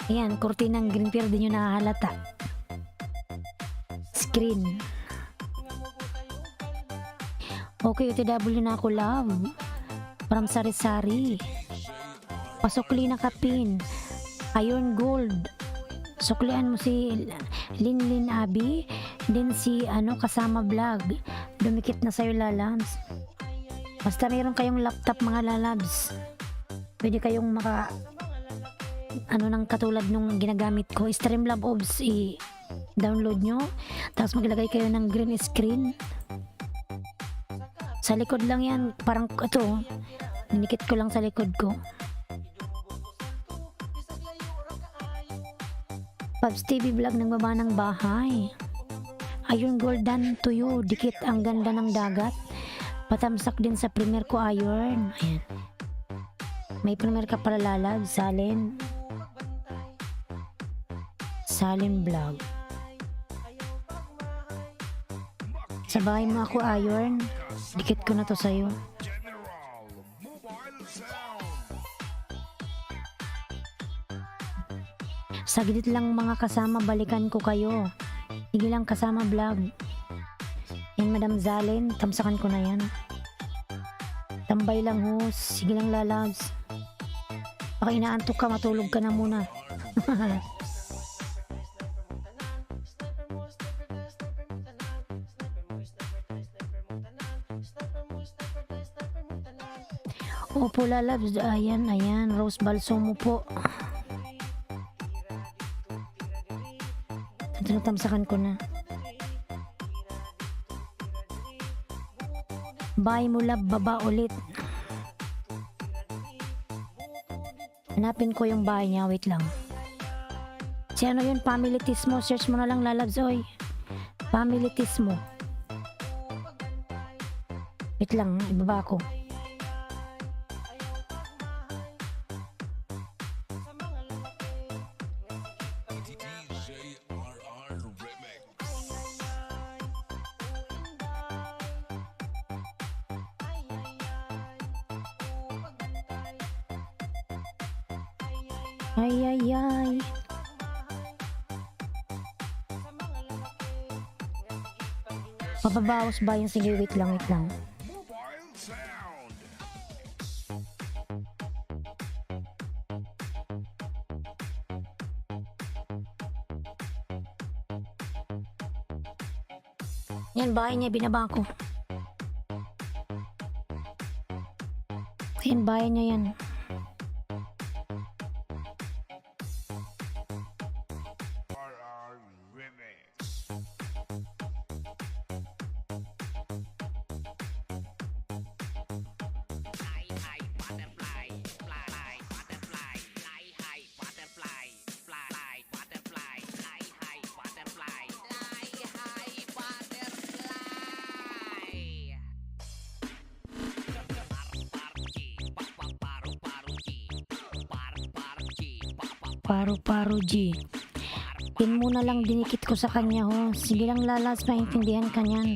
Ayan, kurtinang green pero di nyo nakahalata. Screen. Okay, UTW na ako, love. From Sari-Sari. Pasukli na kapin. Iron Gold. Suklian mo si Linlin Abi. Din si Kasama Vlog. Dumikit na sa'yo, lalabs. Basta mayroon kayong laptop, mga lalabs. Pwede kayong nang katulad nung ginagamit ko, Streamlabs Obs, i-download nyo. Tapos maglagay kayo ng green screen. Sa likod lang yan. Parang ito. Ninikit ko lang sa likod ko. Pabs TV Vlog ng baba ng bahay. Iron Golden to you. Dikit ang ganda ng dagat. Patamsak din sa premier ko, Iron. Ayan. May premier ka pala, lalab. Salim Vlog. Sa bahay mo ako, Iron. Dikit ko na to sa'yo. General Mobile sound. Saglit lang mga kasama, balikan ko kayo. Sige lang, Kasama Vlog. Yan, Madam Zalen, tamsakan ko na yan. Tambay lang, host. Sige lang, lalabs. Baka inaantok ka, matulog ka na muna. Opo, lalabs. Ayan. Rose Balsomo po. Tamsakan ko na. Bye mo, love. Baba ulit. Hanapin ko yung bahay niya. Wait lang. Si ano yun? Family Tismo. Search mo na lang, lalabs. Oy. Family Tismo. Wait lang. Ibaba ko. DJRR Remix. Ay. Papabawas ba yung sige? Wait lang. Mobile sound. Yan, bahay niya, binaba ko. Yan, bahay niya yan. RR Remix. Paru-paro G. Yan muna lang dinikit ko sa kanya ho. Sige lang lalas, maintindihan ka niyan.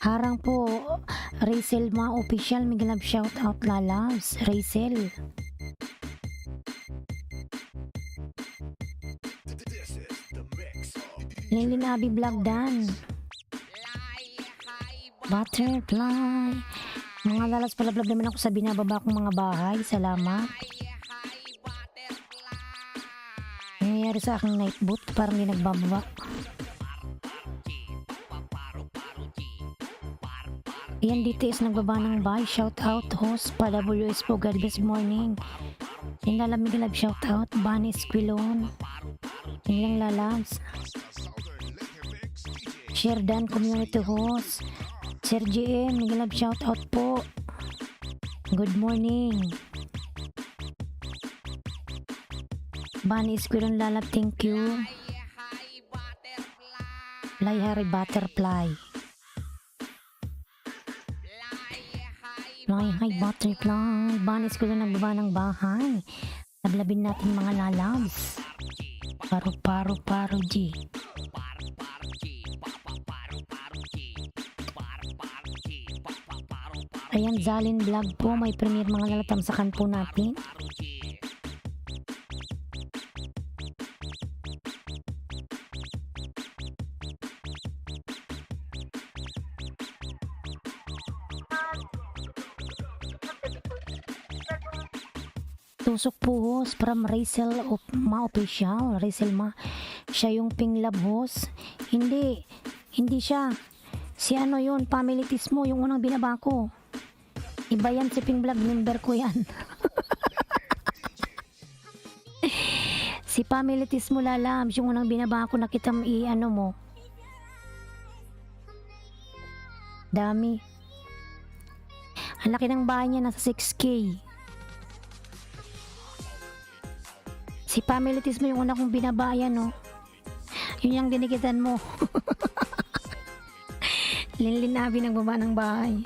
Harang po, Rachel Ma official, Miguel Love shout out lalas, Rachel. This is the mix of Lilin Abi Vlog Dan. Butterfly. Mga lalas, palablab naman ako sa binababa kong mga bahay. Salamat. Nangyayari sa aking night boot, parang di nagbababa. Yan, DTS nagbaba ng bahay. Shout out host, pa-WS po, God bless morning. Yan lalamig love shout out, Bunny Squilon. Yan lang lalabs. Southern Lake Mix DJ. Share Dan community host. Sir GM, nag-love shout out po. Good morning. Bunny Squilon lalab, thank you. Fly Harry Butterfly. Fly High Butterfly. Bunny Squilon nagbaba ng bahay. Lablabin natin mga lalabs. Paru-paro G. Ayan, Zalin Vlog po. May premier mga lalatamsakan po natin. Tusok po host from Rachel Ma official. Rachel Ma. Siya yung Ping Love host. Hindi siya. Si ano yun, Family Tismo, yung unang binaba ko. Iba yan, si Ping Vlog, member ko yan. Si Family Tismo lalabs, yung unang binaba ko, nakita mo ano mo. Dami. Ang laki ng bahay niya, nasa 6K. Si Family Tismo, yung una kong binaba, yan no. Yun yung dinikitan mo. Linlinabi ng baba ng bahay.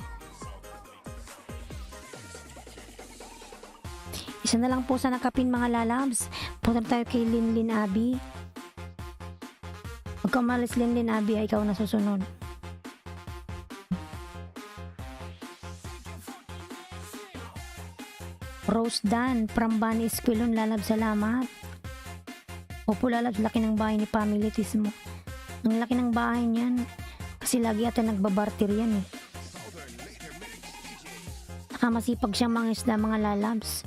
Isa na lang po sa nakapin mga lalabs. Punta tayo kay Linlin Abi. Huwag ka umalis Linlin Abi, ay ikaw na susunod. Rose Dan from Bunny Squilon lalabs, salamat. Opo lalabs, laki ng bahay ni Family Tismo. Ang laki ng bahay niyan. Kasi lagi ata nagbabarter yan eh. Nakamasipag siyang mga isda mga lalabs.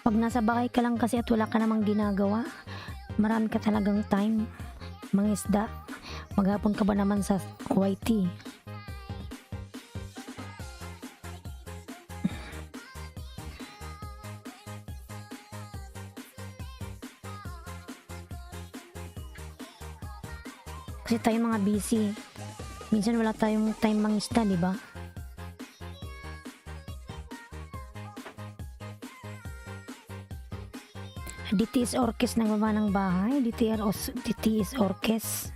Pag nasa bahay ka lang kasi at wala ka namang ginagawa, marami ka talagang time mga isda. Maghapon ka ba naman sa YT? Kasi tayo mga busy. Minsan wala tayong time mangisda, di ba? DTS Orkes nagbaba ng bahay. DTS Orkes.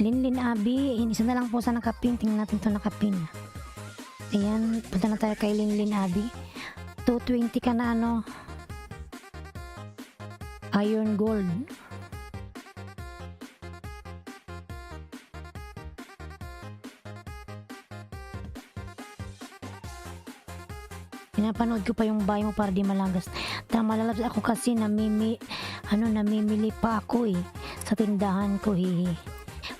Linlin Abi, isa na lang po sa nakapin. Tingnan natin ito nakapin. Ayan, punta na tayo kay Linlin Abi. 220 ka na ano. Iron Gold. Pinapanood ko pa yung bahay mo para di malagas. Tama lalabs ako kasi namimili pa ako eh. Sa tindahan ko hihi.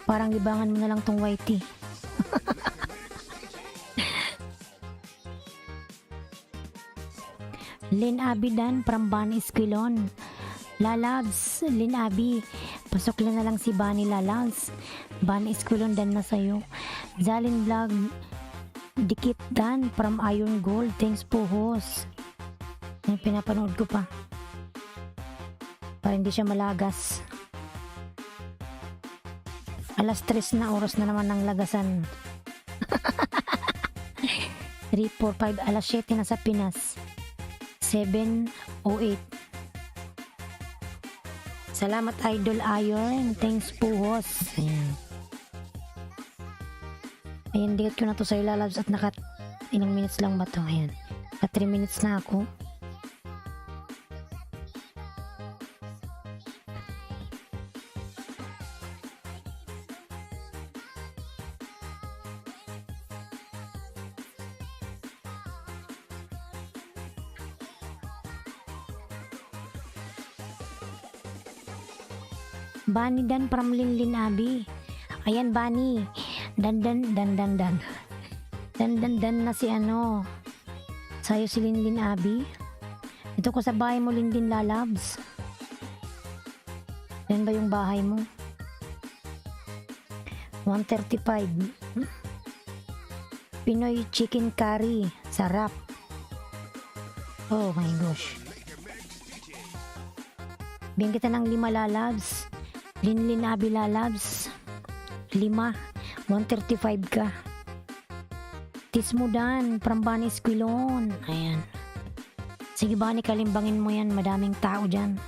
Parang libangan mo na lang tong YT. Lin Abi Dan from Bani Esquilon. Lalabs, Lin Abi. Pasok na lang si Bani Lalabs. Bani Esquilon dan na sa'yo. Zalin Vlog. Dikit Dan from Iron Gold. Thanks po, host. Yung pinapanood ko pa. Para hindi siya malagas. Alas 3 na oras na naman ng lagasan. 3, 4, 5, alas 7 na sa Pinas. 7:08. Salamat Idol Iron. Thanks po, host. Ayan. Ayan, dikit ko na to sa ilalabs at ilang minutes lang ba to? Ayan. 3 minutes na ako. Bani Dan from Linlin Abi. Ayan, Bani. Dan na si ano. Sa'yo si Linlin Abi. Ito ko sa bahay mo, Linlin Lalabs. Yan ba yung bahay mo? 135. Pinoy chicken curry. Sarap. Oh my gosh. Bigyan kita ng 5 Lalabs. Linlin Abi Lalabs. 5. 135 ka. Tismudan from Bani Esquilon. Ayan. Sige Bani, kalimbangin mo yan. Madaming tao dyan.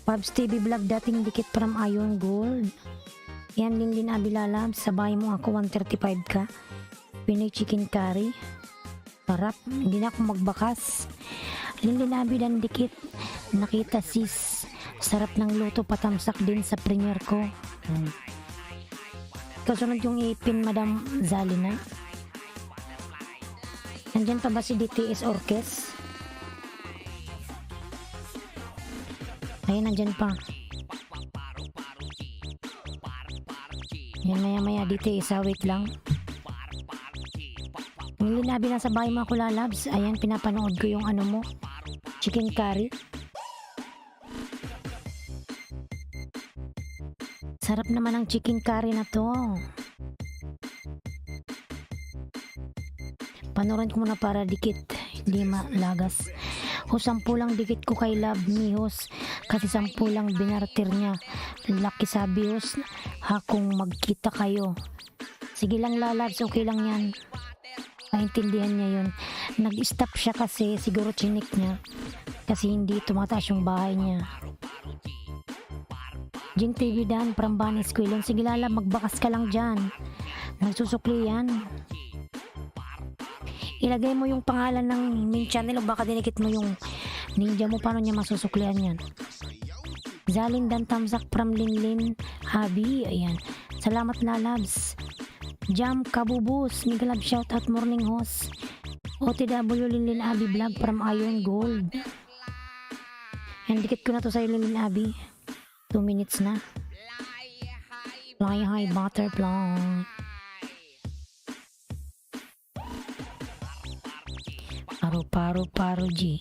Pabs TV Vlog, dating dikit from Iron Gold. Yan, Linlin Abi Lalabs. Sabay mo ako, 135 ka. Pinoy chicken curry. Sarap. Hindi na ako magbakas. Linlin Abi Dan dikit. Nakita sis. Sarap ng luto, patamsak din sa premier ko. Kasunod yung ipin, Madam Zalina. Nandyan pa ba si DTS Orkes? Ayun, nandyan pa. Yan, maya DTS, wait lang. Nilinabi na sa bahay mga kulalabs. Ayan, pinapanood ko yung ano mo, chicken curry. Sarap naman ang chicken curry na to. Panoran ko muna para dikit, hindi malagas. O 10 lang dikit ko kay Love Me, host. Kasi 10 lang binartir niya. Lucky sabi, host, ha, kung magkita kayo. Sige lang Lalabs, okay lang yan. Naintindihan niya yun. Nag-stop siya kasi siguro chinik niya. Kasi hindi tumataas yung bahay niya. Jing TV Dan from Bani Esquilon. Sige Lala, magbakas ka lang dyan. Nagsusukli yan. Ilagay mo yung pangalan ng main channel o baka dinikit mo yung ninja mo. Paano niya masusuklian yan? Zalin Dan Tamsak from Linlin Abi. Ayan. Salamat Lalabs. Jam Kabubus, Nigalab shoutout morning host. OTW Linlin Abi Vlog from Iron Gold. Yan, dikit ko na to sa Linlin Abi. 2 minutes na. Fly high butterfly. Paro G.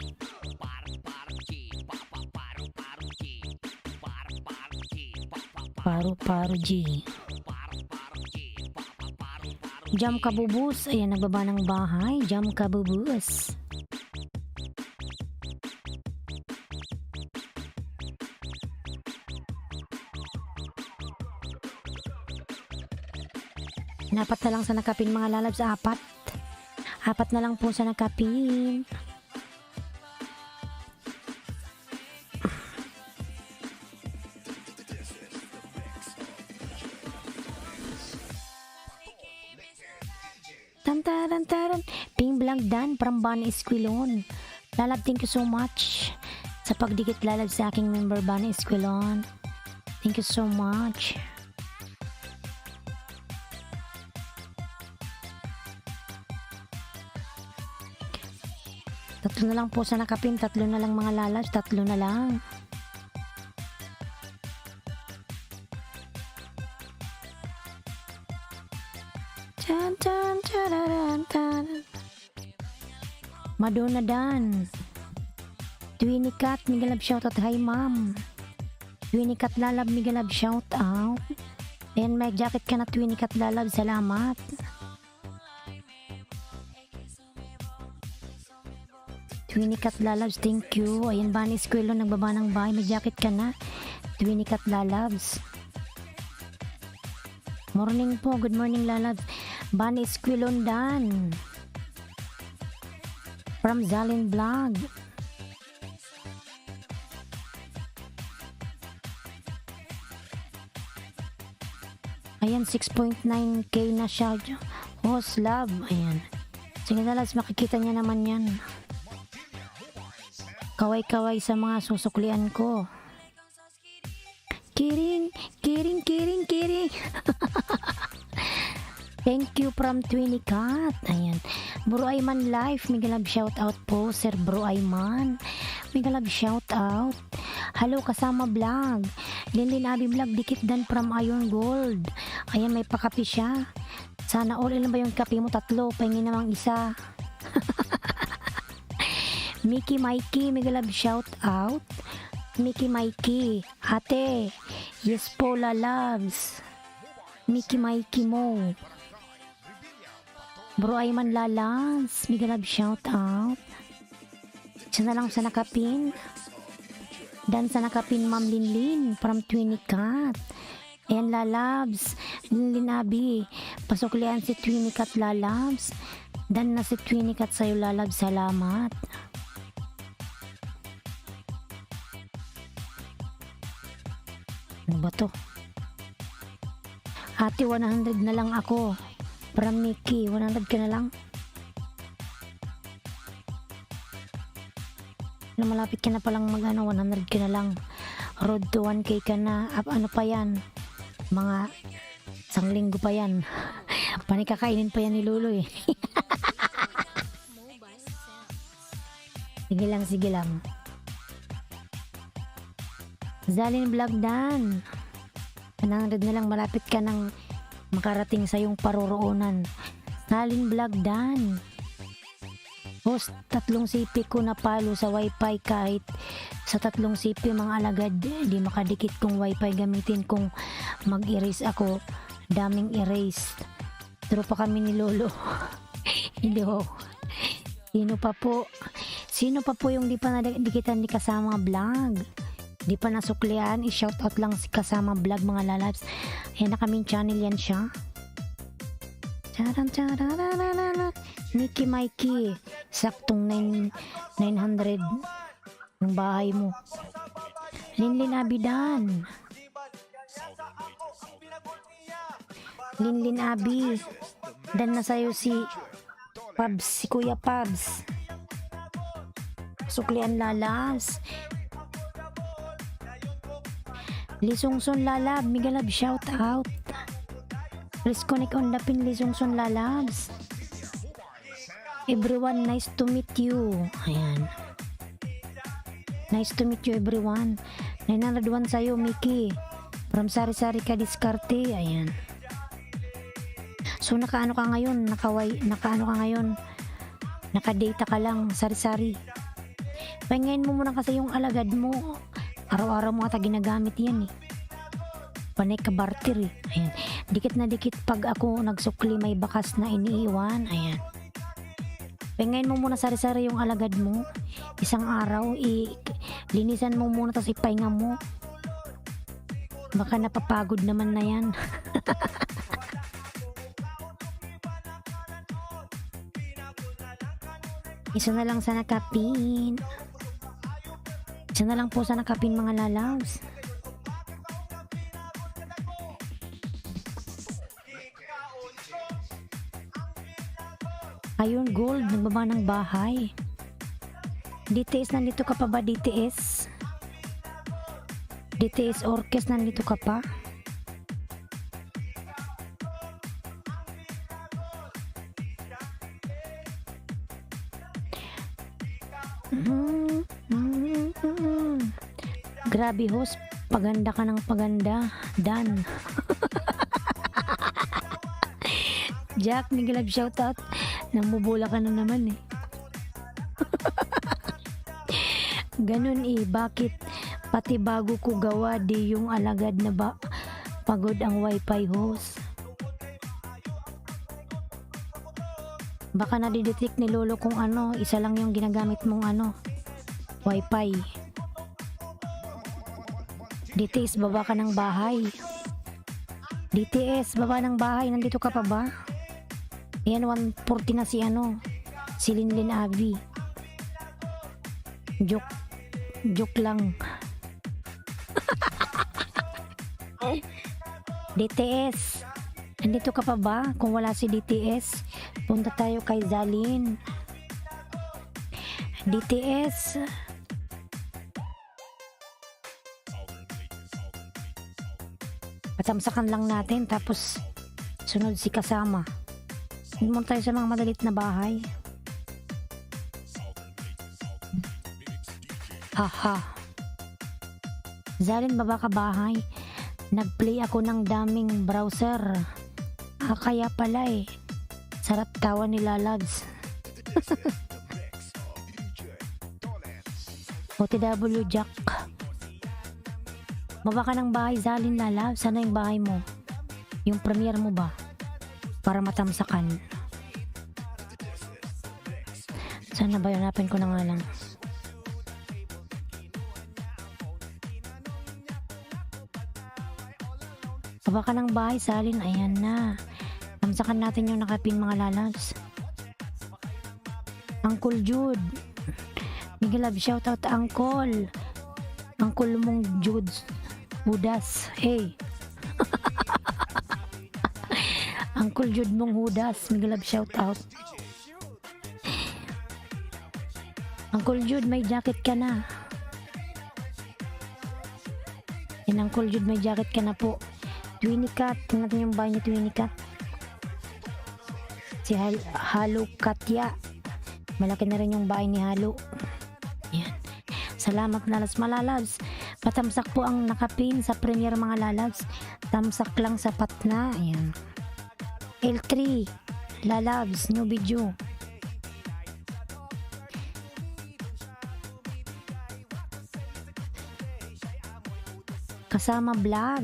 Paro G. Jam Kabubus. Ayan, nagbaba ng bahay. Jam Kabubus. Apat na lang sa nakapin mga Lalabs. Apat na lang po sa nakapin. Taran. Ping Blank Dan from Bani Esquilon. Lalab, thank you so much sa pagdikit Lalab sa aking member Bani Esquilon. Thank you so much. Tatlo na lang po sa nakapin. 3 na lang mga Lalabs. 3 na lang. Madonna Dan. Twinnie Cat, Miguel Love shoutout. Hi ma'am. Twinnie Cat Lalab, Miguel Love shoutout. Ayan, may jacket ka na Twinnie Cat Lalab, salamat. Twinnie Cat Lalabs, thank you. Ayan, Bunny Squirrel, nagbaba ng bahay, may jacket ka na Twinnie Cat Lalabs. Morning po, good morning Lalabs. Bunny Squirrel Dan from Zalin Vlog. Ayan, 6.9k na siya. Host love. Ayan. Sige Lalabs, makikita niya naman yan. Kaway-kaway sa mga susuklian ko. Kiring, kiring, kiring, kiring. Thank you from Twinnie Cat. Ayan. Bro Ayman Life, Miguel Love shout out po, Sir Bro Ayman. Miguel Love shout out. Hello kasama vlog. Linlin Abi vlog, dikit dan from Iron Gold. Ayan, may pakapi siya. Sana all, ilan ba yung kape mo? 3, pahingin namang isa. Mickey Mikey, Miguel Love shout out. Mickey Mikey, ate. Yes po, Lalabs. Mickey Mikey mo. Bro Ayman Lalabs, Miguel Love shout out. Siya na lang sa nakapin. Dan sa nakapin, Ma'am Linlin from Twinnie Cat. Ayan, Lalabs. Linlin Abi. Pasuklian si Twinnie Cat Lalabs. Dan na si Twinnie Cat sa'yo, Lalabs. Salamat. Ano ba to? Ate, 100 na lang ako. From Mickey, 100 ka na lang. Na malapit ka na palang mag 100 ka na lang. Road to 1k ka na. Ano pa yan? Mga 1 linggo pa yan. Panikakainin pa yan ni Lolo eh. Sige lang, sige lang. Zalin Vlog Dan. 100 na lang, malapit ka nang makarating sa yung paroroonan. Zalin Vlog Dan. Host, 3 CP ko na palo sa wifi, kahit sa 3 CP mga alagad, di makadikit kung wifi gamitin kung mag-erase ako. Daming erase. Pero pa kami ni Lolo. Hindi ho. Sino pa po? Sino pa po yung di pa nadikitan ni Kasama Vlog? Di pa nasuklian, i-shoutout lang si Kasama Vlog mga Lalabs. Ayan na kaming channel yan siya. Charan charararara. Mickey Mikey, saktong 900 ng bahay mo. Linlin Abidan. Linlin Abi. Dan na sa'yo si Pabs, si Kuya Pabs. Suklian Lalabs. Lisungson Lalab, Miguel Love shout out. Please connect on the pin, Lisungson Lalabs. Everyone, nice to meet you. Ayan. Nice to meet you everyone. 901 sa'yo, Mickey. From Sari-Sari ka diskarte. Ayan. So, nakaano ka ngayon? Nakaano ka ngayon? Nakadata ka lang, Sari-Sari. Pahingin mo muna kasi yung alagad mo. Araw-araw mo ata ginagamit yan eh. Panay ka barter eh. Ayan. Dikit na dikit pag ako nagsukli, may bakas na iniiwan. Ayan. Pahingin mo muna Sari-Sari yung alagad mo. Isang araw, linisan mo muna, tapos ipahinga mo. Baka napapagod naman na yan. Isa na lang sa nakapin. Isa na lang po sa nakapin mga Lalabs. Ayun, Gold, nagbaba ng bahay. DTS, nandito ka pa ba, DTS? DTS Orkes, nandito ka pa? Grabe host, paganda ka ng paganda. Dan. Jack, Miguel Love shoutout. Namubula ka na naman eh. Ganun bakit pati bago ko gawa di yung alagad na ba pagod ang wifi host? Baka nadidetect ni Lolo kung isa lang yung ginagamit mong wifi. DTS, baba ka ng bahay. DTS, baba ng bahay. Nandito ka pa ba? Ayan, 140 na si Linlin Abby. Joke lang. DTS, nandito ka pa ba? Kung wala si DTS, punta tayo kay Zalin. DTS, patamsakan lang natin tapos sunod si kasama. Hindi mo tayo sa mga madalit na bahay. Haha. Zalin, baba ka bahay. Nag-play ako ng daming browser. Kaya pala sarap tawa ni Lalads. OTW Jack. Baba ka ng bahay, Zalin, Lalads. Sana yung bahay mo? Yung premiere mo ba? Para matamsakan. Sana ba? Hanapin ko na nga lang. Baba ka ng bahay, Zalin. Ayan na. Tamsakan natin yung nakapin, mga Lalads. Uncle Jude. Miguel Love, shoutout Uncle. Uncle mong Jude Hudas. Hey. Uncle Jude mong Hudas. Miguel Love, shoutout. Uncle Jude, may jacket ka na. Yan, Uncle Jude, may jacket ka na po. Twinnie Cat. Tingnan natin yung bahay ni Twinnie Cat. Si Halo Katya. Malaki na rin yung bahay ni Halo. Yan. Salamat, Lalads. Malalabs, patamsak po ang nakapin sa premiere, mga Lalads. Tamsak lang sapat na. Ayan. L3 Lalabs, new video. Kasama vlog.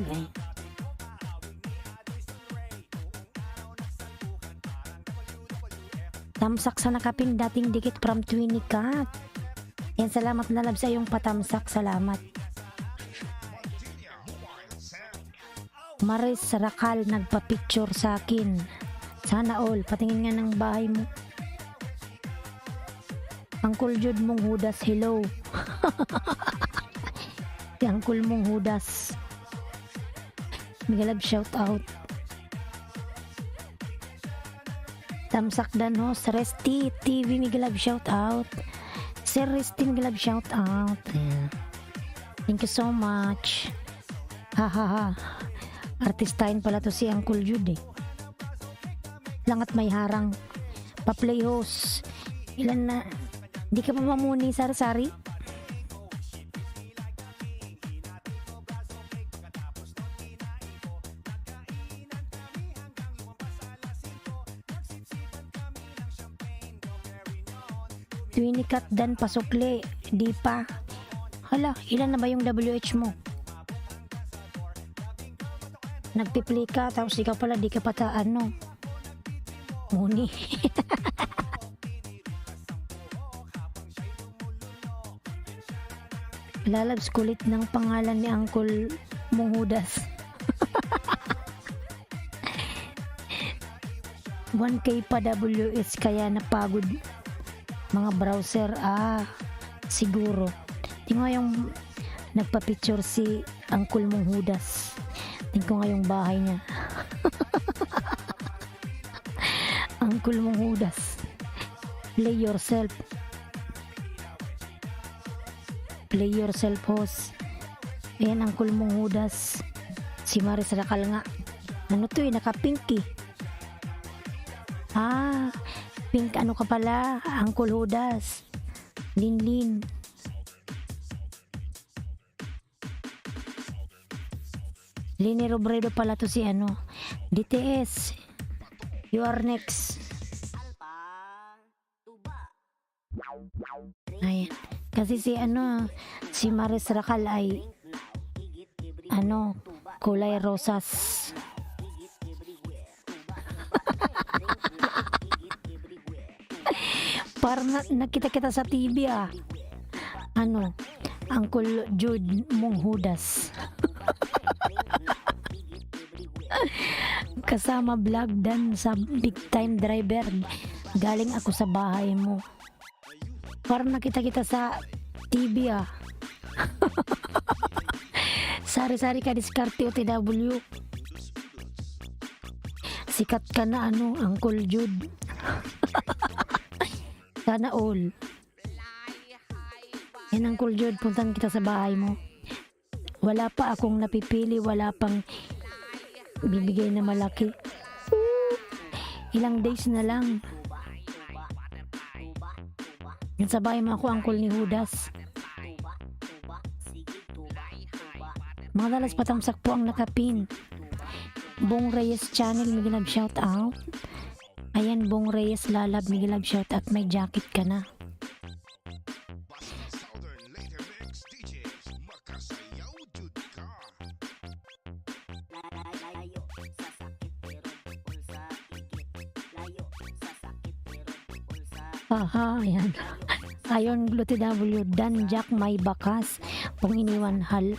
Tamsak sa nakapin, dating dikit from Twinnie Cat. Yan, salamat Lalabs sa iyong patamsak. Salamat. Maris Rakal nagpa-picture sa akin. Sana all. Patingin nga ng bahay mo. Uncle Jude mong Hudas, hello. Si Uncle mong Hudas. Miguel Love, shout out. Tamsak dan host, Resty TV, Miguel Love, shout out. Sir Resty, Miguel Love, shout out. Thank you so much. Hahaha. Artistain pala to si Uncle Jude Langat may harang. Pa-play host. Ilan na? Hindi ka pa mamuni, sari-sari? Twinnie Cat dan pasukli. Di pa. Hala, ilan na ba yung WH mo? Nagpipli ka, tapos ikaw pala di ka pata muni. Lalabs, kulit ng pangalan ni Uncle mong Hudas. 1K pa WS kaya napagod mga browser. Siguro. Tingnan nga yung nagpa-picture si Uncle mong Hudas. Tingnan ko nga yung bahay niya. Uncle mong Hudas. Play yourself. Play yourself host. Ayan, Uncle mong Hudas. Si Maris Rakal nga. Ano to naka-pinky. Pink ano ka pala, Uncle Hudas. Linlin. Lini Robredo pala to si DTS. You are next. Ayan. Kasi si Maris Racal ay kulay rosas. Para nakita kita sa TV Uncle Jude Monghudas. Kasama vlog dan sa big time driver. Galing ako sa bahay mo. Para nakita kita sa TV Sari-sari ka diskarte OTW. Sikat ka na Uncle Jude. Sana all. Yan Uncle Jude, puntan kita sa bahay mo. Wala pa akong napipili, wala pang bibigay na malaki. Ilang days na lang. Yan sa bahay mo ako, Uncle ni Hudas. Mga dalas patamsak po ang nakapin. Bong Reyes channel, migilab shout out. Ayan, Bong Reyes lalab, migilab shout out. May jacket ka na. Southern Later Mix DJs, makasayaw jud ka. Layo sa sakit pero bukol sa igit. Layo sa sakit pero bukol sa Aha, ayan. Ayon GLUTW, Dan Jack may bakas. Pong iniwan halo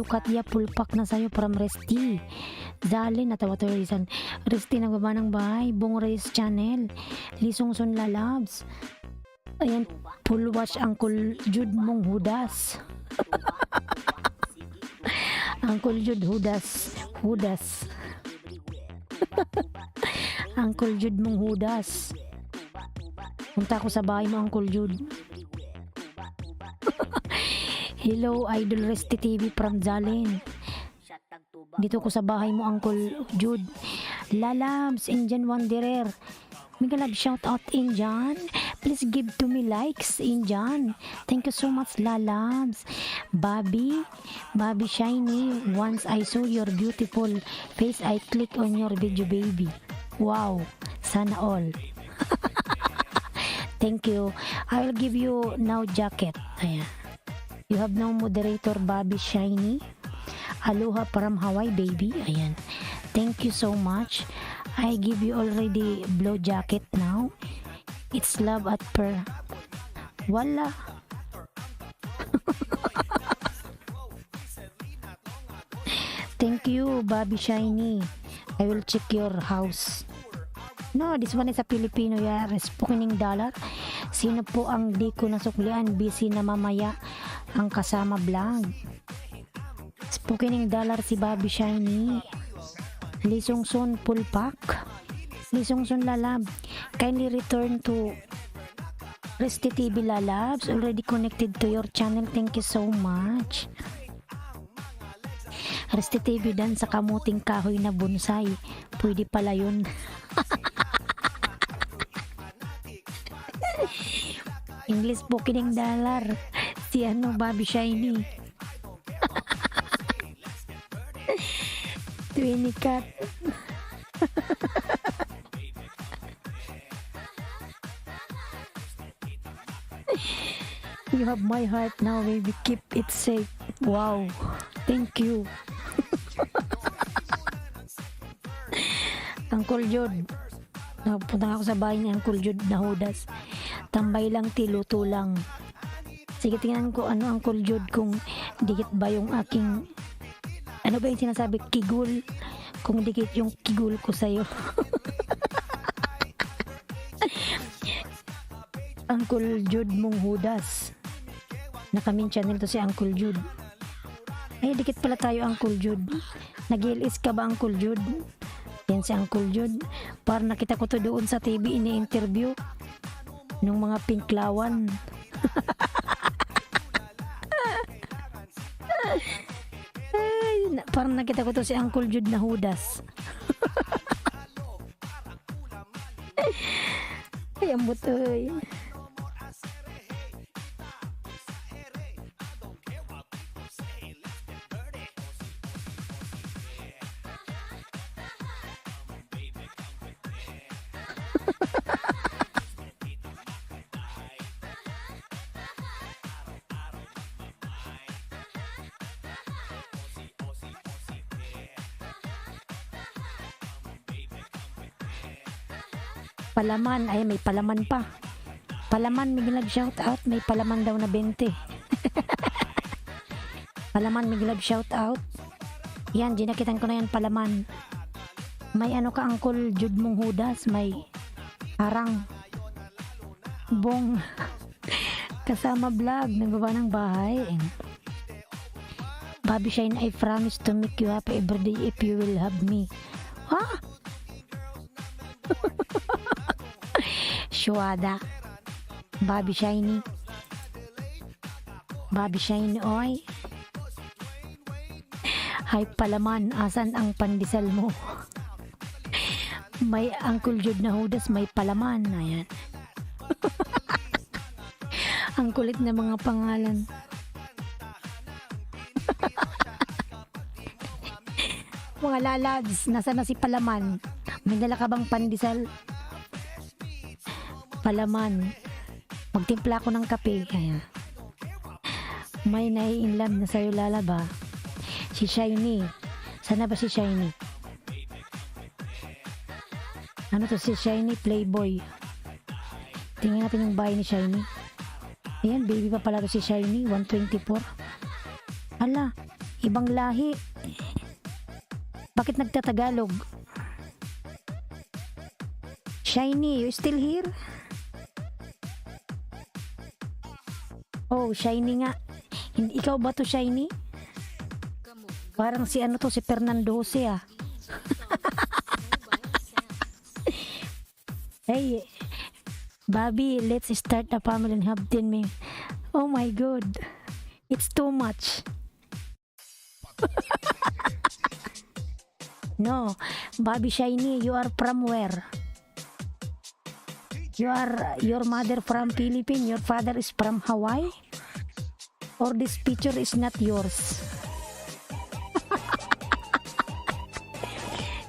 katya pulpak na sayo from Resti. Zalin natawa to Rizan. Resti nagbaba ng bahay. Bong Reyes channel. Lisong Sun Lalabs. Ayan, full watch Uncle Jude Monghudas. Uncle Jude Hudas. Uncle Jude Monghudas. Punta ko sa bahay mo, Uncle Jude. Hello, Idol Resti TV from Zalin. Dito ko sa bahay mo, Uncle Jude. Lalabs, Indian Wanderer. Migalab shout out, Indian. Please give to me likes, Indian. Thank you so much, Lalabs. Bobby Shiny. Once I saw your beautiful face, I click on your video, baby. Wow, sana all. Thank you. I will give you now jacket. Ayan. You have now moderator Bobby Shiny. Aloha from Hawaii, baby. Ayan. Thank you so much. I give you already blue jacket now. It's love at per. Wala. Thank you, Bobby Shiny. I will check your house. No, this one is a Filipino Spokening dollar. Sino po ang di ko nasuklian? Busy na mamaya ang kasama vlog. Spokening dollar si Bobby Shiny. Lisong Sun Pulpak. Lisong Sun Lalab. Kindly return to Resti TV Lalabs. Already connected to your channel. Thank you so much. Resti TV dan sa kamuting kahoy na bonsai. Pwede pala yun. English Spokening dollar. Si Bobby Shiny. 20 cat. You have my heart now, baby. Keep it safe. Wow. Thank you. Uncle Jude. Napunta ako sa bahay ni Uncle Jude na Hudas. Tambay lang, tiluto lang. Sige, tingnan ko Uncle Jude kung dikit ba yung aking ano ba yung sinasabi, kigul. Kung dikit yung kigul ko sa'yo. Uncle Jude Monghudas. Nakaming channel to si Uncle Jude. Ay, dikit pala tayo, Uncle Jude. Nag-LS ka ba, Uncle Jude? Yan si Uncle Jude. Para nakita ko to doon sa TV, ini-interview nung mga pinklawan. Ay, parang nakita ko to si Uncle Jude na Hudas. Ay, ambot ay. Palaman, ay may palaman pa. Palaman, may shout out, may palaman daw na 20. Palaman, may shout out. Yan, ginakitan ko na yan, palaman. May ano ka, Uncle Jude mong Hudas, may harang. Bong. Kasama vlog, nagbaba ng bahay. Bobby Shine, I promise to make you happy every day if you will have me. Ha? Shuada. Bobby Shiny. Bobby Shiny, oy. Hay palaman, asan ang pandesal mo? May Uncle Jude na Hudas, may palaman. Ayan. Ang kulit na mga pangalan. Mga lalads, nasa na si palaman? May dala ka bang pandesal? Palaman. Magtimpla ko ng kape. Ayan. May nai-inlove na sa'yo lalaba. Si Shiny. Sana ba si Shiny? Ano to si Shiny? Playboy. Tingnan natin yung bahay ni Shiny. Ayan, baby pa pala to si Shiny. 124. Ala, ibang lahi. Bakit nagtatagalog? Shiny, you still here? Oh, Shiny nga. Hindi, ikaw ba to Shiny? Parang si ano to, si Fernando Jose ah. Hey, Bobby, let's start a family and have 10 men. Oh my god. It's too much. No, Bobby Shiny, you are from where? Your mother from Philippines, your father is from Hawaii? Or this picture is not yours?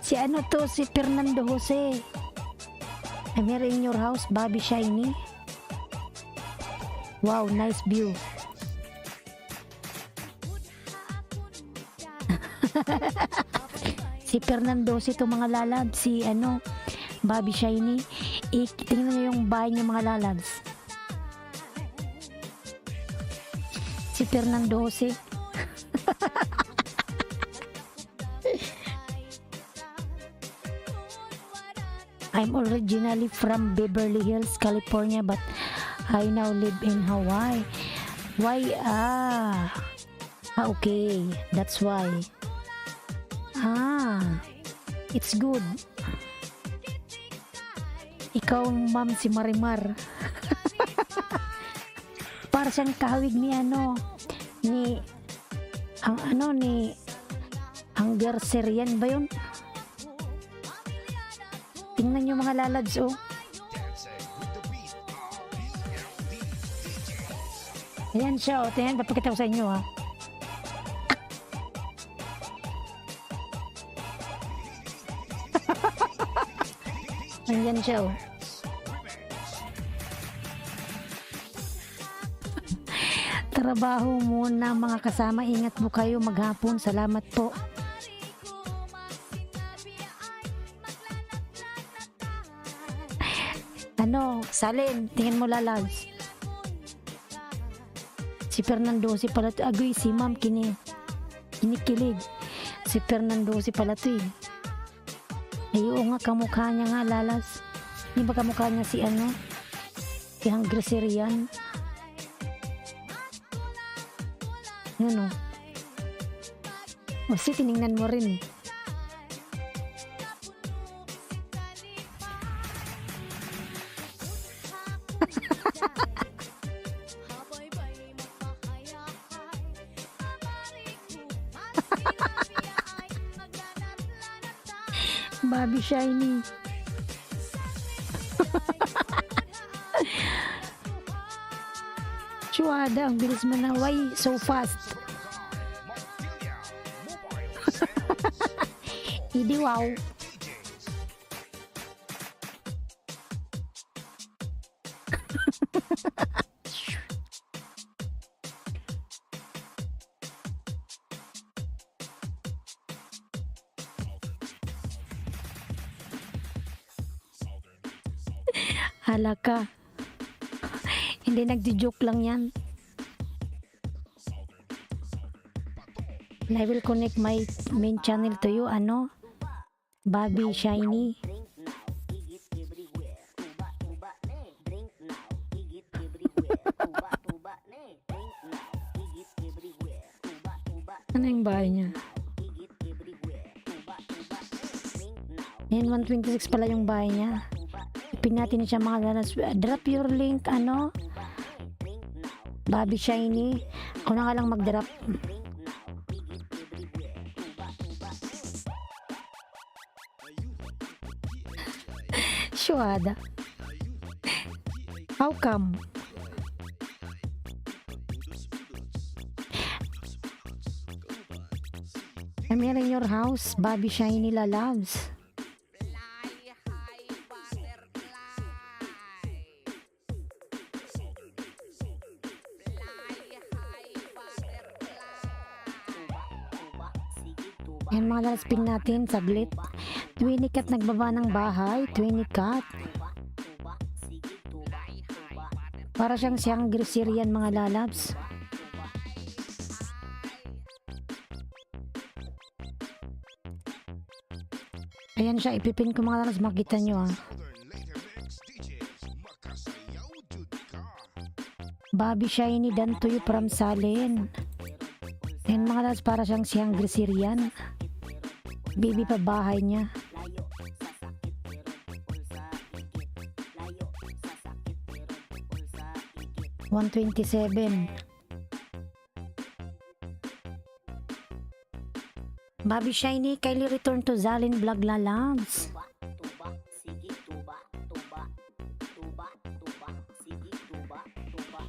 Si ano to, si Fernando Jose. I'm here in your house, Bobby Shiny. Wow, nice view. Si Fernando Jose to mga lalabs, si ano, Bobby Shiny. Tingnan nyo yung bahay niya mga lalabs. Si Fernando Jose. I'm originally from Beverly Hills, California, but I now live in Hawaii. Why? Okay. That's why. It's good. Ikaw, ma'am, si Marimar. Para siyang kahawig ni ano, ni Hunger Syrian ba yun? Tingnan nyo mga lalads, oh. Ayan siya, oh. Tingnan, papakita ko sa inyo, ha. Ayan siya, oh. Trabaho muna mga kasama. Ingat po kayo maghapon. Salamat po. Ano, Salin, tingin mo lalags. Si Fernando si pala to. Agoy, si ma'am kinikilig. Si Fernando si pala to eh. Ay, oo nga, kamukha niya nga lalas. Di ba kamukha niya si ano? Si Hungry Syrian. Yan o. O si, tinignan mo rin eh. Bobby Shiny. Chuada, ang bilis mo na. Why so fast? Hindi wow. Bahala ka. Hindi nagjo-joke lang yan. And I will connect my main channel to you. Ano? Bobby Shiny. Drink now, higit everywhere. Tuba, tuba, ne. Drink now, higit everywhere. Tuba, tuba, ne. Drink now, higit everywhere. Tuba, tuba, Ano yung bahay niya? higit everywhere. Tuba, tuba, ne. Drink now, Yan, 126 pala yung bahay niya. Ipin natin siya mga lalas. Drop your link, ano? drink now, Bobby Shiny. Ako na nga lang mag-drop. drink now, higit everywhere. Tuba, tuba, ne. Syuhada. How come? I'm here in your house, Bobby Shiny Lalabs. Tuba, sige, tuba. Yan mga lalasping natin, saglit. 20 cat nagbaba ng bahay, 20 cat. Tuba, tuba, sige, tuba, tuba. Para siyang Syrian mga lalabs. Ayan siya, ipipin ko mga lalabs, makita nyo ah. Southern Later Mix DJs, makasayaw jud ka. Bobby Shiny dan to you from Salin. Ayan mga lalabs, para siyang Syrian. Baby pa bahay niya. Layo sa sakit pero tungkol sa higit. Layo sa sakit pero tungkol sa higit. 127. Bobby Shiny, kindly return to Zalin Vlog Lalabs. Tuba, tuba, sige, tuba, tuba. Tuba, tuba, sige, tuba, tuba.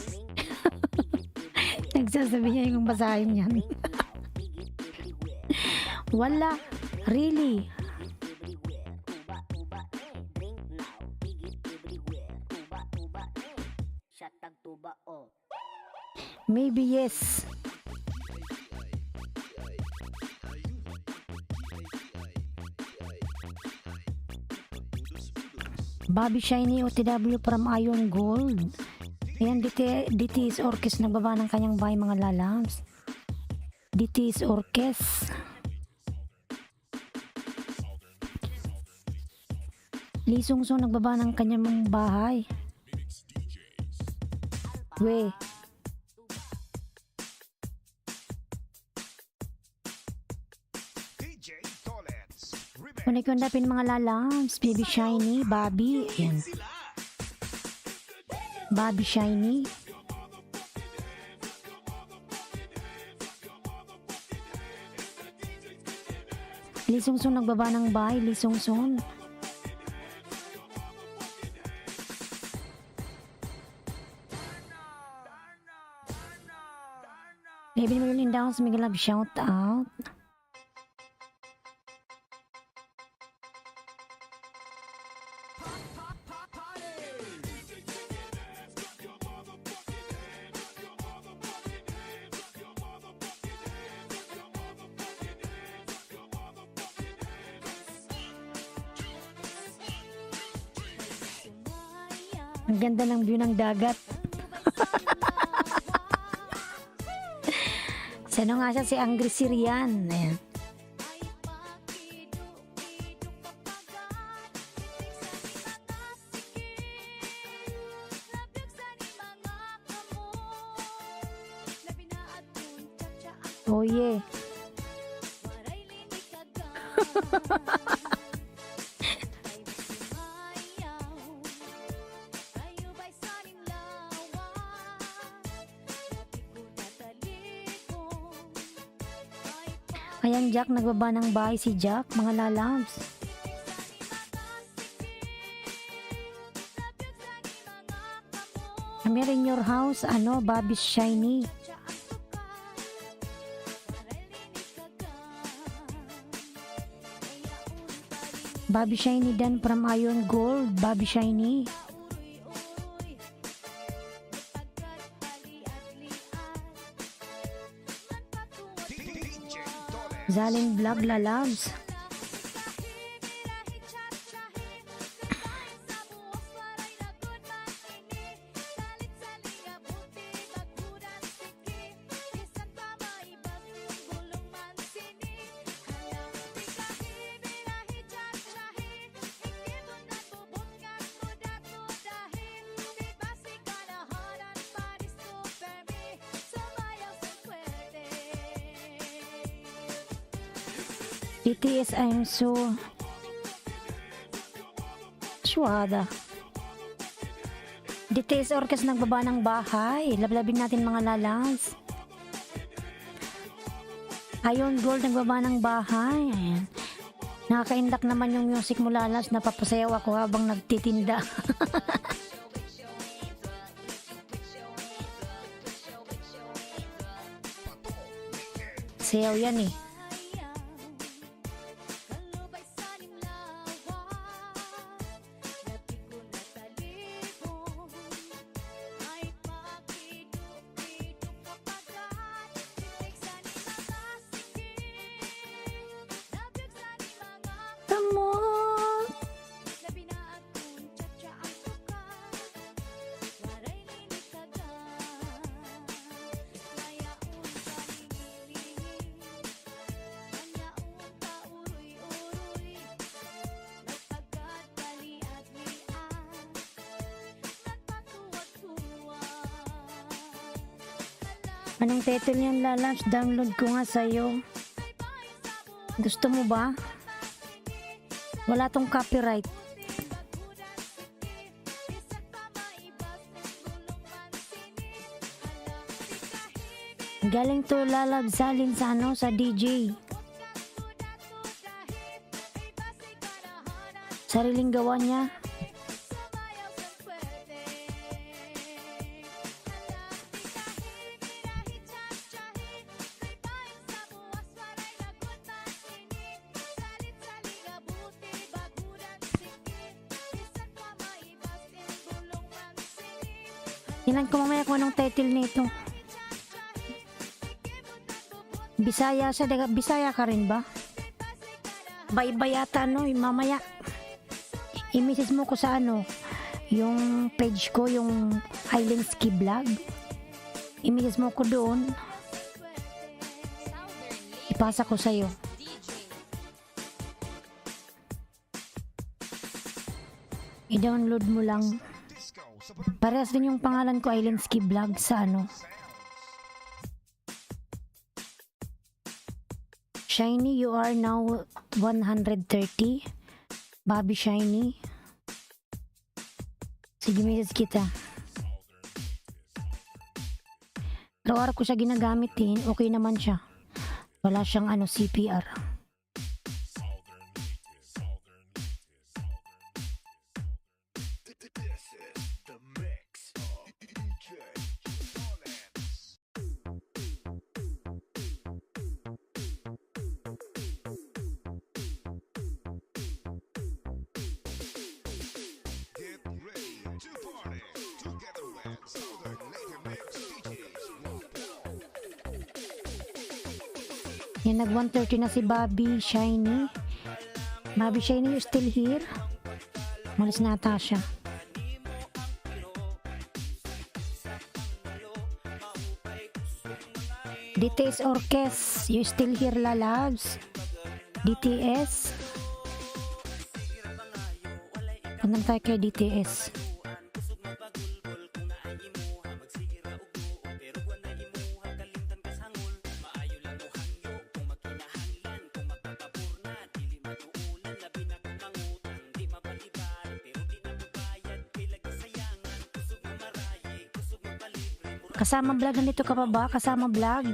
Drink now, higit everywhere. Nagsasabi niya yung basahin niyan. Drink now, higit everywhere. Wala. Really? Higit everywhere. Tuba, tuba, ne. Drink now, higit everywhere. Tuba, tuba, ne. Siya tag tuba, oh. Maybe yes. Bobby Shiny OTW from Iron Gold. Ayan, DTS Orkes nagbaba ng kanyang bahay mga lalabs. DTS Orkes. Lee Sung-sung nagbaba ng kanyang bahay. We. DJ Tolets, remix. Kunikundapin mga lalabs. Baby Shiny, Bobby. Ayan. Bobby Shiny. Lee Sung-sung nagbaba ng bahay. Lee Sung-sung. David Merlin Downs, Miguel Love, shout out. Ang ganda ng view ng dagat. Sino nga siya? Si Angry Syrian. Ayan. Oh yeah. Ayan Jack, nagbaba ng bahay si Jack, mga lalabs. I'm here in your house, ano, Bobby Shiny. Bobby Shiny dan from Iron Gold, Bobby Shiny. DJ Tolets, Zalin Vlog Lalabs. BTS, I'm so syuhada. BTS Orkes nagbaba ng bahay. Lablabin natin mga lalas. Iron Gold nagbaba ng bahay. Ayan. Nakaka-indak naman yung music mo lalas. Napapasayaw ako habang nagtitinda. Sayaw yan eh. Kamot. Anong title niyan, Lalabs? Download ko nga sa'yo. Gusto mo ba? Wala tong copyright. Galing to, Lalabs, salin sa ano, sa DJ. Sariling gawa niya. Tingnan ko mamaya kung anong title nito. Bisaya siya, Bisaya ka rin ba? Bye-bye yata ano, mamaya. I-message mo ko sa ano, yung page ko, yung Island Ski Vlog. I-message mo ko doon. Ipasa ko sa'yo. I-download mo lang. Parehas din yung pangalan ko, Island Ski Vlog, sa ano. Shiny, you are now 130. Bobby Shiny. Sige, message kita. Araw-araw ko siya ginagamitin, okay naman siya. Wala siyang ano, CPR. Get ready to party together with Southern Later Mix DJs. Yan, nag 130 na si Bobby Shiny. Bobby Shiny, you still here? Malis na ata siya. DTS Orkes, you still here, Lalabs? DTS? Punta tayo kay DTS. Kasama vlog, nandito ka pa ba? Kasama vlog?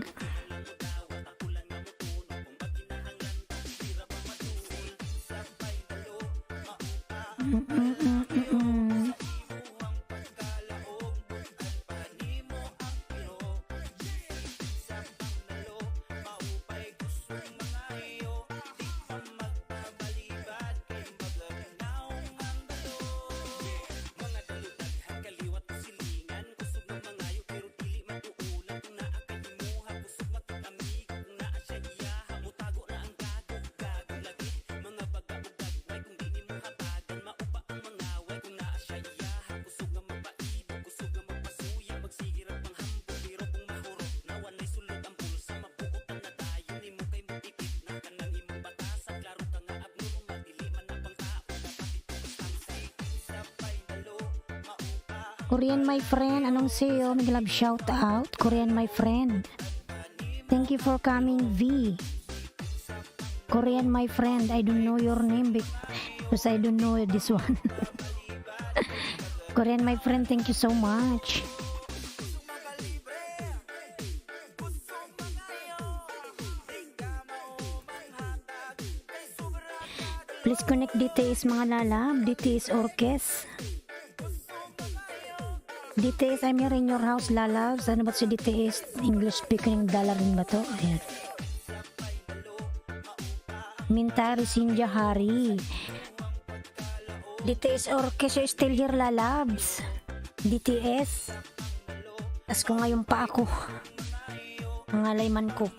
Korean my friend, anong sa'yo? May love shout out. Korean my friend. Thank you for coming, V. Korean, my friend, I don't know your name because I don't know this one. Korean, my friend, thank you so much. Please connect DTS mga lalab, DTS Orkes. DTS, I'm here in your house, lalabs. Ano ba si DTS? English speaking dollar rin ba to? Ayan. Mintari Sinja Hari. DTS Orkes is still here, lalabs. DTS. Tas ko ngayon pa ako. Ang alayman ko.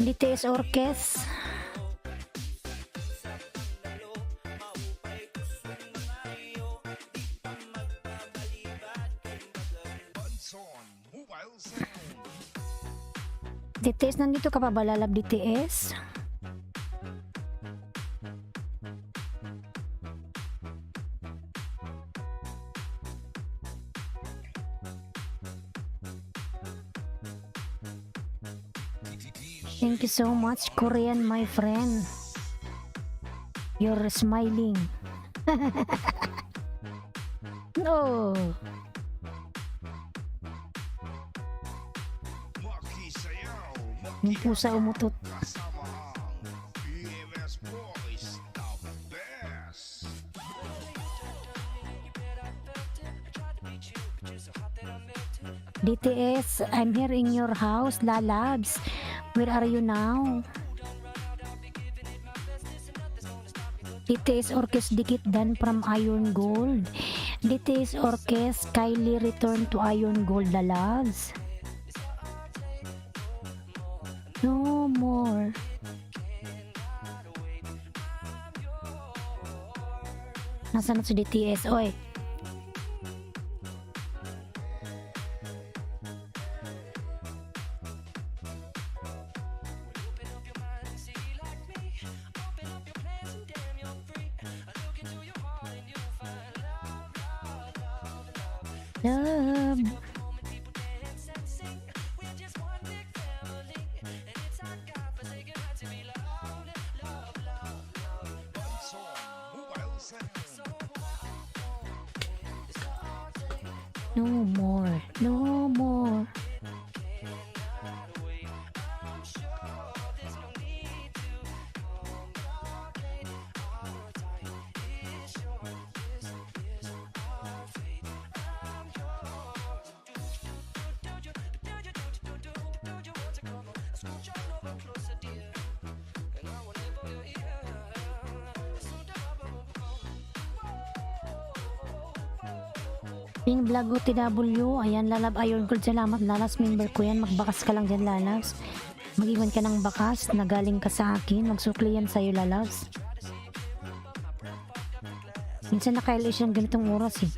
DTS Orkes. Bunson Mobile Sound. DTS, nandito ka pa ba, lalab DTS? Thank you so much, Korean, my friend. You're smiling. No. Maki Sayaw, Yung pusa umutot. kasama ang PMS Boys, the best. DTS, I'm here in your house, lalabs. Where are you now? DTS Orkes Dikit Dan from Iron Gold. DTS Orkes Kylie return to Iron Gold, lalabs. No more. Nasaan na si DTS? Oy. Love. Bunson Mobile Sound. No more. No more. Ping Vlog OTW, ayan, lalab Iron Gold, salamat lalas, member ko yan, magbakas ka lang dyan, lalas. Mag-iwan ka ng bakas na galing ka sa akin, magsukli yan sa'yo, lalas. Minsan nakailis yan ganitong oras eh.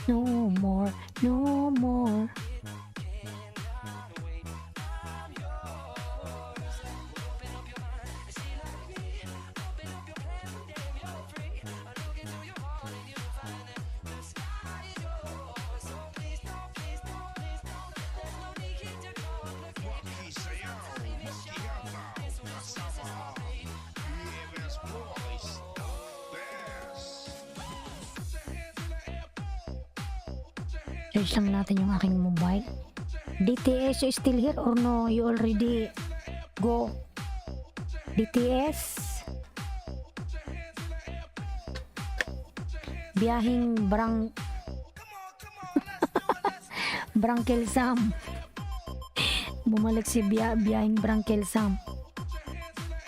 No more, no more. Maki Sayaw, Maki Yataw, kasama ang PMS Boys, the best. Search lang natin yung aking mobile. DTS, you still here or no? You already go. DTS. Biyahing Brangkel Sam. Bumalik si biyahing Brangkel Sam.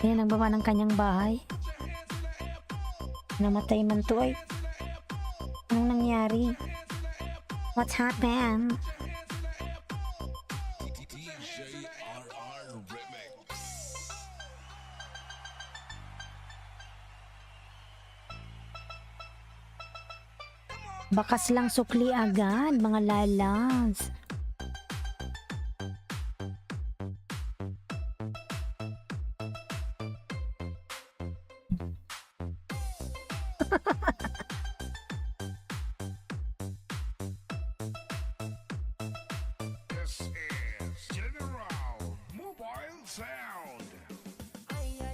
Ayan, nagbaba ng kanyang bahay. Namatay man to ay. Anong nangyari? What's happened? DJ RR Remix. Bakas lang sukli agad, mga lalabs. This is General Mobile Sound. Ayay.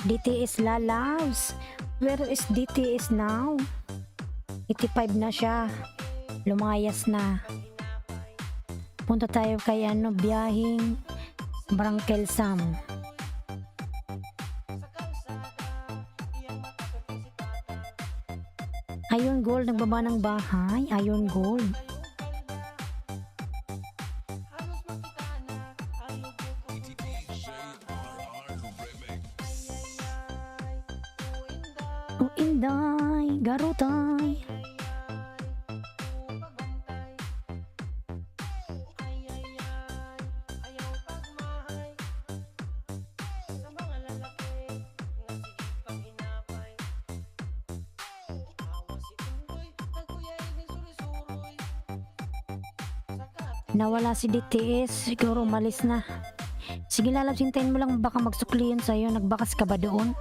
DTS lalabs. Where is DTS now? 85 na siya. Lumayas na. Punta tayo kay biyahing Barangay Sam. Ayun gold, nagbaba ng bahay. Ayun gold. Oh, inday, garutay. Nawala si DTS, siguro umalis na. Sige lalabs, hintayin mo lang, baka magsukli yun sa'yo. Nagbakas ka ba doon?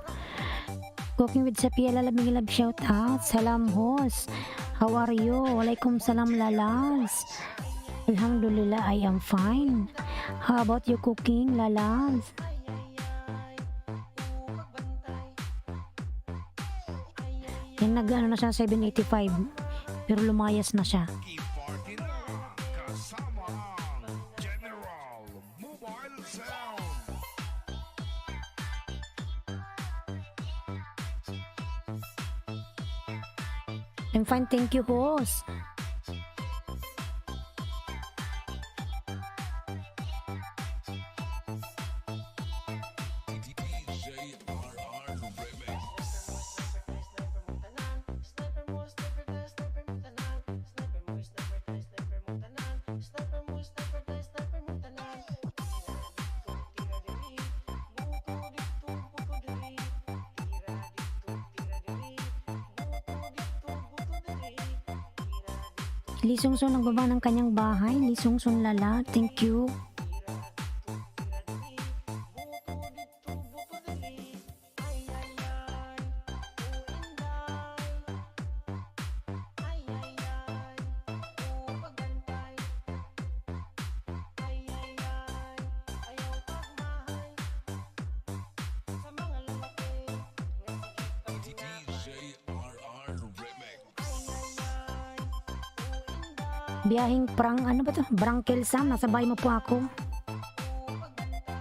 Cooking with Sapia lalabing love shout out. Salam host. How are you? Walaikum salam lalabs. Alhamdulillah, I am fine. How about you cooking lalabs? Yan nag-ano na siya 785. Pero lumayas na siya. Keep party na kasama ang General Mobile Sound. I'm fine, thank you host. Lisungsun nagbaba ng kanyang bahay. Lisungsun lala. Thank you. Biyahing prang, ano ba to? Barangay Sam, nasa bahay mo po ako.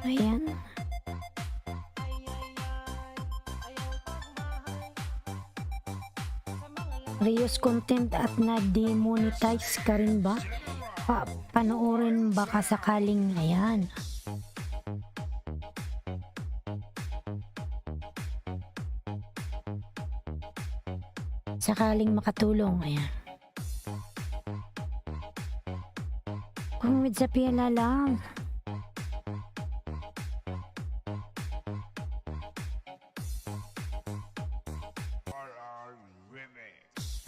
Ayan. Reuse content at na-demonetize ka rin ba? Panoorin baka sakaling, ayan. Sakaling makatulong, ayan. Kung with Sapia lang. RR Remix.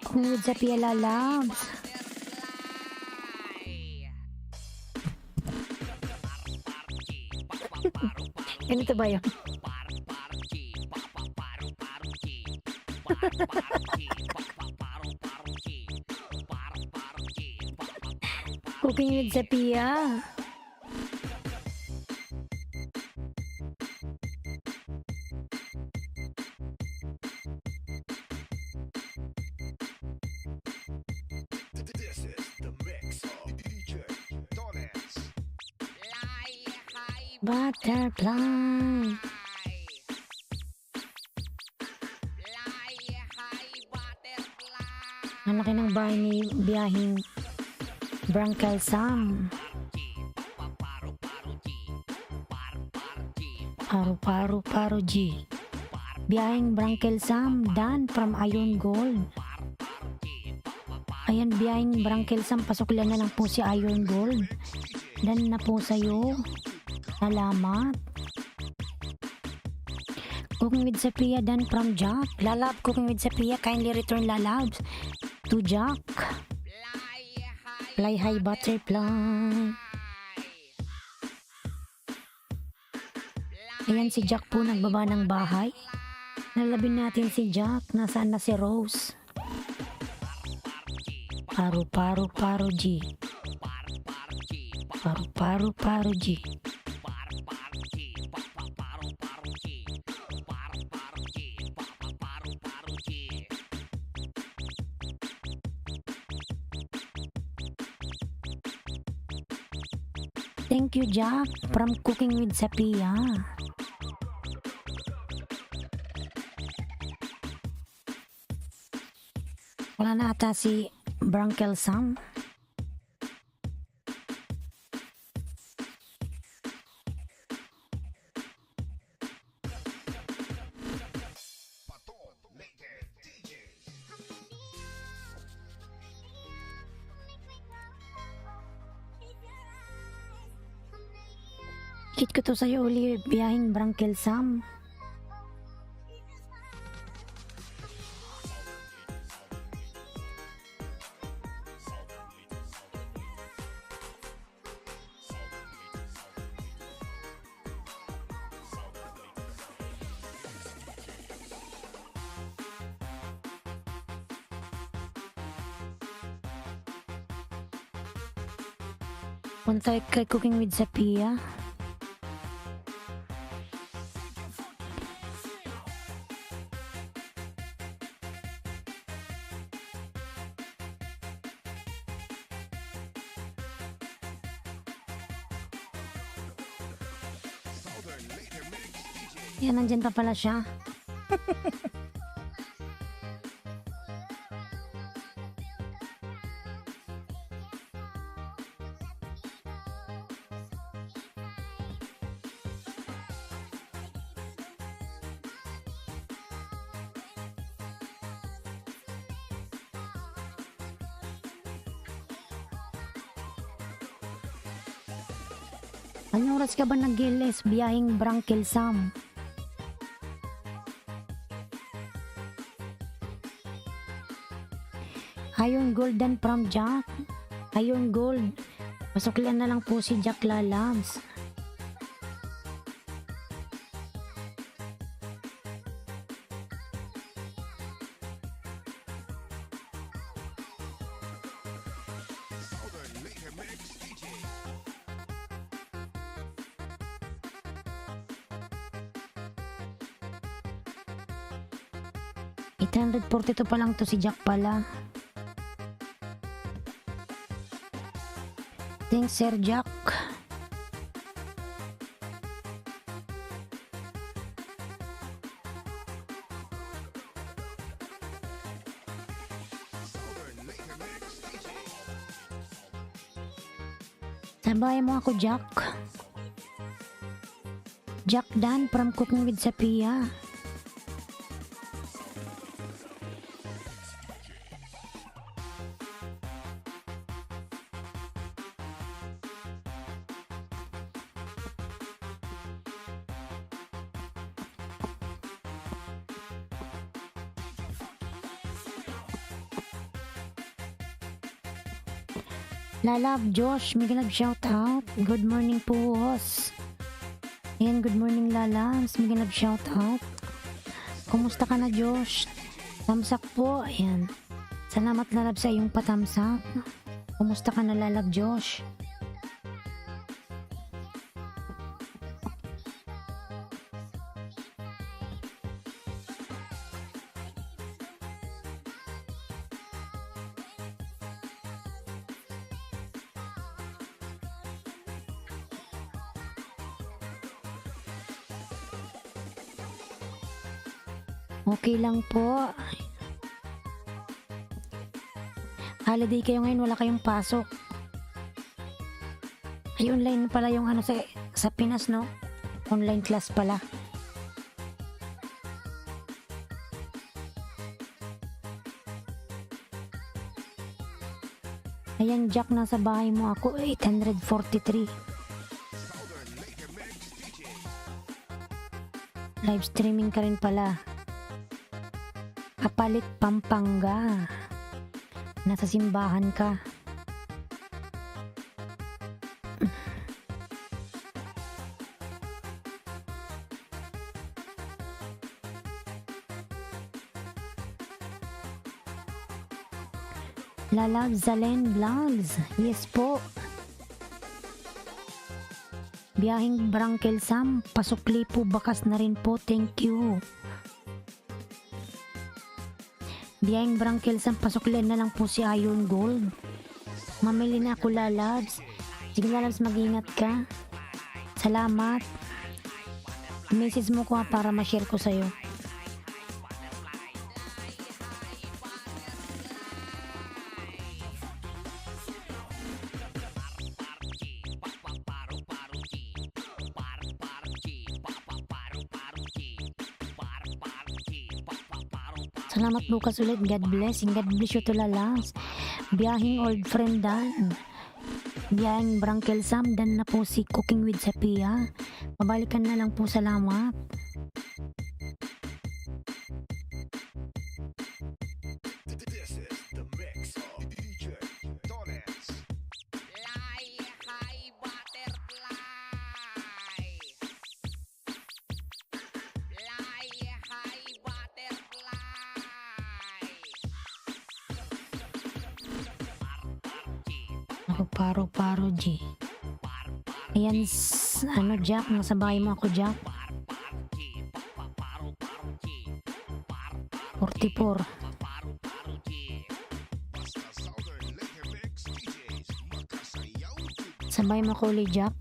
Kung with Sapia lalabs. Ganito ba yun? Cooking with Sapia. This is the mix of DJ Donuts. Butterfly. Ang laki ng bahay ni biyahing Barangay Sam. Paru G. Biyaheng Brankel Sam, Dan from Iron Gold. Ayan, biyaheng Brankel Sam, pasuklan na lang po si Iron Gold. Dan na po sa'yo. Salamat. Cooking with Sophia, Dan from Jack. Lalab, Cooking with Sophia, kindly return lalabs to Jack. Fly high butterfly. Ayan si Jack po nagbaba ng bahay. Lalabin natin si Jack. Nasaan na si Rose? Paru G. Paru G. Thank you, Jack, from Cooking with Sophia. Wala na ata si Brankel Sam. Patong Later DJ. Hit ko to sa'yo uli, biyaheng Brankel Sam. Punta kay Cooking with Sophia. Southern Later Mix DJ. Yan, nandyan pa pala siya. Anong oras ka ba nag-giles, biyaheng Brankel Sam? Iron Golden from Jack. Iron Gold. Pasuklan na lang po si Jack Lalabs. Southern Later Mix DJ. 842 pa lang to si Jack pala. Thanks, Sir Jack. Southern Later Mix DJ. Sabayan mo ako, Jack. Jack Dan from Cooking with Sophia. Lalab Josh, may ganag shout out. Good morning po, boss. Ayan, good morning Lalabs, may ganag shout out. Kumusta ka na, Josh? Tamsak po, ayan. Salamat Lalab sa iyong patamsak. Kumusta ka na, Lalab Josh? Okay lang po. Holiday kayo ngayon, wala kayong pasok. Ay, online pala yung ano sa Pinas, no? Online class pala. Ayan, Jack, nasa bahay mo ako. 843. Southern Late Mix DJ. Live streaming ka rin pala. Kapalit, Pampanga. Nasa simbahan ka. Lalab Zalen Vlogs. Yes po. Biyahing Barangkel Sam. Pasukli po, bakas na rin po. Thank you. Biyahing Barangkel Sam. Pasukli na lang po si Iron Gold. Mamili na ako, Lalabs. Sige, Lalabs, mag-ingat ka. Salamat. Message mo ko para ma-share ko sa'yo. Salamat bukas ulit. God bless. And God bless you to, Lalabs. Biyahing old friend Dan. Biyahing Barangkel Sam. Dan na po si Cooking with Sapia. Pabalikan na lang po. Salamat. This is the mix of DJ Dollars. Fly high butterfly. Fly high butterfly. Ako paro G. Ayan, ano, Jack, nasa bahay mo ako, Jack. 44. Basta Southern Late Mix DJs. Makasayaw to Sabay mo ako ulit, Jack.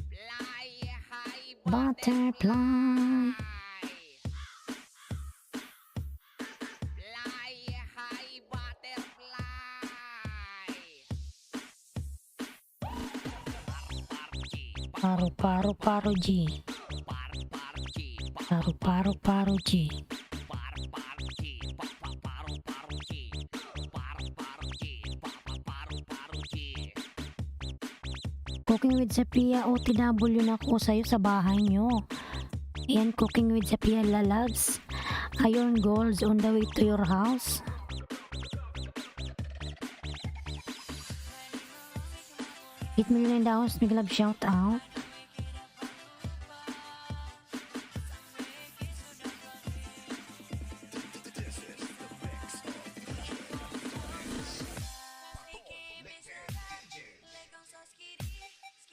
Fly high Butterfly. Fly high butterfly. Paro G. Paro G. Cooking with Sapia, OTW na ako sa'yo sa bahay nyo. Ayan, Cooking with Sapia, Lalabs. Iron Golds on the way to your house. $8 million, big love shout out.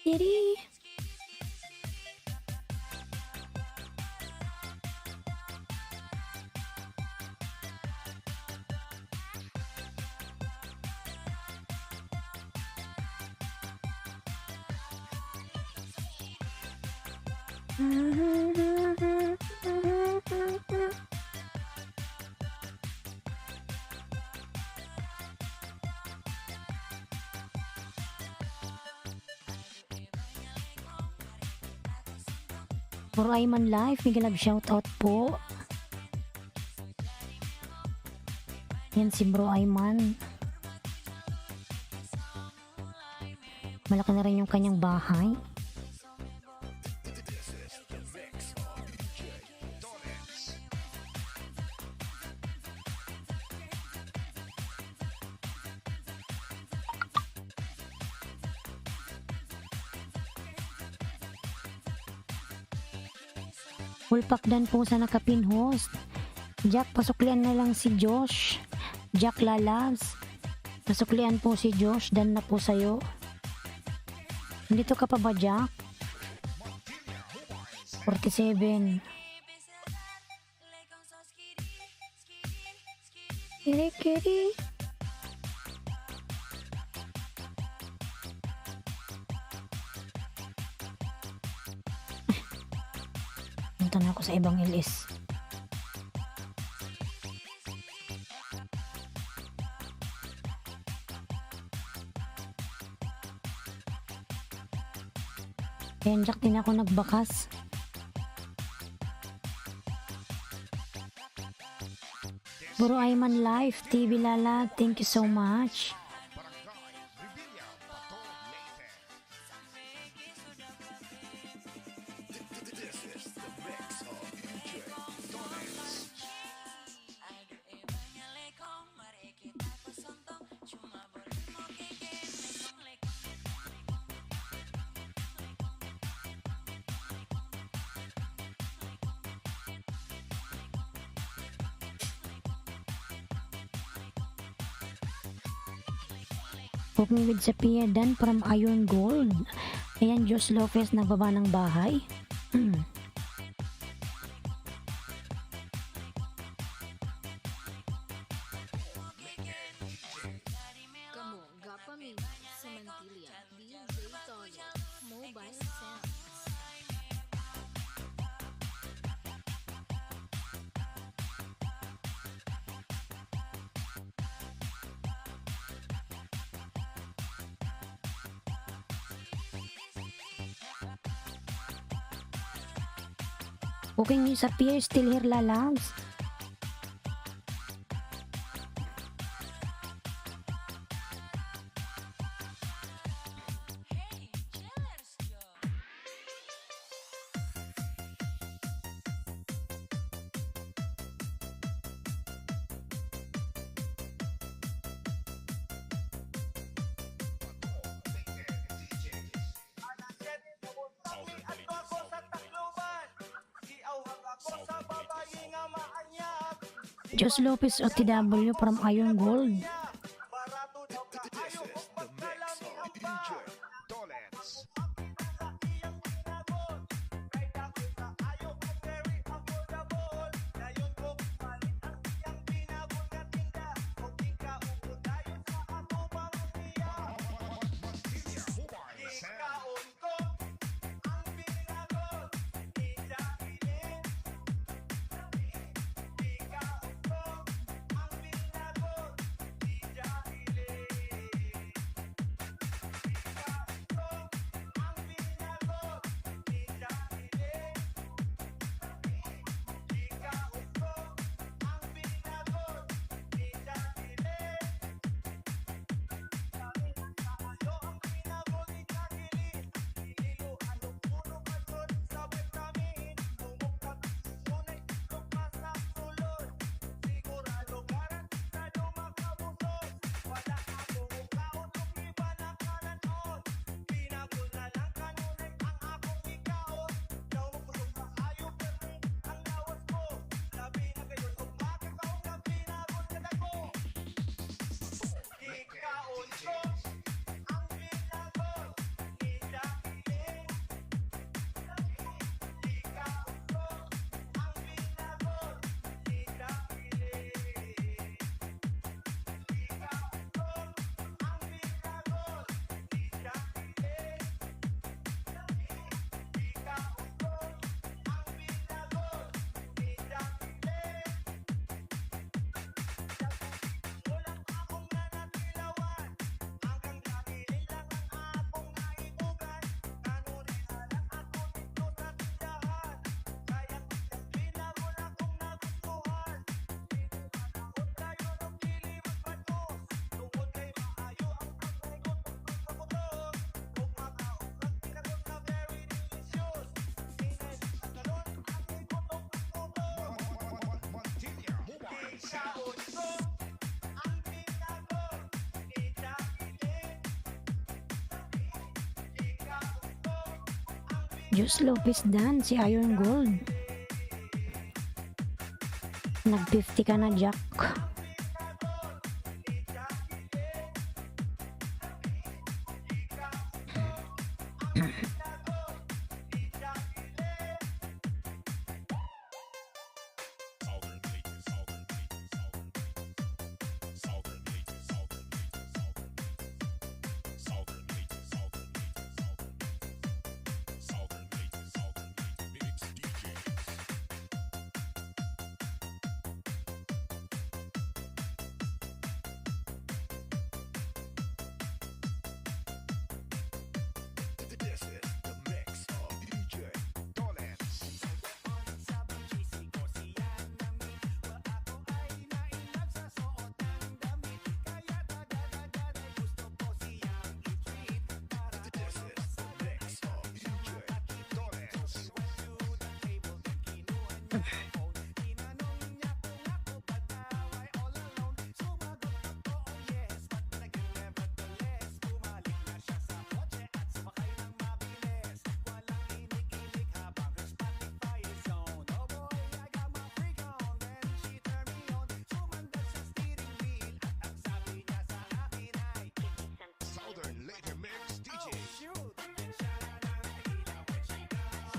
Diddy. For Ayman Life, big love shout out po. Yan si Bro Ayman. Malaki na rin yung kanyang bahay. Ulpak dan po sa nakapin host. Jack, pasuklian na lang si Josh. Jack Lalabs. Pasuklian po si Josh. Dan na po sa'yo. Dito ka pa ba, Jack? 47. Kiri. Punta na ako sa ibang LS. Kaya Jack din ako nagbakas. Bro Ayman Life, TV Lala, thank you so much. Barangay Revilla, Bato, Leyte. This is the mix of DJ Dones. Cooking with Sophia Dan from Iron Gold. Ayan, Jos Lopez nagbaba ng bahay. Kamu, Gapami, Samantilla, DJ Toyo, Mobile Sounds. Cooking with Sophia, still here lalabs. Jos Lopez OTW from Iron Gold. This is the mix of DJ Dones. Mobile Sound. Jos Lopez Dan, si Iron Gold. Nag-50 ka na, Jack. Southern Later Mix DJ.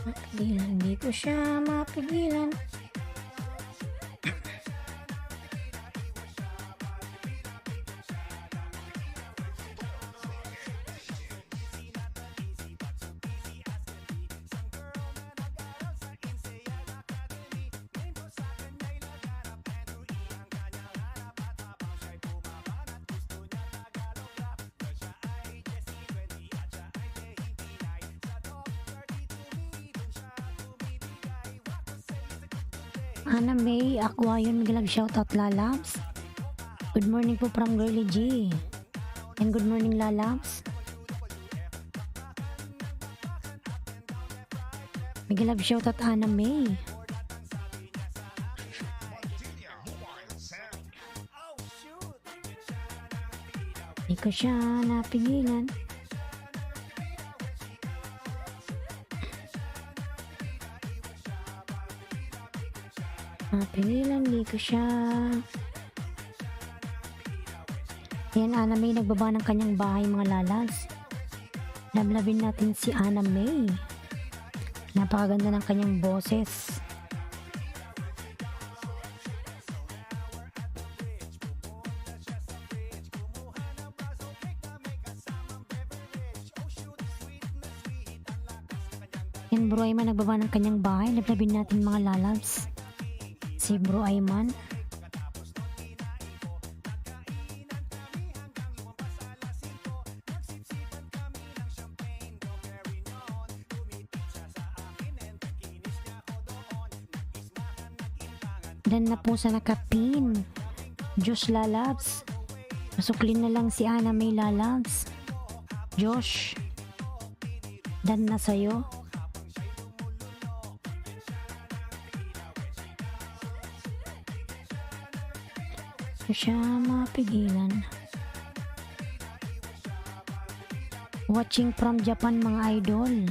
Mapigilan, hindi ko siya mapigilan. Ana May, ako yun, Miguel, shoutout Lalabs. Good morning po from Girly G. And good morning Lalabs. Miguel, shoutout Ana May. Martinia Wild Sound. Hindi ko siya napigilan. Napigilan, hindi ko siya. Yan, Ana May, nagbaba ng kanyang bahay, mga lalas. Lablabin natin si Ana May. Napakaganda ng kanyang boses. Yan, Bro Ayman, nagbaba ng kanyang bahay. Lablabin natin, mga lalabs. Si Bro Ayman. Dan na po sa nakapin. Josh Lalabs. Masuklin na lang si Ana May Lalabs. Josh. Dan na sa'yo. Hindi siya mapigilan. Watching from Japan, mga idol.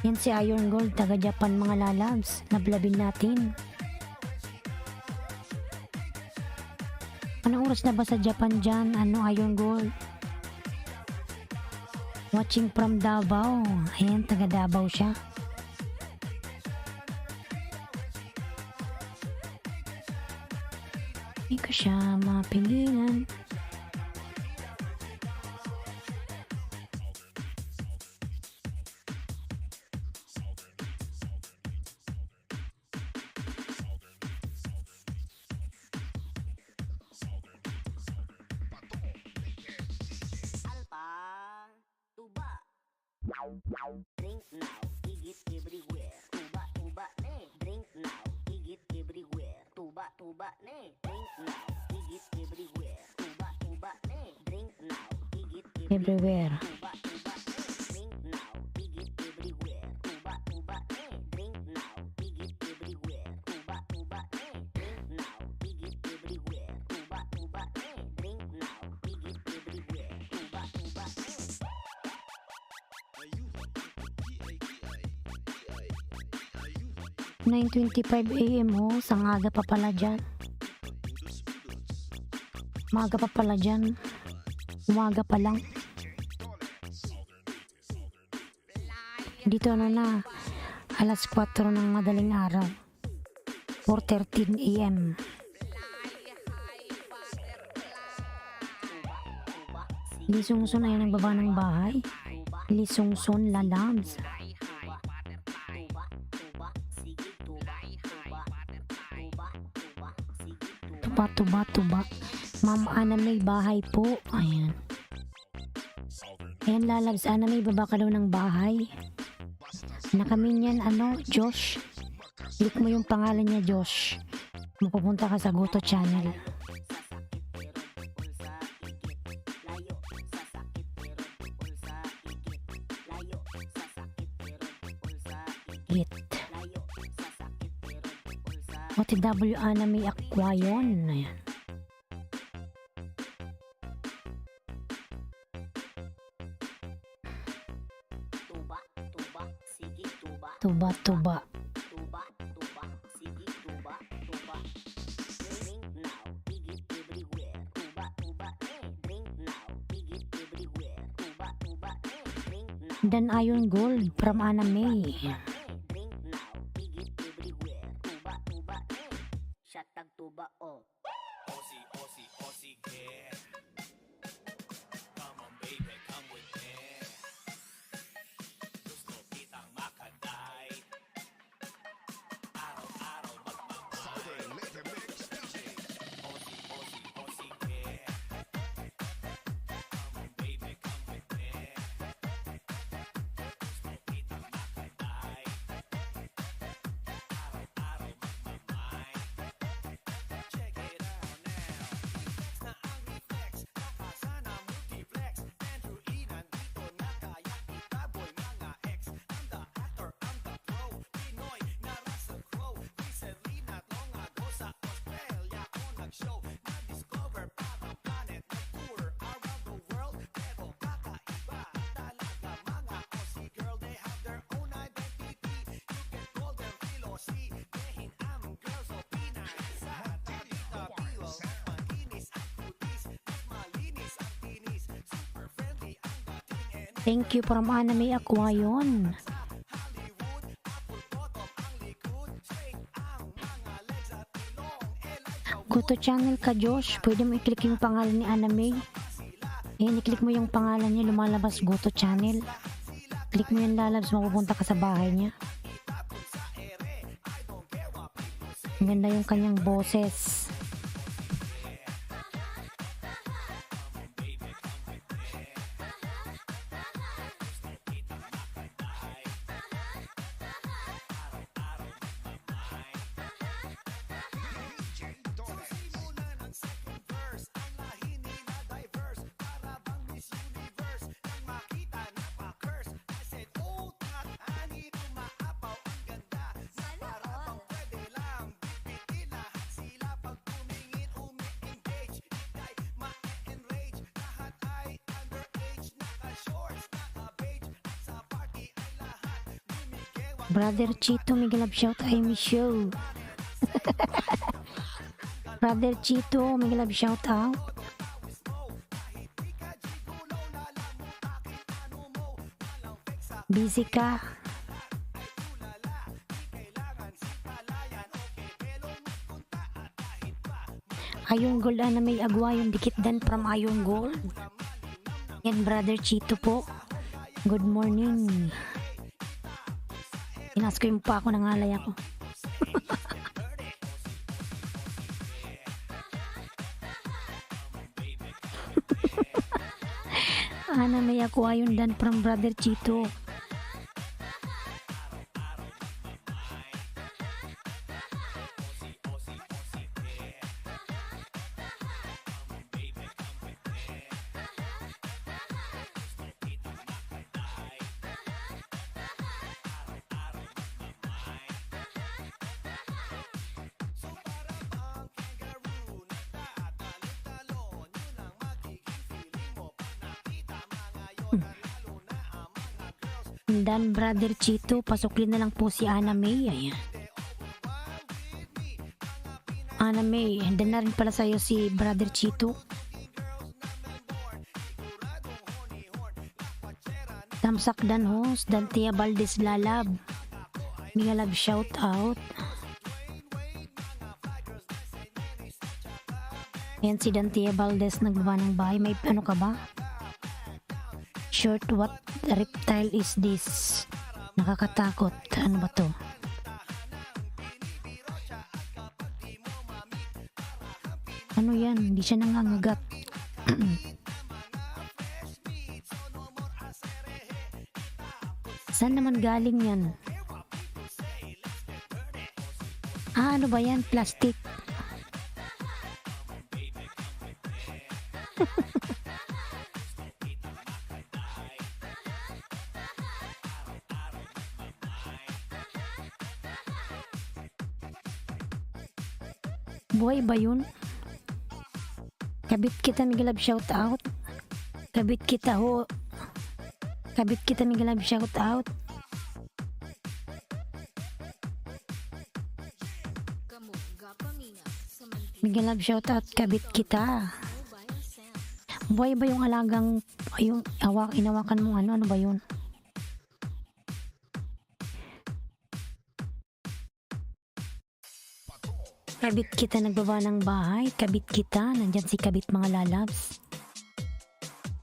Yan si Iron Gold, taga Japan, mga lalabs. Nablabin natin. Anong oras na ba sa Japan dyan? Ano, Iron Gold? Watching from Davao. Ayan, taga Davao siya. Hindi ko siya mapigilan. Alpa, tuba. Drink now, igit everywhere. Tuba, tuba, ne. Drink now, igit everywhere. Tuba, tuba, ne. Drink now, igit everywhere. Tuba, tuba, ne. Drink now, igit Everywhere. Tuba, tuba, ne. Drink now, igit everywhere. Tuba, tuba, ne. Drink now, igit everywhere. Tuba, tuba, ne. Drink now, igit everywhere. Tuba, tuba, ne. Drink now, igit everywhere. Tuba, tuba, ne. 9:25 AM ho, sangaga pa pala dyan. Maaga pa pala dyan. Umaga pa lang. Dito ano na, alas 4 ng madaling araw. 4:13 AM. Lisungson ay nagbaba ng bahay. Lisungson Lalabs. Tuba, tuba, tuba. Ma'am Ana May, bahay po. Ayan. Ayan, Lalabs. Ana May, baba ka daw ng bahay. Nakamin yan, ano, Josh. Click mo yung pangalan niya, Josh. Mapupunta ka sa Goto Channel. Git. OTW Anime Aquayon. Ayan. Tuba, tuba, sige tuba. Tuba-tuba. Tuba, tuba, sige tuba, tuba. Drink now, pigit everywhere. Tuba, tuba, drink now, pigit everywhere. Tuba, tuba, drink now. Dan Iron Gold from Anime. Drink now, pigit everywhere. Tuba, tuba, Shatag tuba, oh. Southern Later Mix DJs. Thank you from Anime Aquayon. Goto channel ka, Josh. Pwede mo i-click yung pangalan ni Anime. Ayan, i-click mo yung pangalan niya, lumalabas Goto channel. Click mo yung lalabas, mapupunta ka sa bahay niya. Ang ganda yung kanyang boses. DJ Dones. Brother Chito, may galab shout, I miss you. Brother Chito, may galab shout out. Busy ka. Iron Gold na may agwa yung dikit dan from Iron Gold. Yan, Brother Chito po. Good morning. Inas ko yung pa ako ng alay ako. Ana may ako ayon dan from Brother Chito. Dan Brother Chito, pasuklin na lang po si Ana May. Ayan. Ana May, dan na rin pala sa'yo si Brother Chito. Tamsak dan host, dan Tia Valdez Lalab. Migalab shout out. Yan si Dantia Valdez nagbaba ng bahay. May ano ka ba? Short, what reptile is this? Nakakatakot. Ano ba to? Ano yan? Hindi siya nangangagat. Saan naman galing yan? Ah, ano ba yan? Plastic. Buhay ba yun? Kabit kita Miguel Love shout out. Kabit kita ho. Kabit kita Miguel Love shout out. Kamu gapaminga sa Mantilya Miguel Love shout out kabit kita. Mobile Sounds. Buhay ba yung alagang yung inawakan mo ano ba yun? Kabit kita nagbaba ng bahay. Kabit kita. Nandyan si kabit mga lalabs.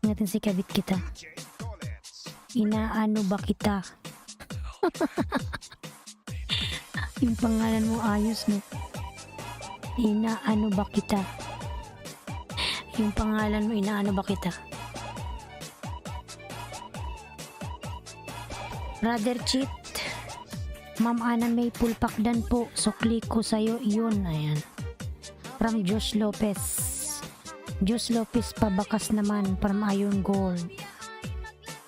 Natin si kabit kita. DJ Tolets. Inaano ba kita? Yung pangalan mo ayos no. Inaano ba kita? Yung pangalan mo inaano ba kita? Brother Cheat. Ma'am Ana May Pulpakdan po. Sukli ko sa'yo yun. Ayan. From Josh Lopez. Josh Lopez pabakas naman from Iron Gold.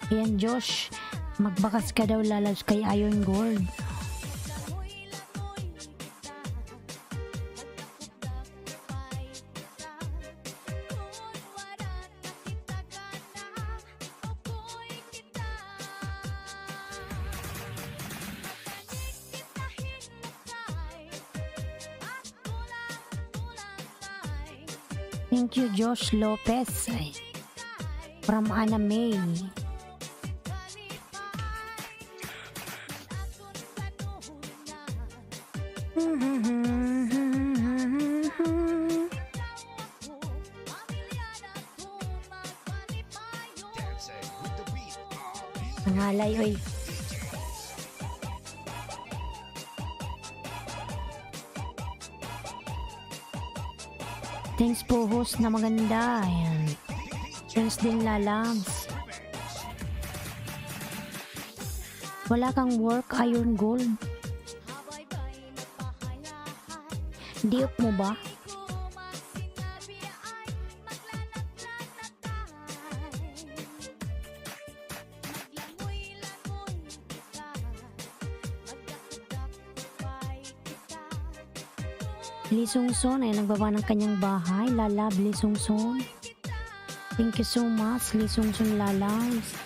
Ayan Josh. Magbakas ka daw lalabs kay Iron Gold. Thank you Josh Lopez. Ay, from Ana May. Dancing with the beat of Nangalay oy. Thanks po host na maganda. Ayan. Thanks din lalabs. Wala kang work Iron Gold. Diop mo ba? Lee Sungson ay nagbaba ng kanyang bahay. Lalab Lee Sungson. Thank you so much Lee Sungson lalabs.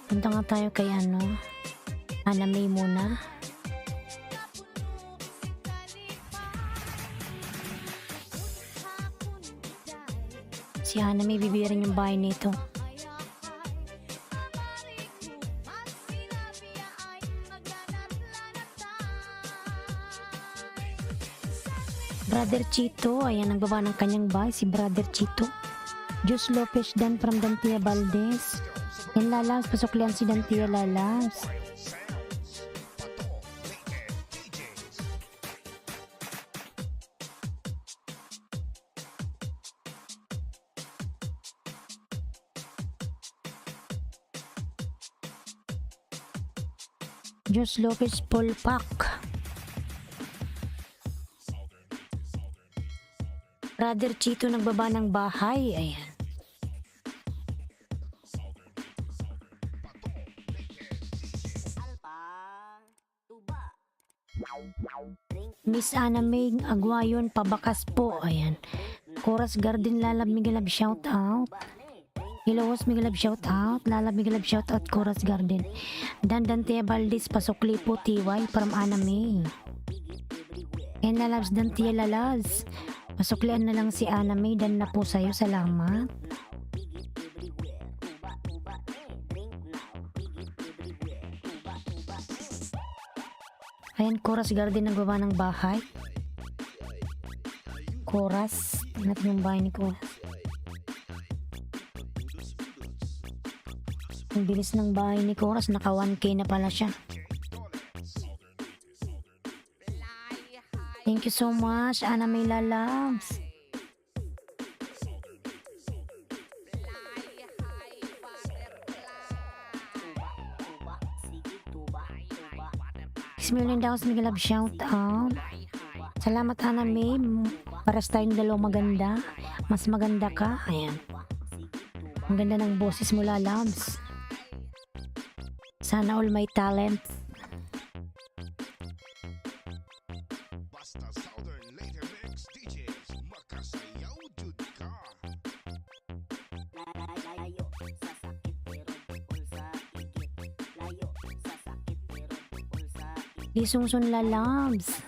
Punta nga tayo kay Ana May muna. Si Ana May bibirin yung bahay nito. Brother Chito, ayan nagbaba ng kanyang bahay si Brother Chito. Jus Lopez Dan from Dantia Valdez. Yan lalabs, pasuklian si Dantia lalabs. sounds. Pato, Layton, DJs. Jus Lopez Polpak. Brother Chito nagbaba ng bahay. Ayan. Alpa, tuba. Drink Miss Ana May Aguayon pabakas po. Ayan. Chorus Garden Lalab Miguel Love shout out. Hello host Miguel Love shout out. Lalab Miguel Love shout out Chorus Garden. Dantia Valdez pasukli po TY from Ana May. And lalabs Dantia lalabs. Pasuklian na lang si Ana May. Dan na po sa'yo. Salamat. Ayan, Chorus Garden nagbaba ng bahay. Chorus. Natin yung bahay ni Chorus. Ang bilis ng bahay ni Chorus. Naka 1K na pala siya. Thank you so much, Ana May lalabs. Million daw Miguel Love shout out. Salamat Ana May. Paras tayong dalawa maganda. Mas maganda ka. Ayan. Ang ganda ng boses mo lalabs. Sana all may talent. Lisungsun lalabs.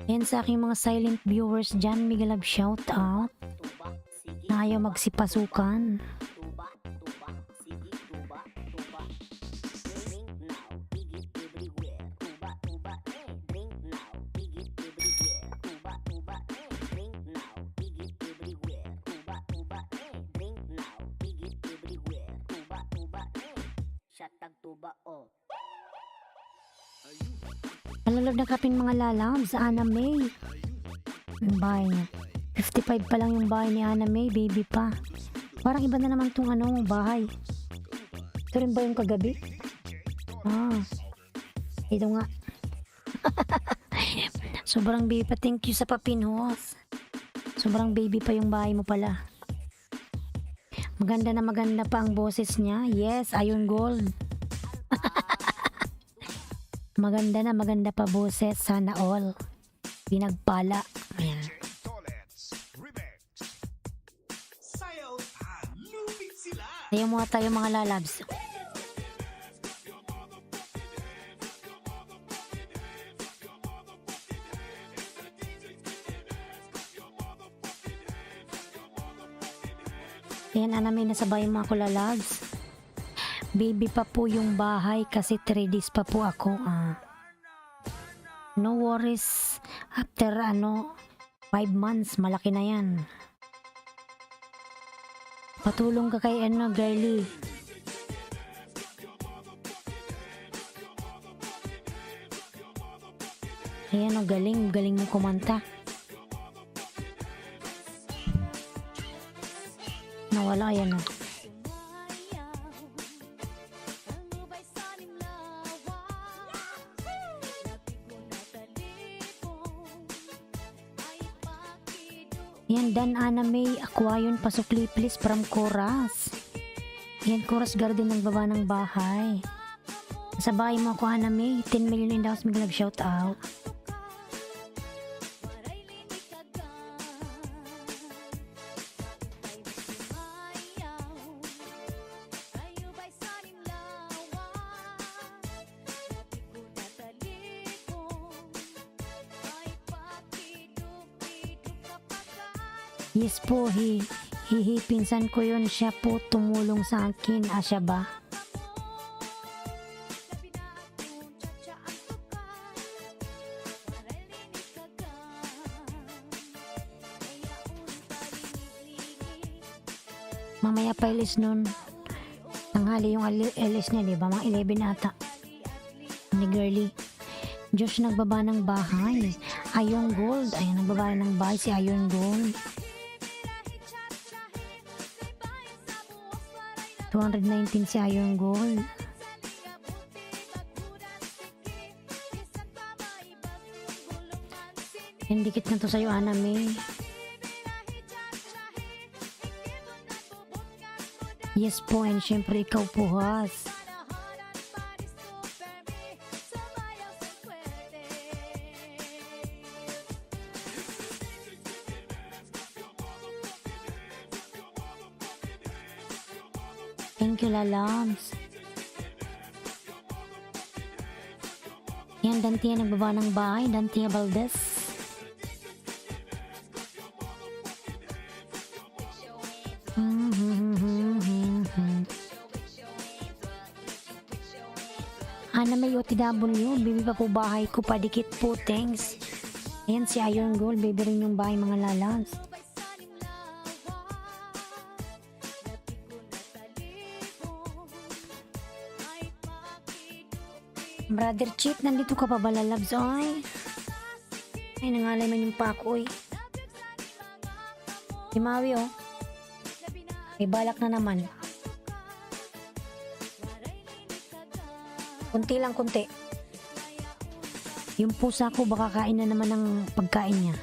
Yan sa aking mga silent viewers dyan, mega love shout out. Na ayaw magsipasukan. Malalog na kapin mga lalabs sa Ana May. Yung bahay niya. 55 pa lang yung bahay ni Ana May, baby pa. Parang iba na naman tong bahay. Ito rin ba yung kagabi? Ito nga. Sobrang baby pa. Thank you sa papinhos. Sobrang baby pa yung bahay mo pala. Maganda na maganda pa ang boses niya. Yes, Iron Gold. Maganda na maganda pa boses. Sana all. Pinagpala. Ayan. Tolets Remix. Sayaw lumit sila. Ayaw mo tayo mga lalabs. Ayan, Ana May, nasa bahay mga kulalabs. Baby pa po yung bahay kasi 3 days pa po ako. No worries. After 5 months, malaki na yan. Patulong ka kay girly. Ayan, galing mo kumanta. Nawala, ayan. Yan, Dan Ana May, Aquayon, Pasukli, please, from Coras. Yan, Coras Garden ng baba ng bahay. Sa bahay mo ako, Ana May, 10 million in the house, may love shout out. Yes po, pinsan ko yun. Siya po tumulong sa akin. Siya ba? Mamaya pa ilis nun. Tanghali yung ilis niya, diba? Mga 11 ata. Ni girly. Josh nagbaba ng bahay. Iron Gold. Ayan, nagbaba ng bahay si Iron Gold. 219 si Iron Gold. Yan, dikit na to sa'yo, Ana May. Yes po, and syempre ikaw po, Has. Thank you, lalabs. Yan, Dantia nagbaba ng bahay. Dantia Valdez. Ana May OTW, baby pa po bahay ko, padikit po, thanks. Ayan si Iron Gold, baby rin yung bahay mga lalabs. Brother Chip, nandito ka pa ba, lalabs? Ay, nangalay man yung pako, oy. Si Maui, oh. May balak na naman. Kunti lang, kunti. Yung pusa ko, baka kain na naman ng pagkain niya.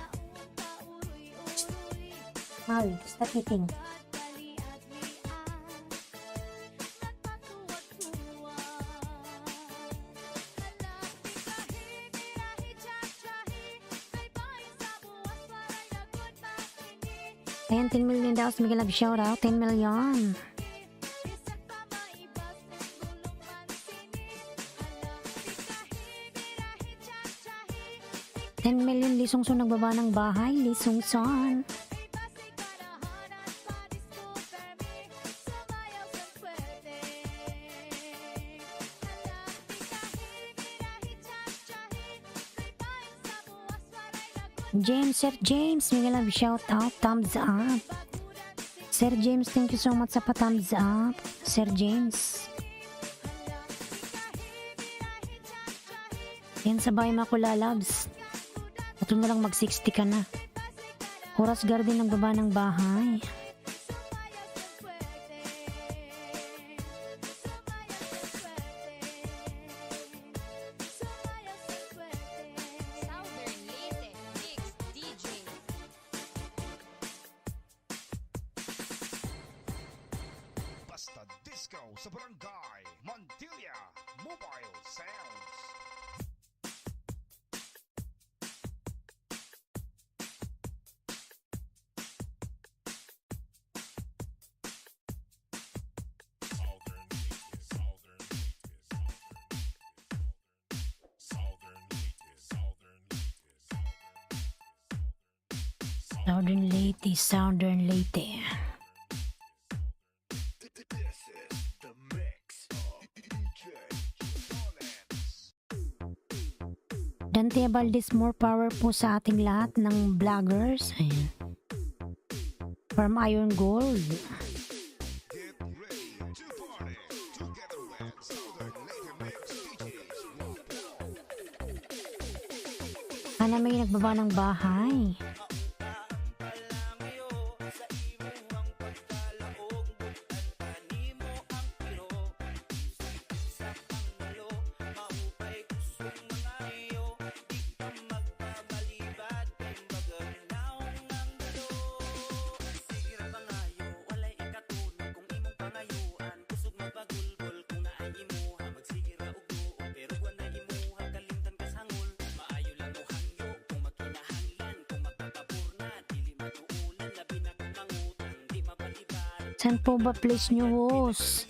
Maui, stop eating. Ayan, 10 million daw. Mega love shoutout. 10 million. 10 million Lisong Son nagbaba ng bahay. Lisong Son. James, Sir James, mega love shout out, thumbs up. Sir James, thank you so much sa pa-thumbs up. Sir James. Yan sa bahay Makula Loves. Ito na lang mag-60 ka na. Horas Garden ang baba ng bahay. Southern Leyte Mix DJ. Basta Disco sa Barangay Montilla Mobile Sounds. Southern Leyte, Southern Leyte. This is the mix of DJ Dollens. Dante Valdez, more power po sa ating lahat ng vloggers. Ayan. From Iron Gold. Get ready to party together with Southern Leyte Mix DJs. Sana may nagbaba ng bahay. Saan po ba place nyo, host?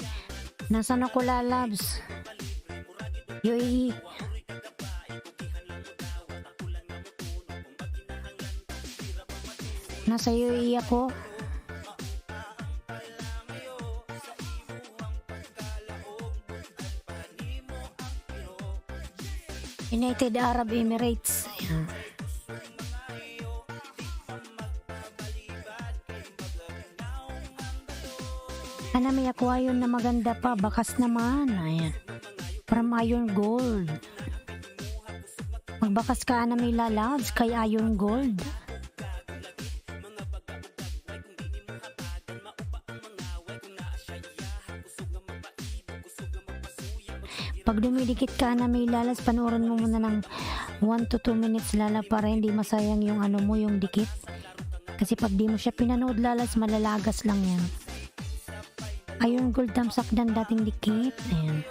Nasaan ako, lalabs? UAE. Nasa UAE ako. United Arab Emirates. Ayan. Ana, may aquarium na maganda pa. Bakas naman. Ayan. From Iron Gold. Magbakas ka na may lalabs kay Iron Gold. Pag dumidikit ka na may lalas, panoorin mo muna ng 1 to 2 minutes lala para hindi masayang yung ano mo, yung dikit. Kasi pag di mo siya pinanood lalas, malalagas lang yan. Iron Gold tamsak dan dating dikit. Ayan.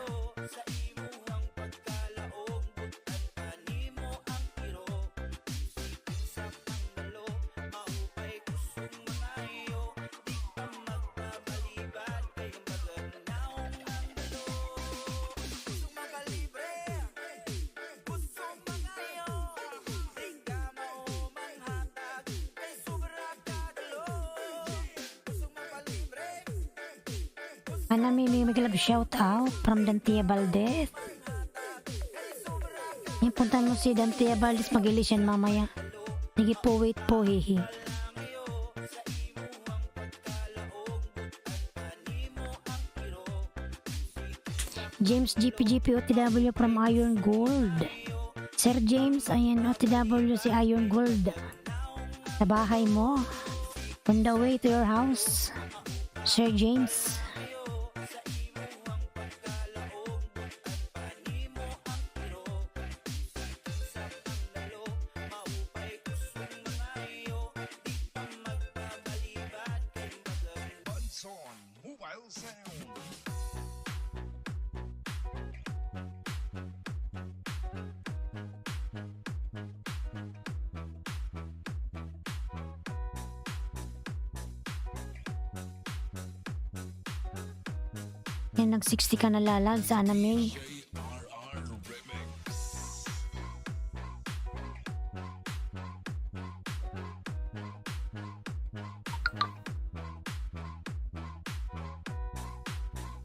Ana, may love shout out from Dante Valdez. Yung puntan mo si Dante Valdez, mag-ilis yan mamaya. Sige po, wait po, hihi. James GPGP OTW from Iron Gold. Sir James, ayan, OTW si Iron Gold. Sa bahay mo. On the way to your house. Sir James. Bunson Mobile Sound. Yan, nag-60 ka na lalag sa anime.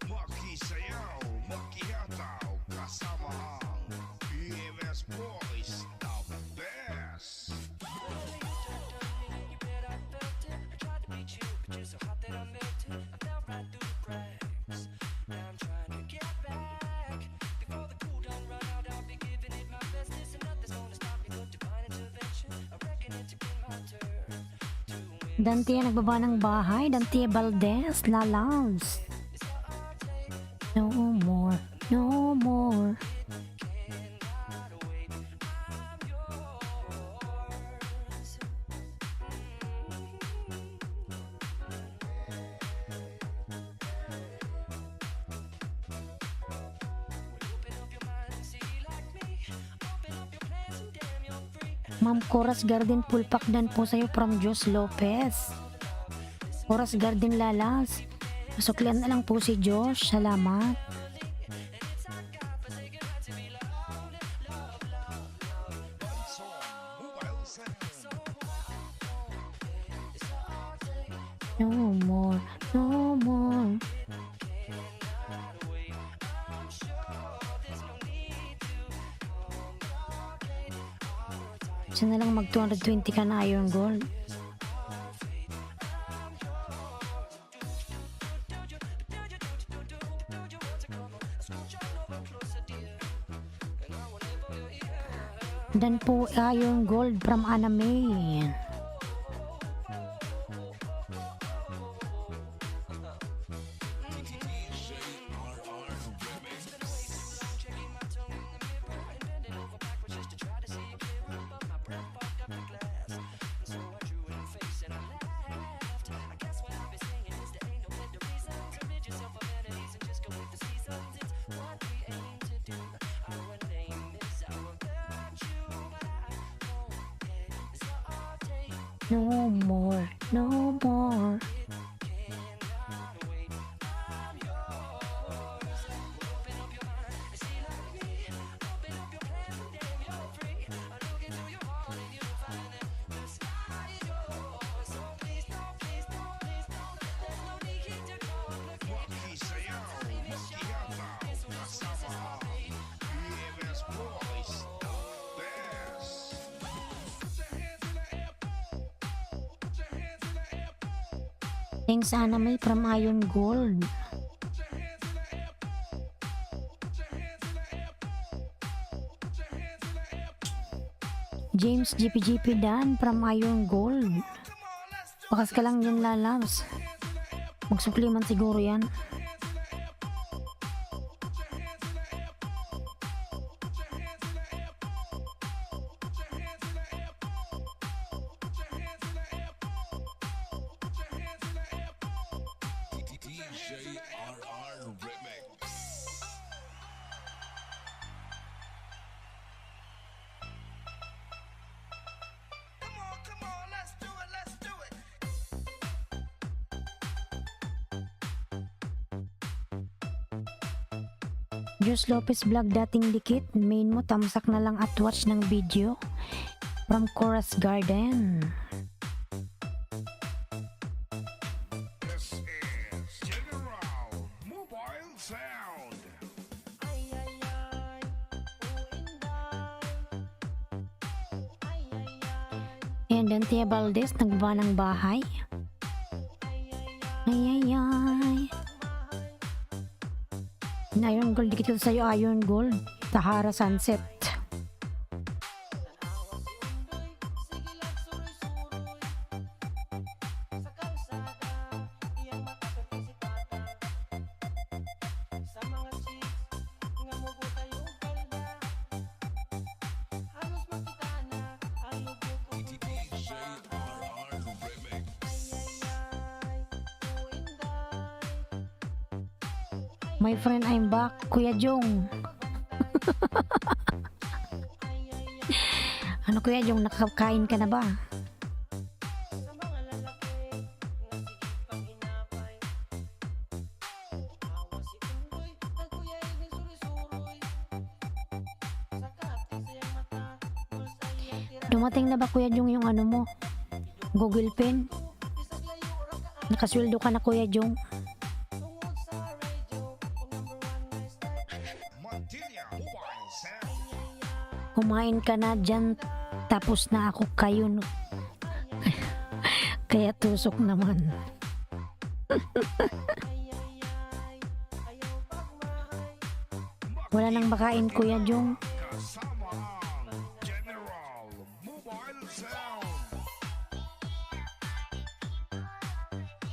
Makisayaw, makihataw, kasama ang EMS Boys, the best. Dante nagbaba ng bahay. Dante Valdez, lalabs. No more, no more. Ma'am Coras Garden Pulpak dan po sa'yo from Jos Lopez. Coras Garden Lalas. Masuklian na lang po si Josh. Salamat. Mobile sound. No more, no more. Siya na lang mag 220 ka na Iron Gold. Dan po Iron Gold from Anime. No more, no more. Makisayaw, makihataw, kasama ang EMS Boys, the best. Thanks Anime from Iron Gold. James GPGP Dan from Iron Gold. Bakas ka lang yan lalabs. Magsukli man siguro yan. DJ RR Remix. Come on, let's do it, let's do it. Jus Lopez Vlog dating dikit. Main mo tamsak na lang at watch ng video. From Chorus Garden. This is General Mobile Sound. And then Tia Valdez nagbaba ng bahay. Ay ay ay. Iron Gold dikit sa'yo Iron Gold. Tahara Sunset. My friend, I'm back. Kuya Jong. Ano Kuya Jong, nakakain ka na ba? Dumating na ba Kuya Jong yung ano mo? Google Pen? Nakasweldo ka na Kuya Jong? Montilla Mobile Sound. Kumain ka na dyan, tapos na ako kayo. Kaya tusok naman. Wala nang makain Kuya Jong. Kasama ang General Mobile Sound.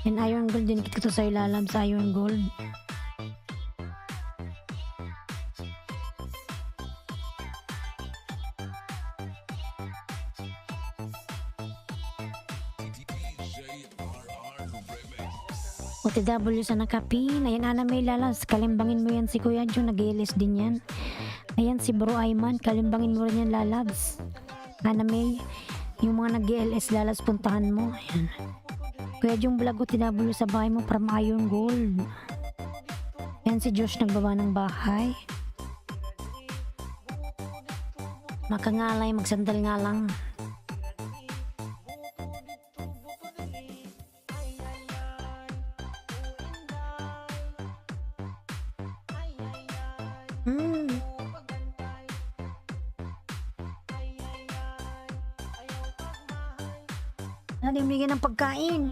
Yan Iron Gold din kita sa ilalim sa Iron Gold. OTW sa nakapin. Ayan Ana May Lalas. Kalimbangin mo yan si Kuya Jong. Nag-ilis din yan. Ayan si Bro Ayman. Kalimbangin mo rin yan Lalabs. Ana May. Yung mga nag-LS Lalas puntahan mo. Ayan. Kuya Jong vlog OTW sa bahay mo from Iron Gold. Yan si Josh nagbaba ng bahay. Makangalay, magsandal nga lang. Ano yung bigyan ng pagkain?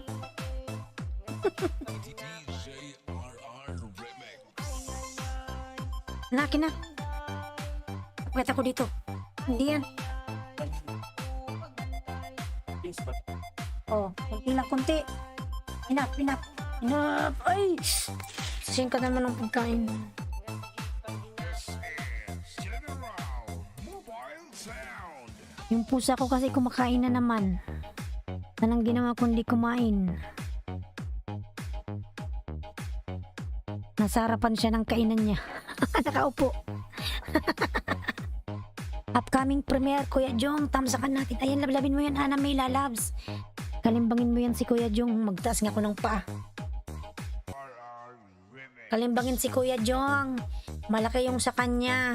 Laki na. Pagkat ako dito. Hindi yan. Oh, kunti lang kunti. Enough. Enough. Ay! Singkat naman ng pagkain. General Mobile Sound. Yung pusa ko kasi kumakain na naman. Anong ginawa kundi kumain? Nasa harapan siya ng kainan niya. Nakaupo. Upcoming premiere, Kuya Jong. Tamsakan natin. Ayan, lablabin mo yan, Ana May Lalabs. Kalimbangin mo yan si Kuya Jong. Magtaas nga ko ng paa. RR Remix. Kalimbangin si Kuya Jong. Malaki yung sa kanya.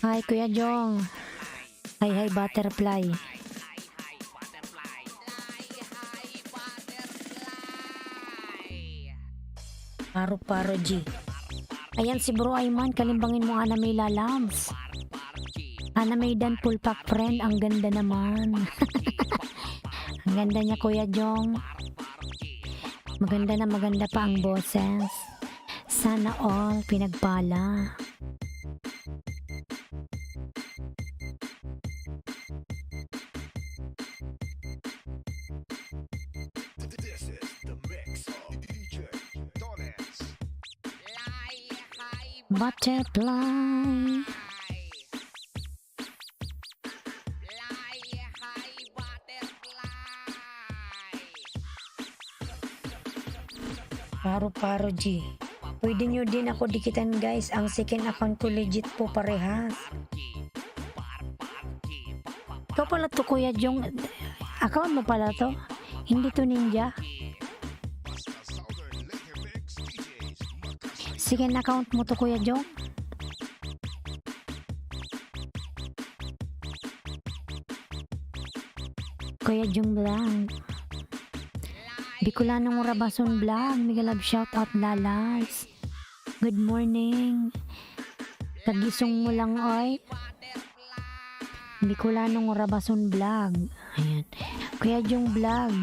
Hi, Kuya Jong. Hi, butterfly. Paro G. Ayan si Bro Ayman, kalimbangin mo Ana May Lalabs. Ana May Dan full pack friend, ang ganda naman. Ang ganda niya Kuya Jong. Maganda pa ang boses. Sana all pinagpala. This is the mix of DJ Donuts. Butterfly. Paro G. Pwede nyo din ako dikitan guys. Ang second account ko legit po parehas. Ikaw pala to Kuya Jong. Account mo pala to? Hindi to ninja. Basta Southern Later Mix DJs. Second account mo to Kuya Jong? Kuya Jong Vlog. Bicolanong Rabason Vlog. Mega love shoutout Lalas. Good morning. Kagisong mo lang oy. Bicolanong Rabason Vlog. Ayan. Kuya Jong Vlog.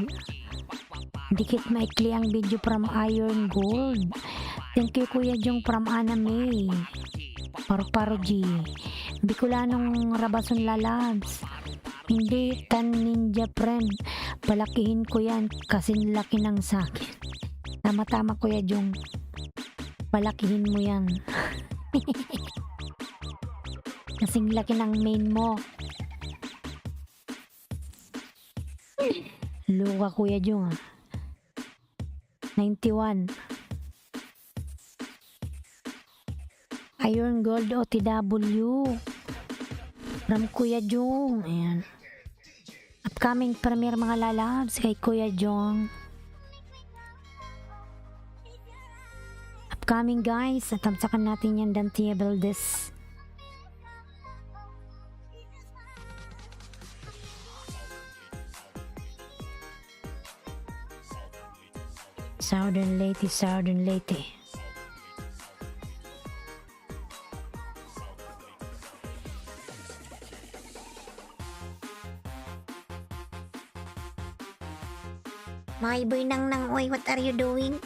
Dikit maikli ang video from Iron Gold. Thank you Kuya Jong from Ana May. Paro G. Bicolanong Rabason Lalabs. Hindi tan ninja friend. Palakihin ko yan kasi laki ng sakin. Tama Kuya Jong. Palakihin mo yan. Kasing laki ng main mo. Luka Kuya Jong 91. Iron Gold OTW from Kuya Jong. Ayan. Upcoming premiere mga lalabs kay Kuya Jong. upcoming guys. At tamsakan natin yan Dante Valdez. Southern Lady, Southern Lady. My boy nang oy, what are you doing?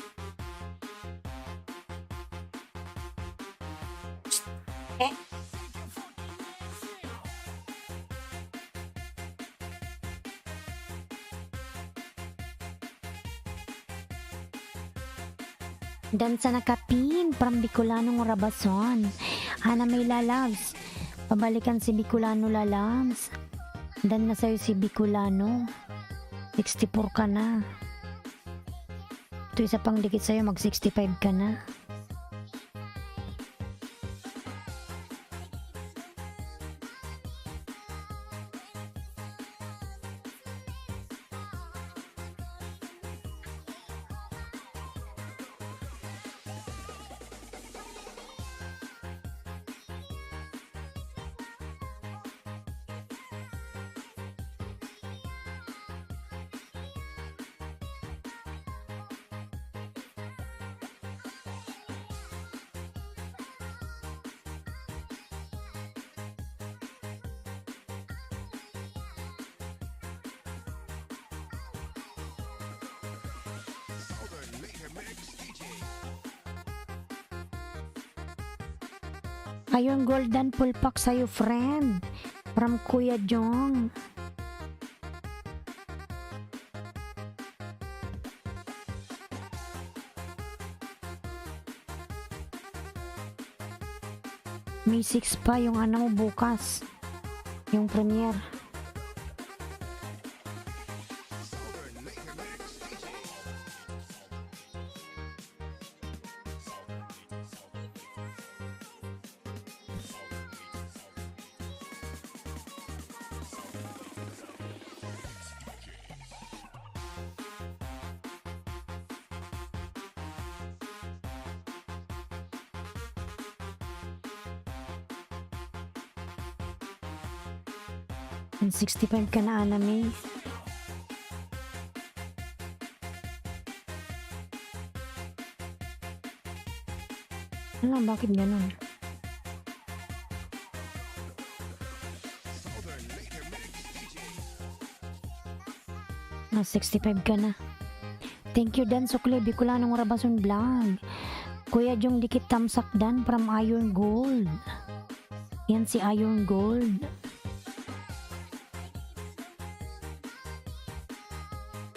Dan sa nakapin from Bicolano ng Rabason. Ana may lalabs. Pabalikan si Bicolano lalabs. Dan na sa'yo si Bicolano. 64 ka na. Ito isa pang dikit sa'yo, mag 65 ka na. Southern Later Mix DJ. Ayun, golden pulpak sa'yo, friend. From Kuya Jong. May 6 pa yung ano mo bukas. Yung premiere. Southern Later Mix DJ. And 65 ka na, Aname. Alam, bakit ganun? Southern Later Mix DJ. 65 ka na. Thank you, Dan Sukle. Bicolano ng Rabason Vlog. Kuya Jong dikit tamsak Dan from Iron Gold. Yan si Iron Gold.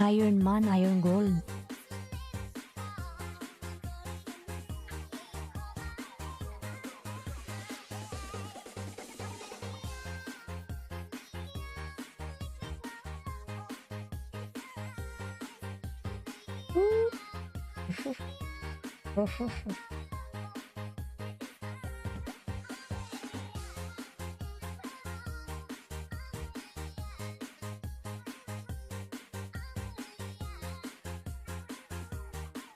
Iron Man, Iron Gold.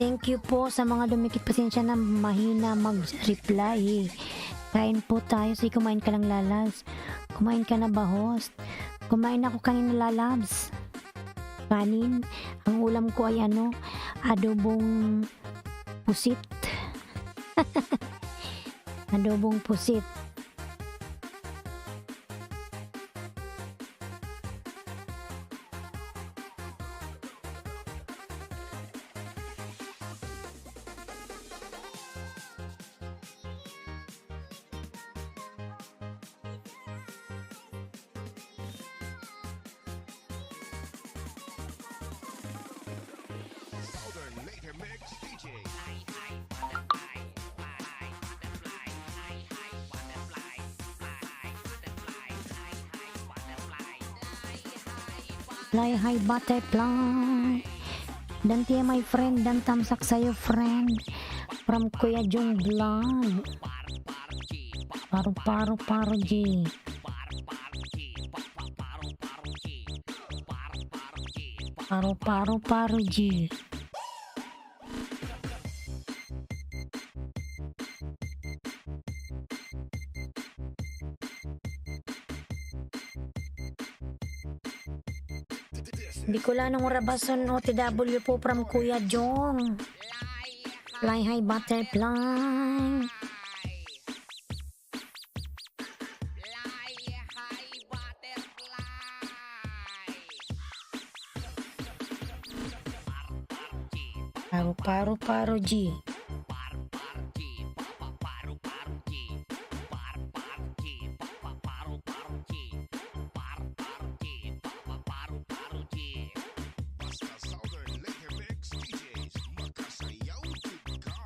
Thank you po sa mga dumikit, pasensya na mahina mag-reply. Kain po tayo. Sige, kumain ka lang, Lalas. Kumain ka na ba, host? Kumain ako kanina, Lalabs. Kanin. Ang ulam ko ay ano, adobong pusit. Adobong pusit. Southern Later Mix DJ. Fly high butterfly. Dan tiya my friend, dan tamsak sa'yo friend. From Kuya Jong Vlog. Paru G. Paru G. Bicolanong Rabason OTW po from Kuya Jong. Fly high butterfly. Paru G. Basta Southern Lake MX DJs, makasayaw jud ka.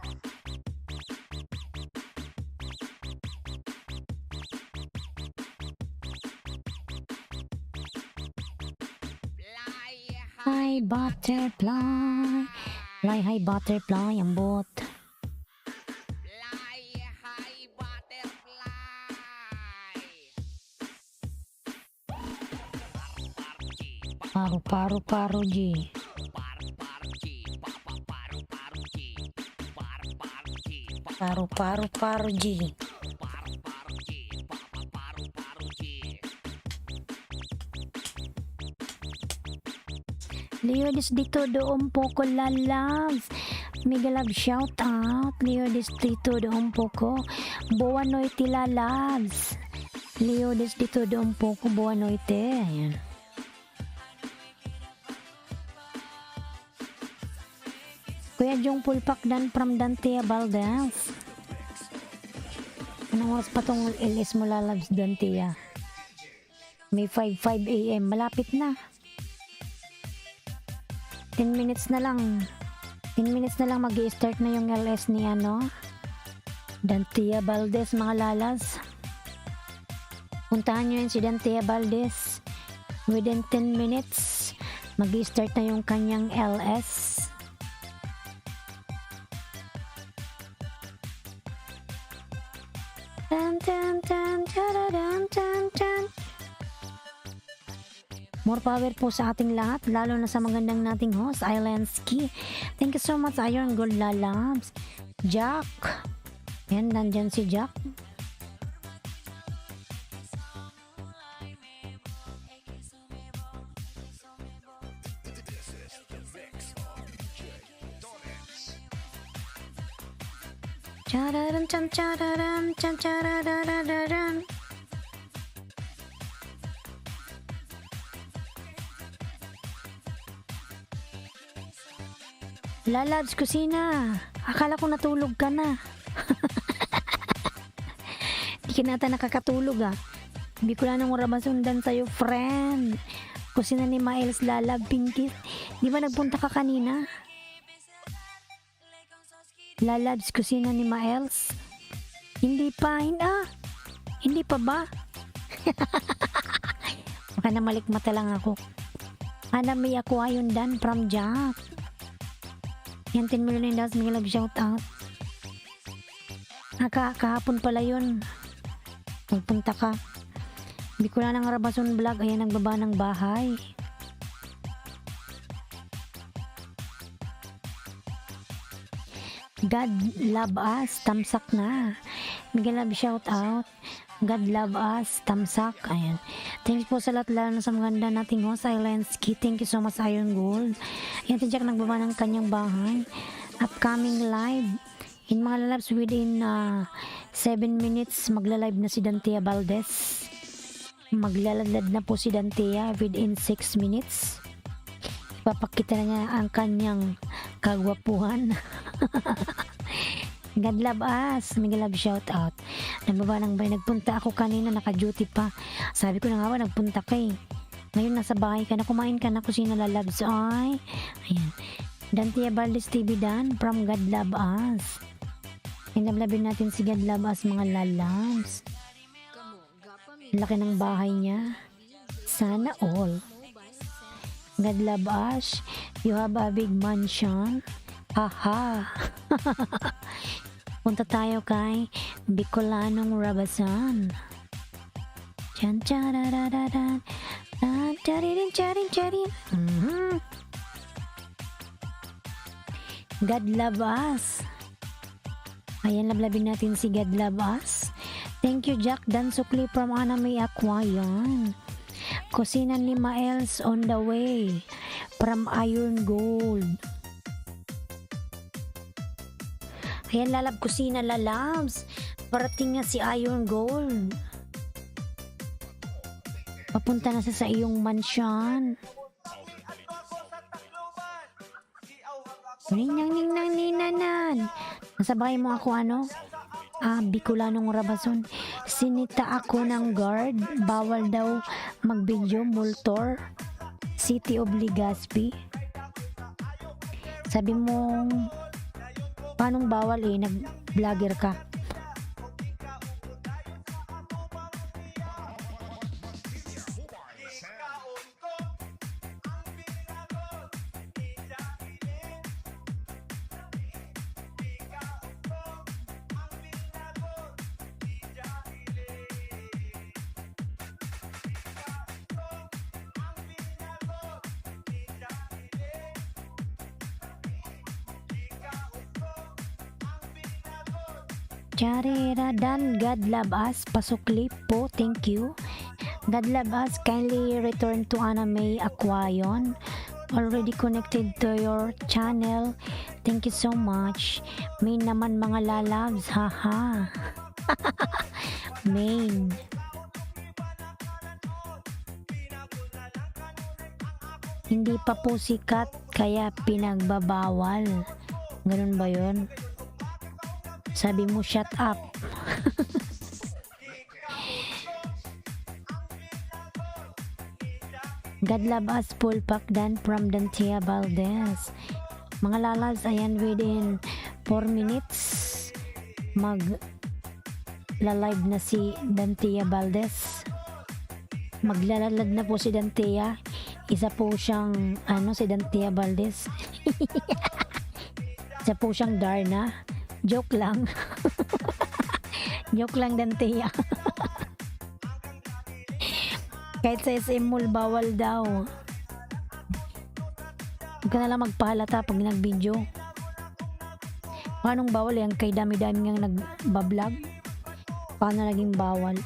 High butterfly. Fly high butterfly ang bot. Paru G. Paru G. Leodis dito doon po ko lalabs. Mega love shout out. Leodis dito doon po ko. Buwa noite lalabs. Leodis dito doon po ko. Buwa noite. Ayan. Kuya Jong Pulpak dan from Dantia Valdez. Anong oras pa tong LS mo lalabs Dantia? May 5 AM. Malapit na. 10 minutes na lang. 10 minutes na lang mag-i-start na yung LS ni Dantia Valdez mga lalas. Puntahan nyo yun si Dantia Valdez. Within 10 minutes mag-i-start na yung kanyang LS. Tan tan tan tan tan tan. More power po sa ating lahat, lalo na sa magandang nating host, Islandski. Thank you so much, Iron Gold Lalabs. Jack. Yan, nandyan si Jack. Chararan chan chararan chan chararararan. Lalabs kusina. Akala ko natulog ka na. Di ka nata nakakatulog Hindi ko lang nang rabasundan sa'yo, friend. Kusina ni Miles Lalab Pinkies. Di ba nagpunta ka kanina? Lalabs kusina ni Miles? Hindi pa. Hindi pa ba? Baka na malikmata lang ako. Ana may ako ayon dan from Jack. Yan 10 million dollars may love shout out. Kahapon pala yun. Magpunta ka. Hindi ko lang ng Rabason vlog. Ayan nagbaba ng bahay. God love us. Tamsak na. May love shout out. God love us. Tamsak. Ayan. Thanks po sa lahat, lalo na sa maganda nating host, Islandski. Thank you so much, Iron Gold. Yan, si Jack nagbaba ng kanyang bahay. Upcoming live. In mga lalabs, within 7 minutes, magla-live na si Dantia Valdez. Maglaladad na po si Dantia within 6 minutes. Ipapakita na niya ang kanyang kagwapuhan. God love us. May love shout out. Nagbaba ng bahay. Nagpunta ako kanina. Naka-duty pa. Sabi ko na nga ba, nagpunta ka Ngayon nasa bahay ka na. Kumain ka na. Kusina lalabs. Ay. Ayan. Dantia Valdez TV Dan from God love us. Inablabin natin si God love us mga lalabs. Laki ng bahay niya. Sana all. God love us. You have a big mansion. Haha. Punta tayo kay Bicolanong Rabasan. Chan chararararan. Charirin charin charin. God love us. Ayan, lablabin natin si God love us. Thank you, Jack Dan Sukli from Anime Aquayan. Kusina ni Miles on the way. from Iron Gold. Ayan, lalab kusina lalabs. Parating na si Iron Gold. Papunta na sa iyong mansion. Ninang. Nasabay mo ako ano? Bicolanong Rabason. Sinita ako ng guard. Bawal daw mag-video multor. City of Legazpi. Sabi mo, paanong bawal nag-vlogger ka? Charira dan God love us. Pasukli po, thank you. God love us, kindly return to Anime Aquayon. Already connected to your channel. Thank you so much. Main naman mga lalabs, haha. Main. Hindi pa po sikat kaya pinagbabawal. Ganun ba yun? Sabi mo, shut up. God love us, full pack dan from Dantia Valdez. Mga lalabs, ayan, within 4 minutes live na si Dantia Valdez. Maglalalad na po si Dantia. Isa po siyang si Dantia Valdez. Isa po siyang Darna. Joke lang. Joke lang, Dantia. Kahit sa SM Mall, bawal daw. Huwag ka na lang magpahalata pag nag-video. Paanong bawal yan? Kay dami-dami nga nagbablog. Paano naging bawal?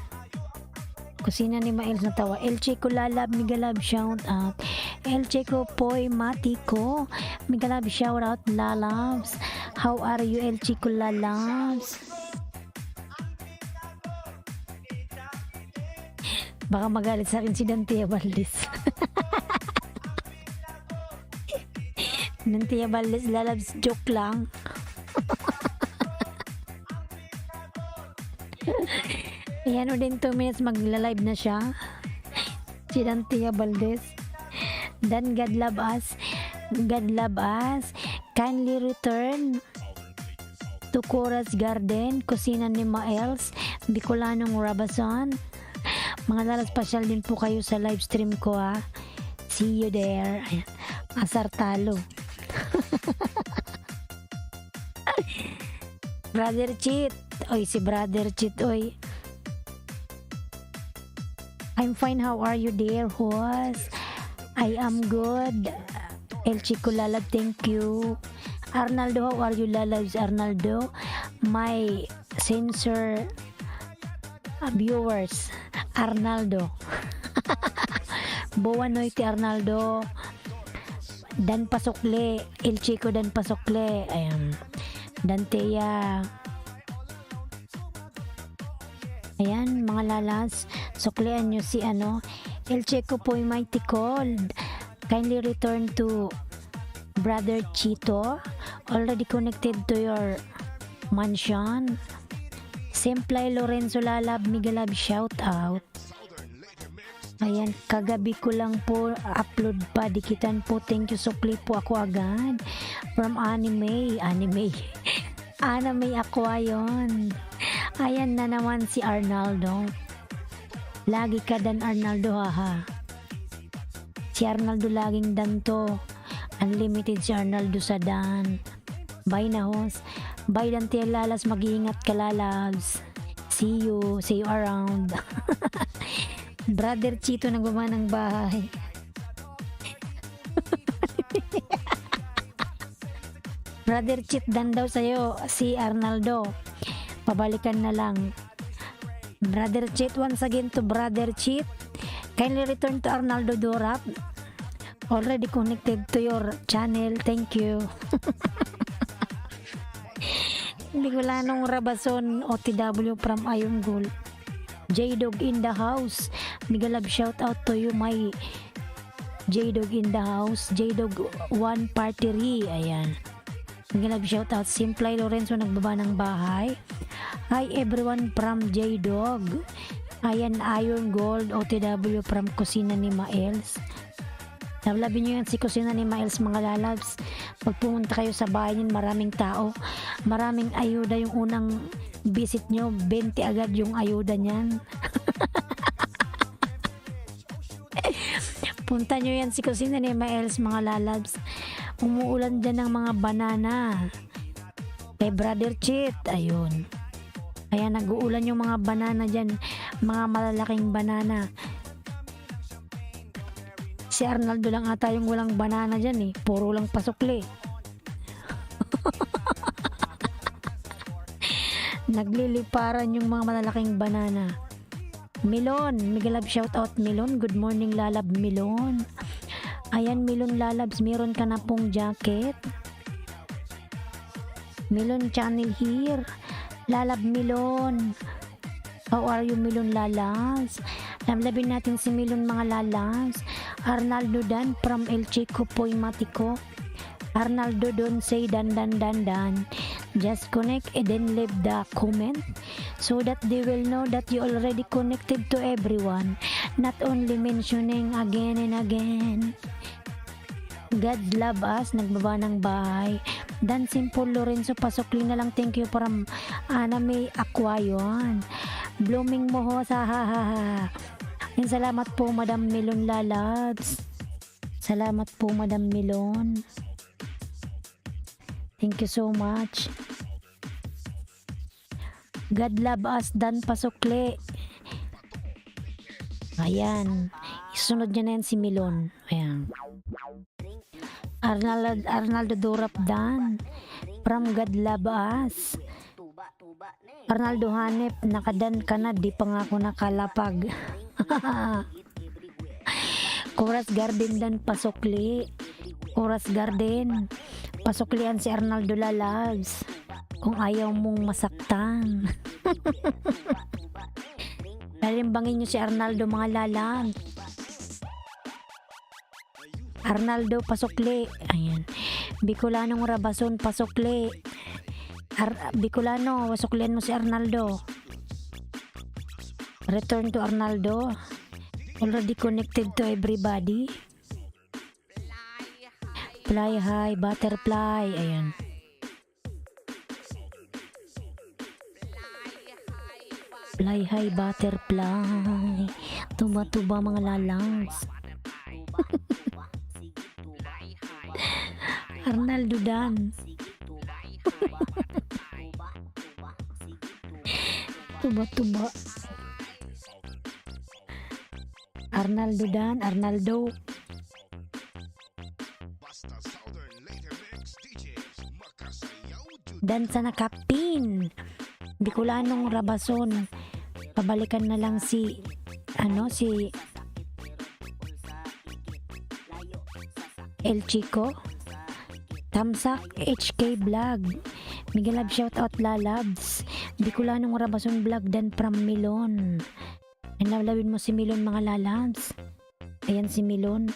Kusina ni Maels na tawa. El Chico lalab, migalab, shout out. El Chico Poy Matiko, migalab, shout out, lalabs. How are you, El Chico lalabs? Baka magalit sa akin si Dantia Valdez. Dantia Valdez lalabs, joke lang. Ayan, within 2 minutes magla-live na siya. Si Dantia Valdez. Dan God love us. God love us. Kindly return to Cora's Garden, kusina ni Maels, Bicolanong Rabason. Mga lalas, pasyal din po kayo sa live stream ko ha. See you there. Ayan. Asar talo. Brother Cheat. Oy, si Brother Cheat, oy. I'm fine, how are you dear host? I am good. El Chico Lalab, thank you. Arnaldo, how are you lalabs? Arnaldo, my sensor viewers. Arnaldo. Buwan noite Arnaldo. Dan Pasokle. El Chico Dan Pasokle. Ayan. Dantea. Ayan, mga lalas. Suklean nyo si El Chico Poy Mighty Cold. Kindly return to Brother Chito. Already connected to your mansion. Simplay Lorenzo Lalab, Migalab, shout out. Ayan, kagabi ko lang po upload pa, dikitan po. Thank you, sukli po ako agad. From Anime Aquayon. Ayan na naman si Arnaldo. Lagi ka dan Arnaldo, haha. Si Arnaldo laging danto. Unlimited si Arnaldo sa dan. Bye na host. Bye Dantia lalas, mag-iingat ka lalabs. See you around. Brother Chito na gumawa ng bahay. Brother Chit dan daw sa'yo si Arnaldo. Pabalikan na lang. Brother Chit, once again to Brother Chit. Kindly return to Arnaldo Dorap. Already connected to your channel. Thank you. Bicolanong Rabason, OTW from Iron Gold. J-Dog in the house. Mega love shout out to you, my J-Dog in the house. J-Dog 1 Party Re. Ayan. Mega love shout out. Simplay Lorenzo nagbaba ng bahay. Hi everyone from J-Dog. Ayan, Iron Gold, OTW from Kusina ni Maels. Lablabin nyo yan si Kusina ni Maels, mga lalabs. Pag pumunta kayo sa bahay niyan, maraming tao. Maraming ayuda yung unang visit nyo. 20 agad yung ayuda niyan. Punta nyo yan si Kusina ni Maels, mga lalabs. Umuulan dyan ng mga banana. Kay Brother Chit, ayun. Kaya nag-uulan yung mga banana dyan. Mga malalaking banana. Si Arnaldo lang ata yung walang banana dyan eh. Puro lang pasukli. Nagliliparan yung mga malalaking banana. Milon. Mega love shout out Milon. Good morning lalab Milon. Ayan Milon lalabs. Meron ka na pong jacket. Milon channel here. Lalab Milon. How are you Milon lalabs? Lablabin natin si Milon mga lalabs. Arnaldo Dan from El Chico Poy Matico. Arnaldo don't say dan. Just connect and then leave the comment so that they will know that you already connected to everyone. Not only mentioning again and again. God love us. Nagbaba ng bahay. Dan Simple Lorenzo pasokli na lang. Thank you from Anime Aquayon. Blooming mo ho sa hahaha. Salamat po Madam Milon lalabs. Salamat po Madam Milon. Thank you so much. God love us Dan pasukli. Ayan. Isunod niya na yan si Milon. Ayan. Arnaldo Durap Dan from God love us. Arnaldo Hanep, nakadan ka na, di pa nga ako nakalapag. Coras Garden Dan pasukli. Coras Garden pasuklian si Arnaldo lalabs kung ayaw mong masaktan. Lalimbangin nyo si Arnaldo mga lalabs. Arnaldo pasukli. Ayan. Bicolanong Rabason pasukli. Bicolano, wasuklian mo si Arnaldo. Return to Arnaldo. Already connected to everybody. Fly high, butterfly. Ayan. Fly high, butterfly. Tuba-tuba mga lalangs. Arnaldo Dan. Tuba-tuba. Arnaldo Dan, Arnaldo. Basta Southern Later Mix DJs makasayaw jud. Dan sa nakapin. Bicolanong Rabason. Pabalikan na lang si El Chico. Tamsak HK Vlog. Mega love shout out lalabs. Bicolanong Rabason Vlog Dan from Milon. And lalawin mo si Milon mga lalabs. Ayan si Milon.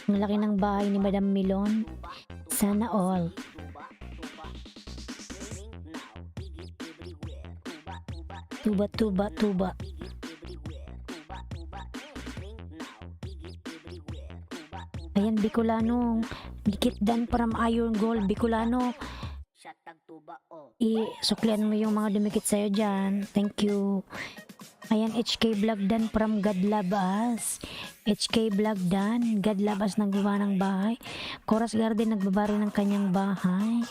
Ang laki ng bahay ni Madam Milon. Sana all. Tuba. Ayan Bicolano. Dikit Dan from Iron Gold. Bicolano. Suklian mo yung mga dumikit sa'yo dyan. Thank you. Ayan, HK Vlog Dan from God Love Us. HK Vlog Dan, God Love Us nagbaba ng bahay. Coras Garden nagbaba rin ng kanyang bahay.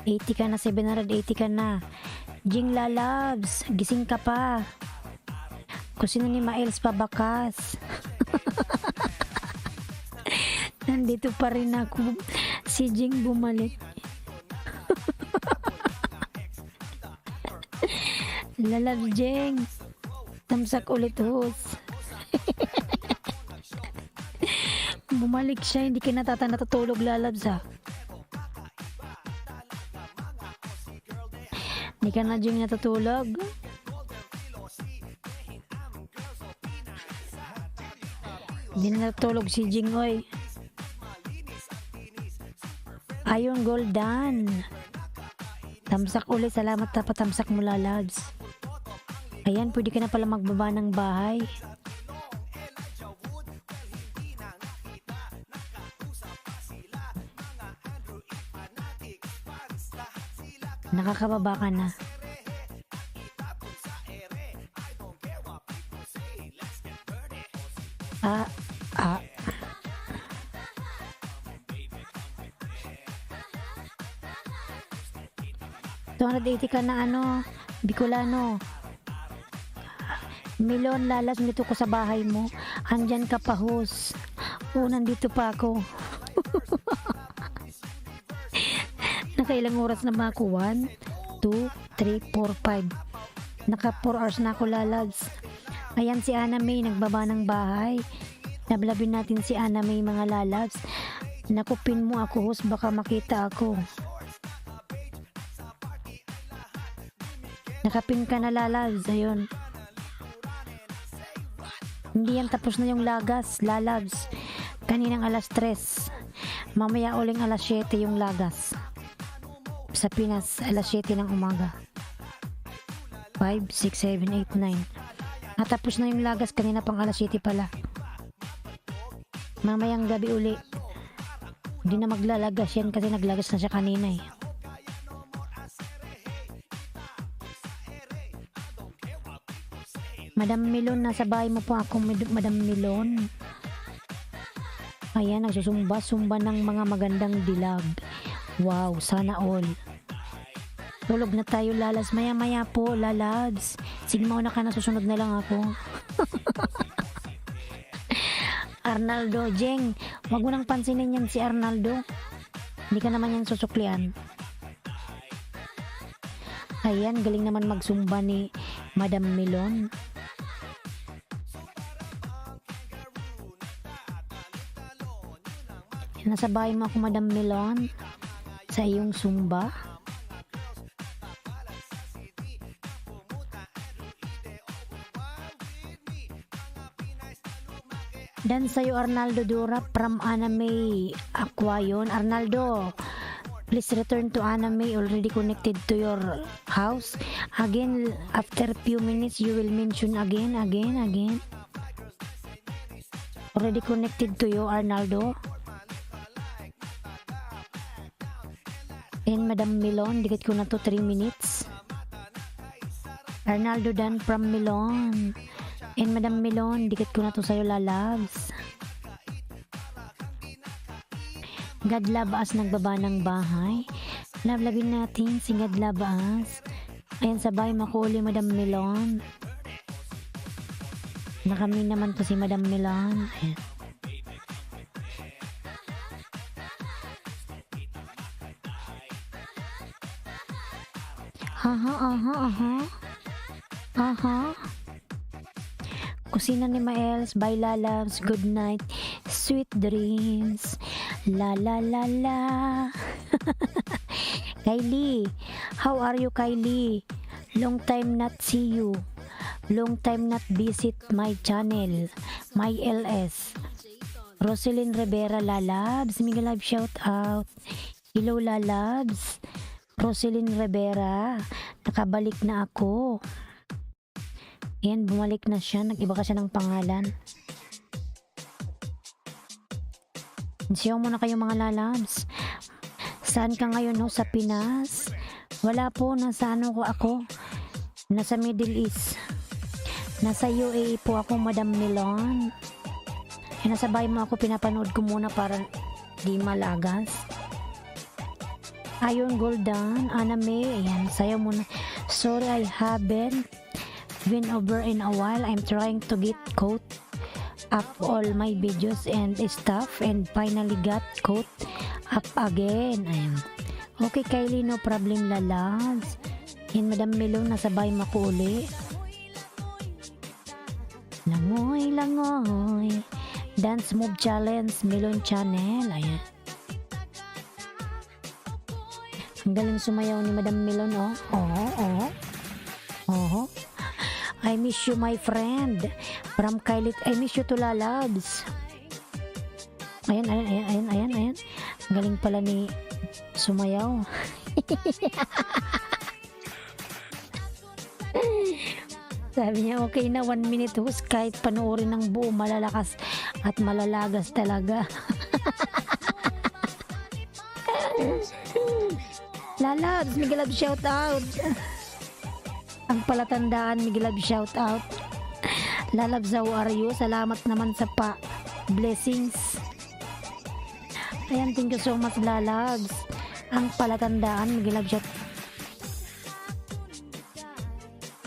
$80 ka na, 780 ka na. Jing Lalabs, gising ka pa. Kusina ni Maels pabakas. Nandito pa rin ako. Si Jing bumalik. Lalabs Jengs. Tamsak ulit host. Bumalik siya, hindi ka natutulog lalabs ha. Hindi ka na Jing natutulog. Hindi na natutulog si Jing oy. Ayun, goldan. Tamsak ulit, salamat na patamsak mo lalabs. Ayan, pwede ka na pala magbaba ng bahay. Nakakababa ka na. Ah. 280 ka na ano, Bicolano. Milon, lalas nito ko sa bahay mo. Andyan ka pa host. Oo, nandito pa ako. Nakailang oras na ba ako? 1, 2, 3, 4, 5. Naka 4 hours na ako lalabs. Ayan si Ana May, nagbaba ng bahay. Nablabin natin si Ana May mga lalabs. Nakupin mo ako host, baka makita ako. Nakapin ka na lalabs, ayun. Hindi yan tapos na yung lagas, lalabs. Kaninang alas 3. Mamaya uling alas 7 yung lagas. Sa Pinas, alas 7 ng umaga. 5, 6, 7, 8, 9. Natapos na yung lagas, kanina pang alas 7 pala. Mamayang gabi uli. Hindi na maglalagas yan kasi naglagas na siya kanina eh. Madam Milon, nasa bahay mo po ako, Madam Milon. Ayan, nagsusumba-sumba ng mga magandang dilag. Wow, sana all. Tulog na tayo lalas, maya-maya po lalabs. Sige, mauna ka na, susunod na lang ako. Arnaldo, Jeng, wag mo nang pansinin yan si Arnaldo. Hindi ka naman yan susuklian. Ayan, galing naman magsumba ni Madam Milon. Nasa bahay mo ako, Madam Milon, sa iyong sumba. Dan sa'yo, Arnaldo Dura from Anime Aquayon. Arnaldo, please return to Anime, already connected to your house. Again, after few minutes, you will mention again. Already connected to you, Arnaldo. And Madam Milon, dikit ko na to 3 minutes. Arnaldo Dan from Milon. And Madam Milon, dikit ko na to sa'yo lalabs. God Labas nagbaba ng bahay. Lablabin natin si God Labas. Ayan, sabay makuli Madam Milon. Nakami naman to si Madam Milon. Ayan. Aha. Kusina ni Maels, bye lalabs, good night, sweet dreams, la la la la. Kylie, how are you Kylie? Long time not see you, long time not visit my channel, my LS. Roselyn Rivera lalabs, mega live shout out. Hello lalabs, Roselyn Rivera, nakabalik na ako. Yan, bumalik na siya. Nag-iba ka siya ng pangalan. Siyaw muna kayo mga lalabs. Saan ka ngayon ho? Sa Pinas? Wala po. Nasa ano ko ako? Nasa Middle East. Nasa UAE po ako, Madam Milon. Nasa bahay mo ako. Pinapanood ko muna para di malagas. Ayun, Goldan. Anime. Ayan, sayaw muna. Sorry, I haven't been over in a while. I'm trying to get caught up all my videos and stuff and finally got caught up again. Ayan. Okay Kylie, no problem lalabs. Yan, Madam Melon, nasabay mo ko uli. Langoy, langoy. Dance Move Challenge, Melon Channel. Ayan. Ang galing sumayaw ni Madam Melon, oh. Oh. I miss you, my friend. From Kylie, I miss you to Lalabs. Ayan. Ang galing pala ni sumayaw. Sabi niya, okay na 1 minute host kahit panoorin ng buo, malalakas at malalagas talaga. Lalabs, Miguelab shout out. Ang palatandaan, Miguelab shout out. Lalabs, how are you? Salamat naman sa blessings. Ayan, thank you so much, Lalabs. Ang palatandaan, Miguelab shout.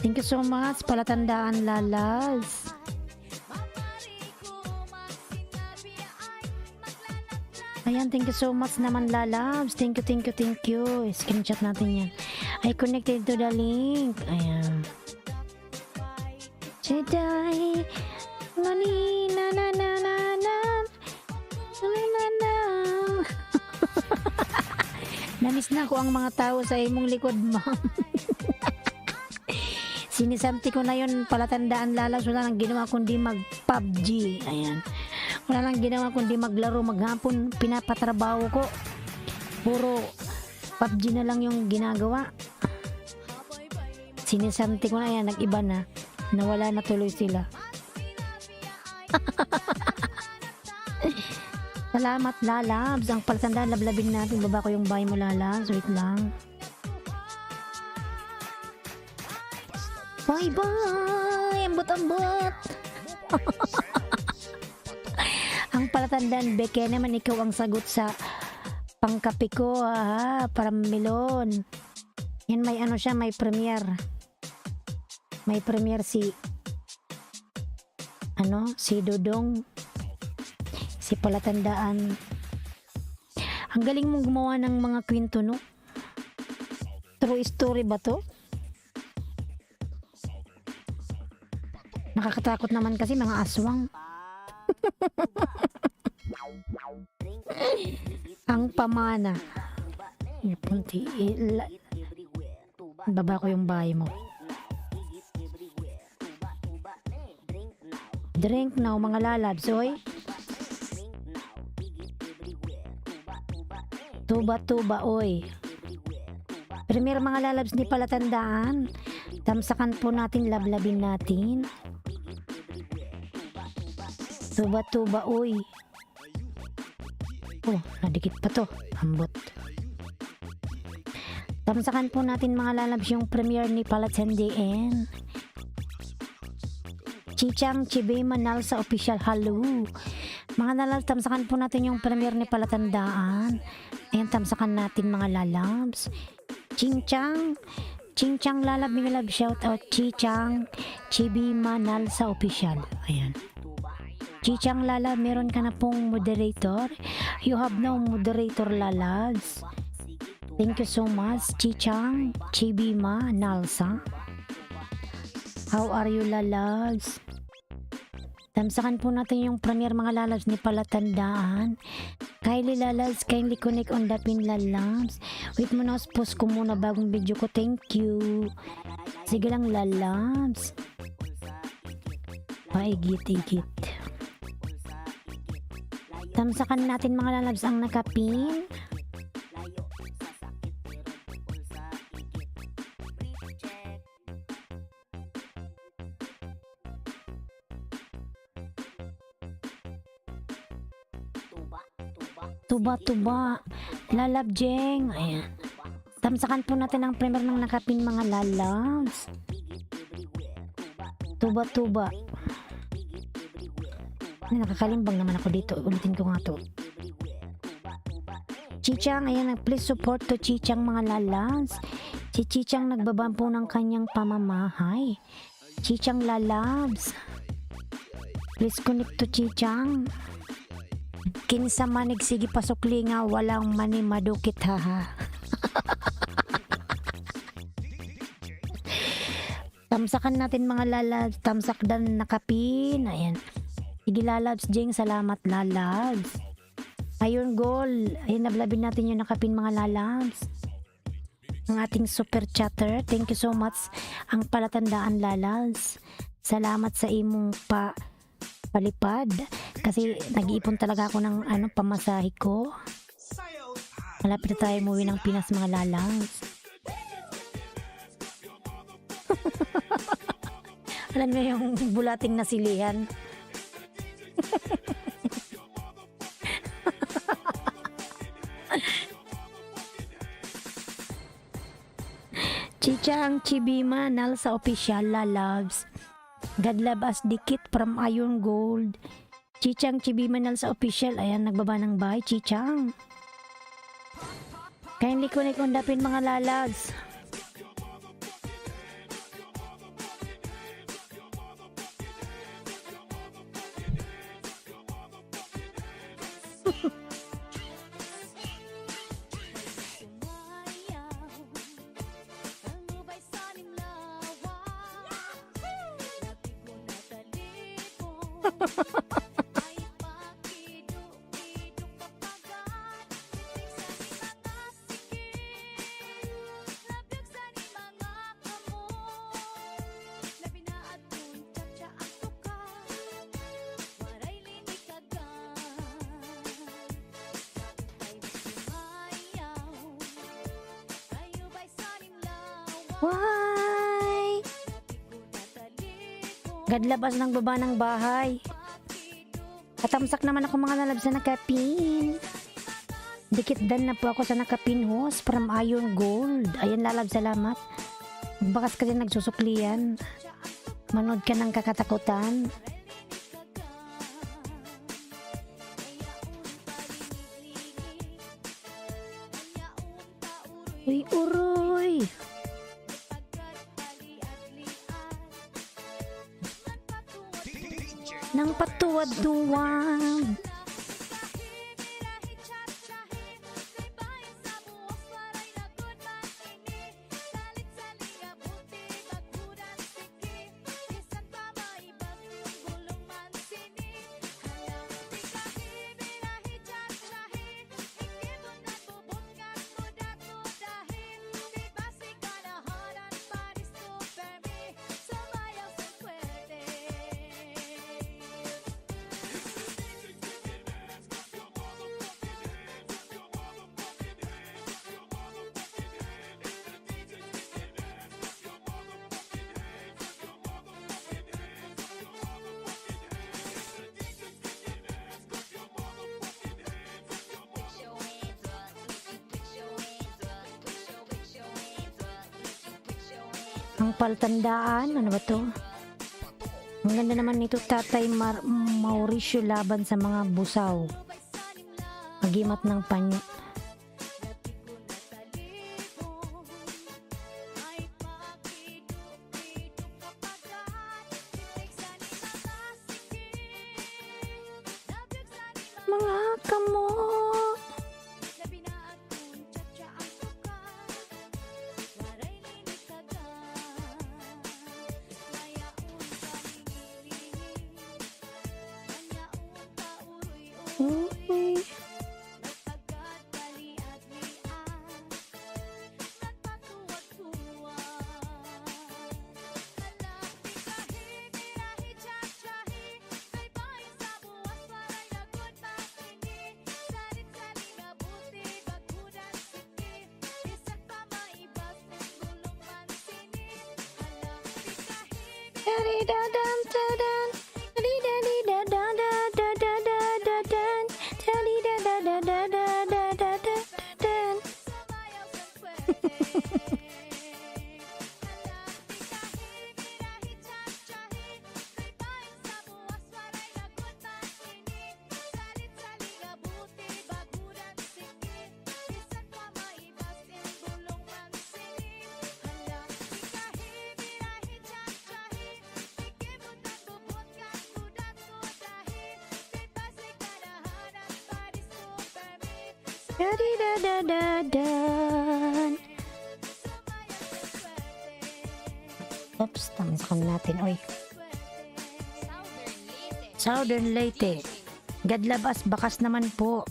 Thank you so much, palatandaan, Lalabs. Ayan, thank you so much naman, Lalabs. Thank you. Screenshot natin yan. I connected to the link. Ayan. Jedi. Nani, na. Namiss na ko ang mga tao sa imong likod, ma'am. Sinisamti ko na yun, palatandaan, Lalabs. Wala nang ginawa kundi mag-PUBG. Ayan. Wala nang ginawa kundi maglaro, maghapon, pinapatrabaho ko. Puro PUBG na lang yung ginagawa. Sinisamti ko na yan, nag-iba na. Nawala na tuloy sila. Salamat, Lalabs. Ang palatandaan, lablabin natin. Baba ko yung bahay mo, Lalabs. Wait lang. Bye-bye! Ambot-ambot! Ang palatandaan, Beke naman, ikaw ang sagot sa pangkape ko, ha? Para Melon. Yan, may ano siya, may premiere. May premiere si Dodong. Si palatandaan. Ang galing mong gumawa ng mga kwento, no? True story ba to? Nakakatakot naman kasi mga aswang. Ang pamana. Baba ko yung bahay mo. Drink now, mga Lalabs, oy. Tuba, oy. Premier, mga Lalabs, ni palatandaan. Tamsakan po natin, lablabin natin. Tuba, oy. Oh, nadikit pa to. Ambot. Tamsakan po natin, mga Lalabs, yung premiere ni Palatandaan. Chichang Chibe Manal sa official. Hello. Mga Lalabs, tamsakan po natin yung premiere ni Palatandaan. Ayan, tamsakan natin, mga Lalabs. Chingchang Lalab, Miguelab shout out. Chichang Chibe Manal sa official. Ayan. Chichang Lalab, meron ka na pong moderator. You have no moderator, Lalabs. Thank you so much, Chichang Chibe Manalsa. How are you, Lalabs? Tamsakan po natin yung premiere, mga Lalabs, ni Palatandaan. Kylie, Lalabs, kindly connect on the pin, Lalabs. Wait mo na, post ko muna bagong video ko. Thank you. Sige lang, Lalabs. Paigit-igit. Tamsakan natin, mga Lalabs, ang nakapin. Tuba, Lalab Jeng. Ayan. Tamsakan po natin ang premiere ng nakapin, mga Lalabs. Tuba. Nakakalimbang naman ako dito. Ulitin ko nga to. Chichang, ayan, please support to Chichang, mga Lalabs. Si Chichang nagbaba po ng kanyang pamamahay. Chichang, Lalabs. Please connect to Chichang. Kinsa manig sige pasukli nga walang mani madukit, haha. Tamsakan natin mga lalabs. Tamsak dan nakapin. Ayan. Sige lalabs, Jing. Salamat lalabs. Iron goal. Ayan, nablabin natin yung nakapin mga lalabs. Ang ating super chatter. Thank you so much. Ang palatandaan lalabs. Salamat sa imong palipad. Kasi nag-iipon talaga ako ng pamasahe ko. Malapit na tayo umuwi ng Pinas mga lalabs. Alam niyo yung bulating nasilihan. Chichang Chibima nal sa official lalabs. Gadlab as dikit from Iron Gold. Chichang Chibima nal sa official. Ayan, nagbaba ng bahay. Chichang. Kindly connect undapin mga lalabs. Why? Gadlabas ng baba ng bahay. Katamsak naman ako mga lalabs na nakapin. Dikit dan na po ako sa nakapin host from Iron Gold. Ayan lalabs, salamat. Bakas kasi nagsusuklian. Manood ka ng kakatakutan. Uy, uroy. Nang patuwad-tuwad. Ang paltandaan, ano ba to? Ang ganda naman nito, Tatay Mauricio laban sa mga busaw. Magimat ng panyo. Mga kamot. Uy. Oops, tama sa kanya natin. Oy, Southern Leyte. Southern Leyte. God love us, bakas naman po.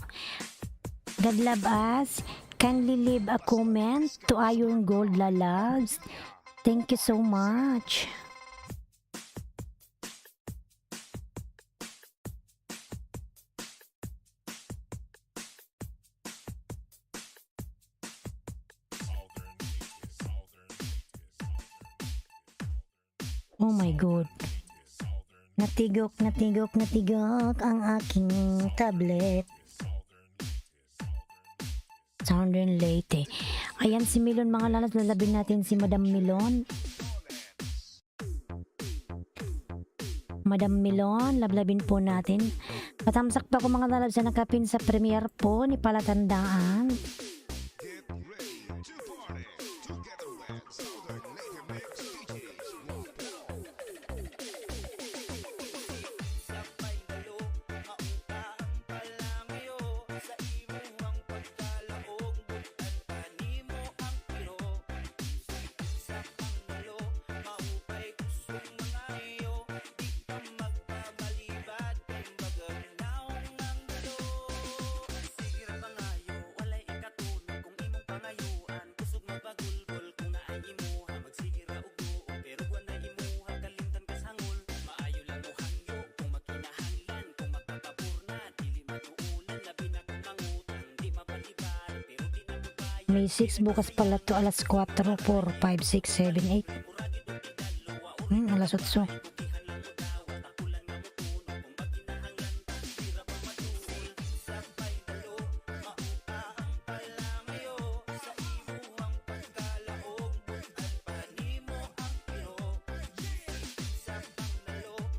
God love us. Kindly leave a comment to Iron Gold Lalabs. Thank you so much. Oh my God. Natigok ang aking tablet. Southern Leyte. Ayan si Milon mga lalas. Lalabing natin si Madam Milon. Madam Milon, lablabin po natin. Patamsak pa ko mga lalas na nakapin sa premiere po ni Palatandaan. Get ready to party together with Southern Late Mix DJs. May 6 bukas pala to, alas 4, 4, 5, 6, 7, 8. Alas 8.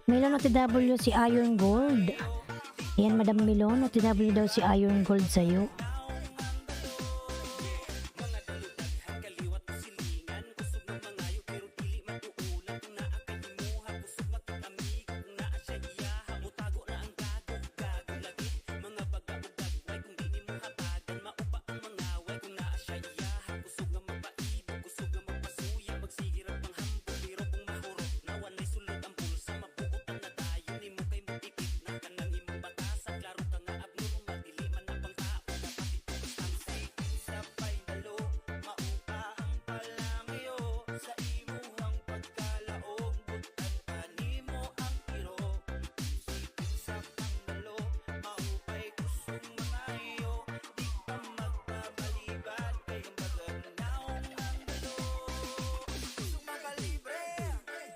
Milon OTW si Iron Gold. Yan, Madam Milon, OTW daw si Iron Gold sa'yo.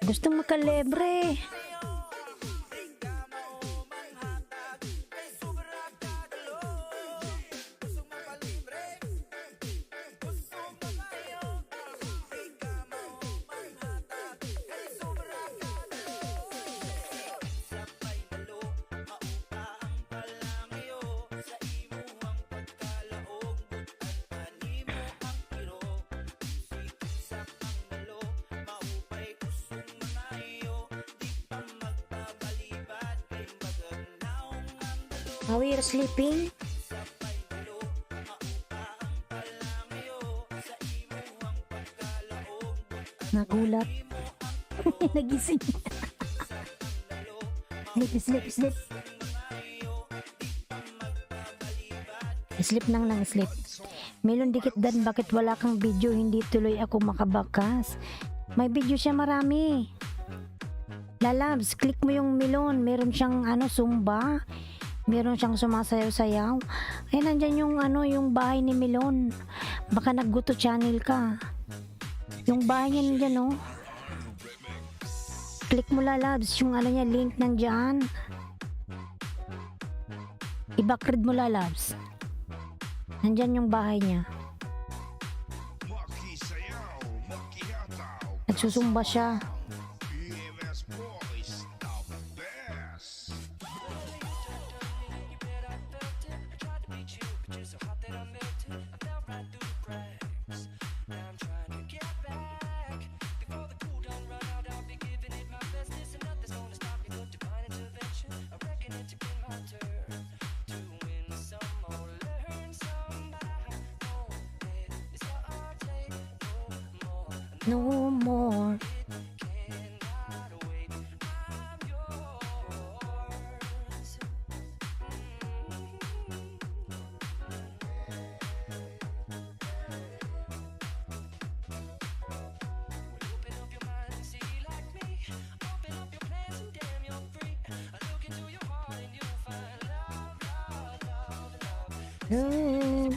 Gustong makalebre. Are we sleeping? Nagulat. Nagising. Sleep. Sleep nang sleep. Melon dikit dan, bakit wala kang video? Hindi tuloy ako makabakas. May video siya marami. Lalabs, click mo yung Melon. Meron siyang Zumba. Meron siyang sumasayaw-sayaw. Ay, nandyan yung yung bahay ni Melon. Baka nagguto channel ka. Yung bahay niya nandyan, oh. Click mo Lalabs, yung niya, link nandyan. I-backread mo Lalabs. Nandyan yung bahay niya. Makisayaw, makihataw, Nagsusumba siya. EMS boys, the best. No more. No.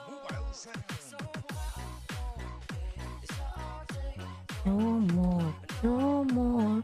Mobile sound. No more. No more.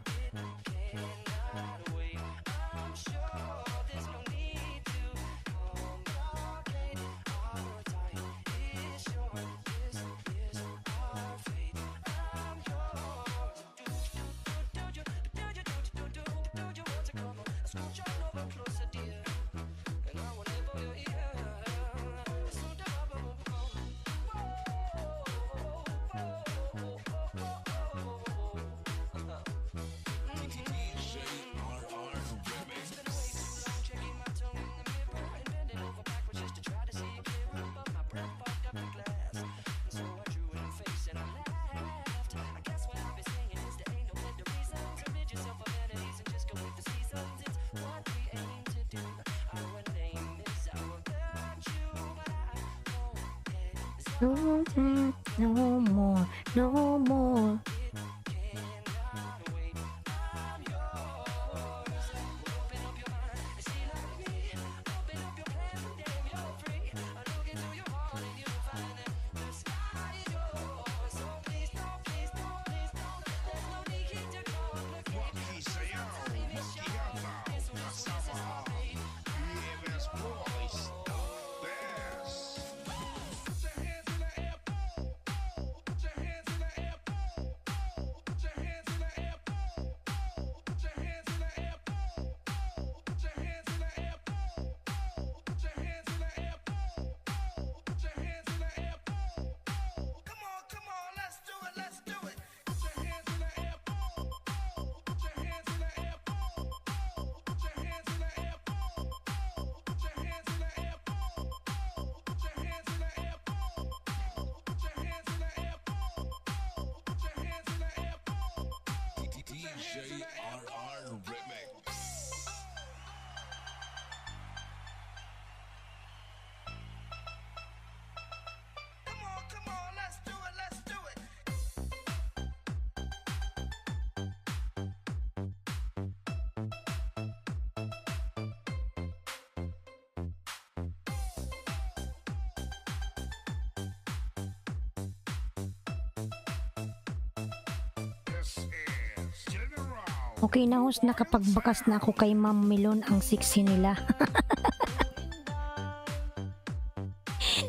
No, no more. No more. Makisayaw, makihataw, kasama ang EMS Boys, the best. Put your hands in the air, put your hands in the air, put your hands in the air, put your hands in the air, put your hands in the air, put your hands in the air, put your hands in the air. Come on, let's do it, let's do it. Put your hands in the air, put your hands in the air, put your hands in the air, put your hands in the air, put your hands in the air, put your hands in the air, put your hands in the air. DJ RR Remix. Come on, let's do it, let's do it. This is General. Okay na host, nakapagbakas na ako kay Ma'am Milon ang sexy nila.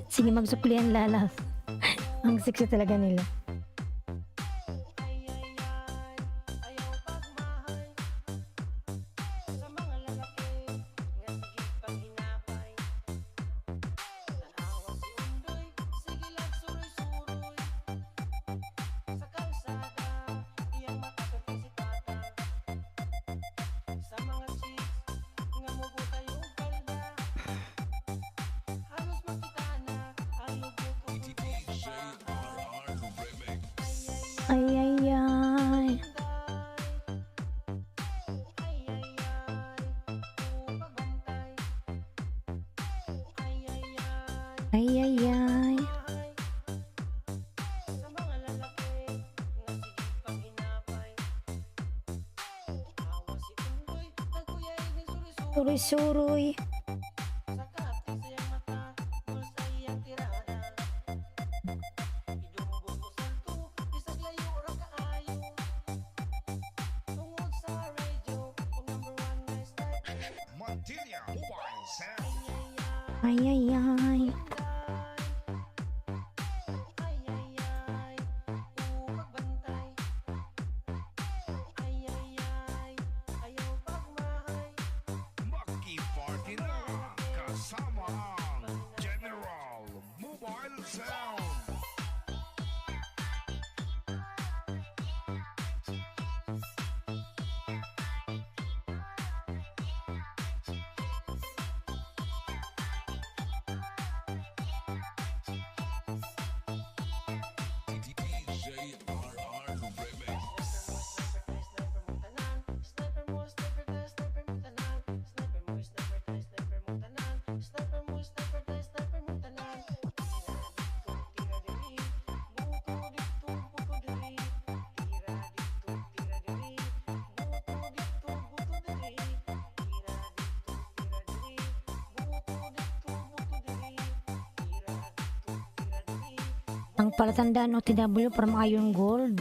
Sige, magsuklian lala. Ang sexy talaga nila. Ay, ay, ay. Ay, ay, ay. Suroy-suroy. Montilla Mobile Sound. Ay, ay, ay. Makiparty na kasama ang General Mobile Sound. palatandaan OTW from Iron Gold.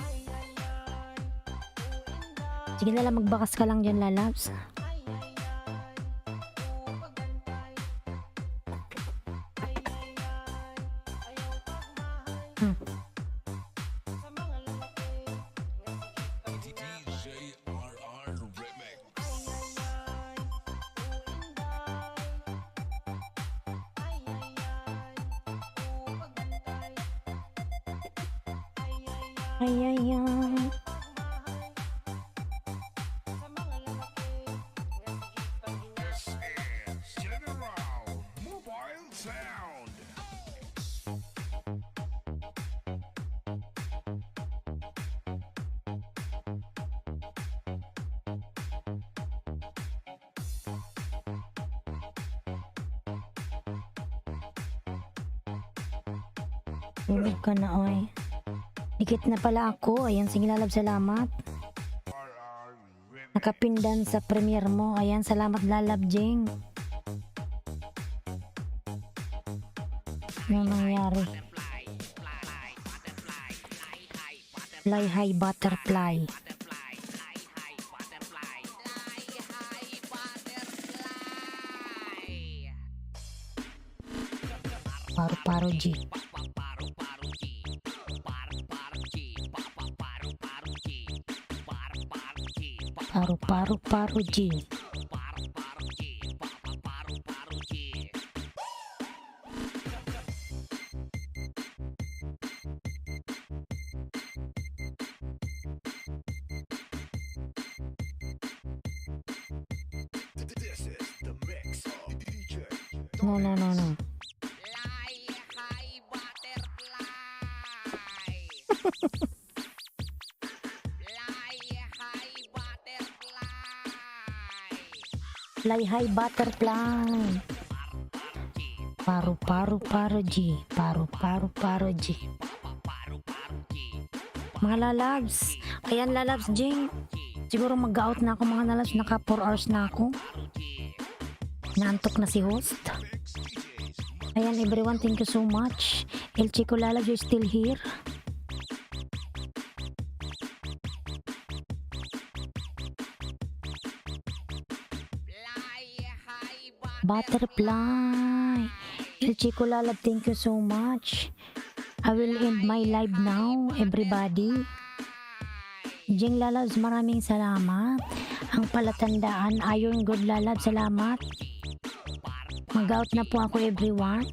Sige lala, magbakas ka lang dyan lalabs. DJ RR Remix. Ay ay ay. This is General Mobile Sound. Tulog ka na oy. Dikit na pala ako. Ayan, sige lalab, salamat. RR Remix. Nakapindan sa premiere mo. Ayan, salamat lalab, Jing. Ano nangyari? Fly high butterfly. Paru-paru G. Paru-paru G. This is the mix of DJ. No, no, no, no. Fly high butterfly. Fly high butterfly. Fly high butterfly. Paru-paru G. Paru-paru G. Mga lalabs. Ayan lalabs, Jing. Siguro mag-out na ako mga lalabs. Naka 4 hours na ako. Naantok na si host. Ayan everyone, thank you so much. El Chico Lalabs, you're still here. Fly high Butterfly. El Chico Lalab, thank you so much. I will end my live now, everybody. Jing Lalabs, maraming salamat. Ang palatandaan, Iron Good Lalab, salamat. Mag-out na po ako, everyone.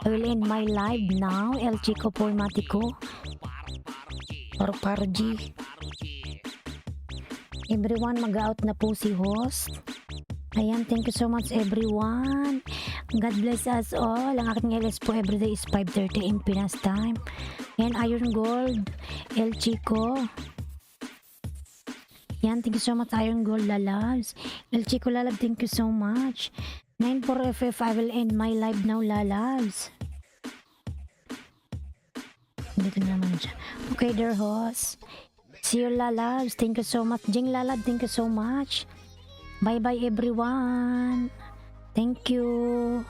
I will end my live now. El Chico Formatico. Paru-paru G. Everyone, mag-out na po si host. Ayan, thank you so much everyone. God bless us all. Ang aking LS po everyday is 5:30 in Pinas time. Ayan, Iron Gold, El Chico. Ayan, thank you so much Iron Gold Lalabs. El Chico Lalab, thank you so much. 94FF, I will end my live now Lalabs. Dito na naman siya. Okay, dear host. See you Lalabs. Thank you so much. Jing Lalab, thank you so much. Bye bye everyone. Thank you.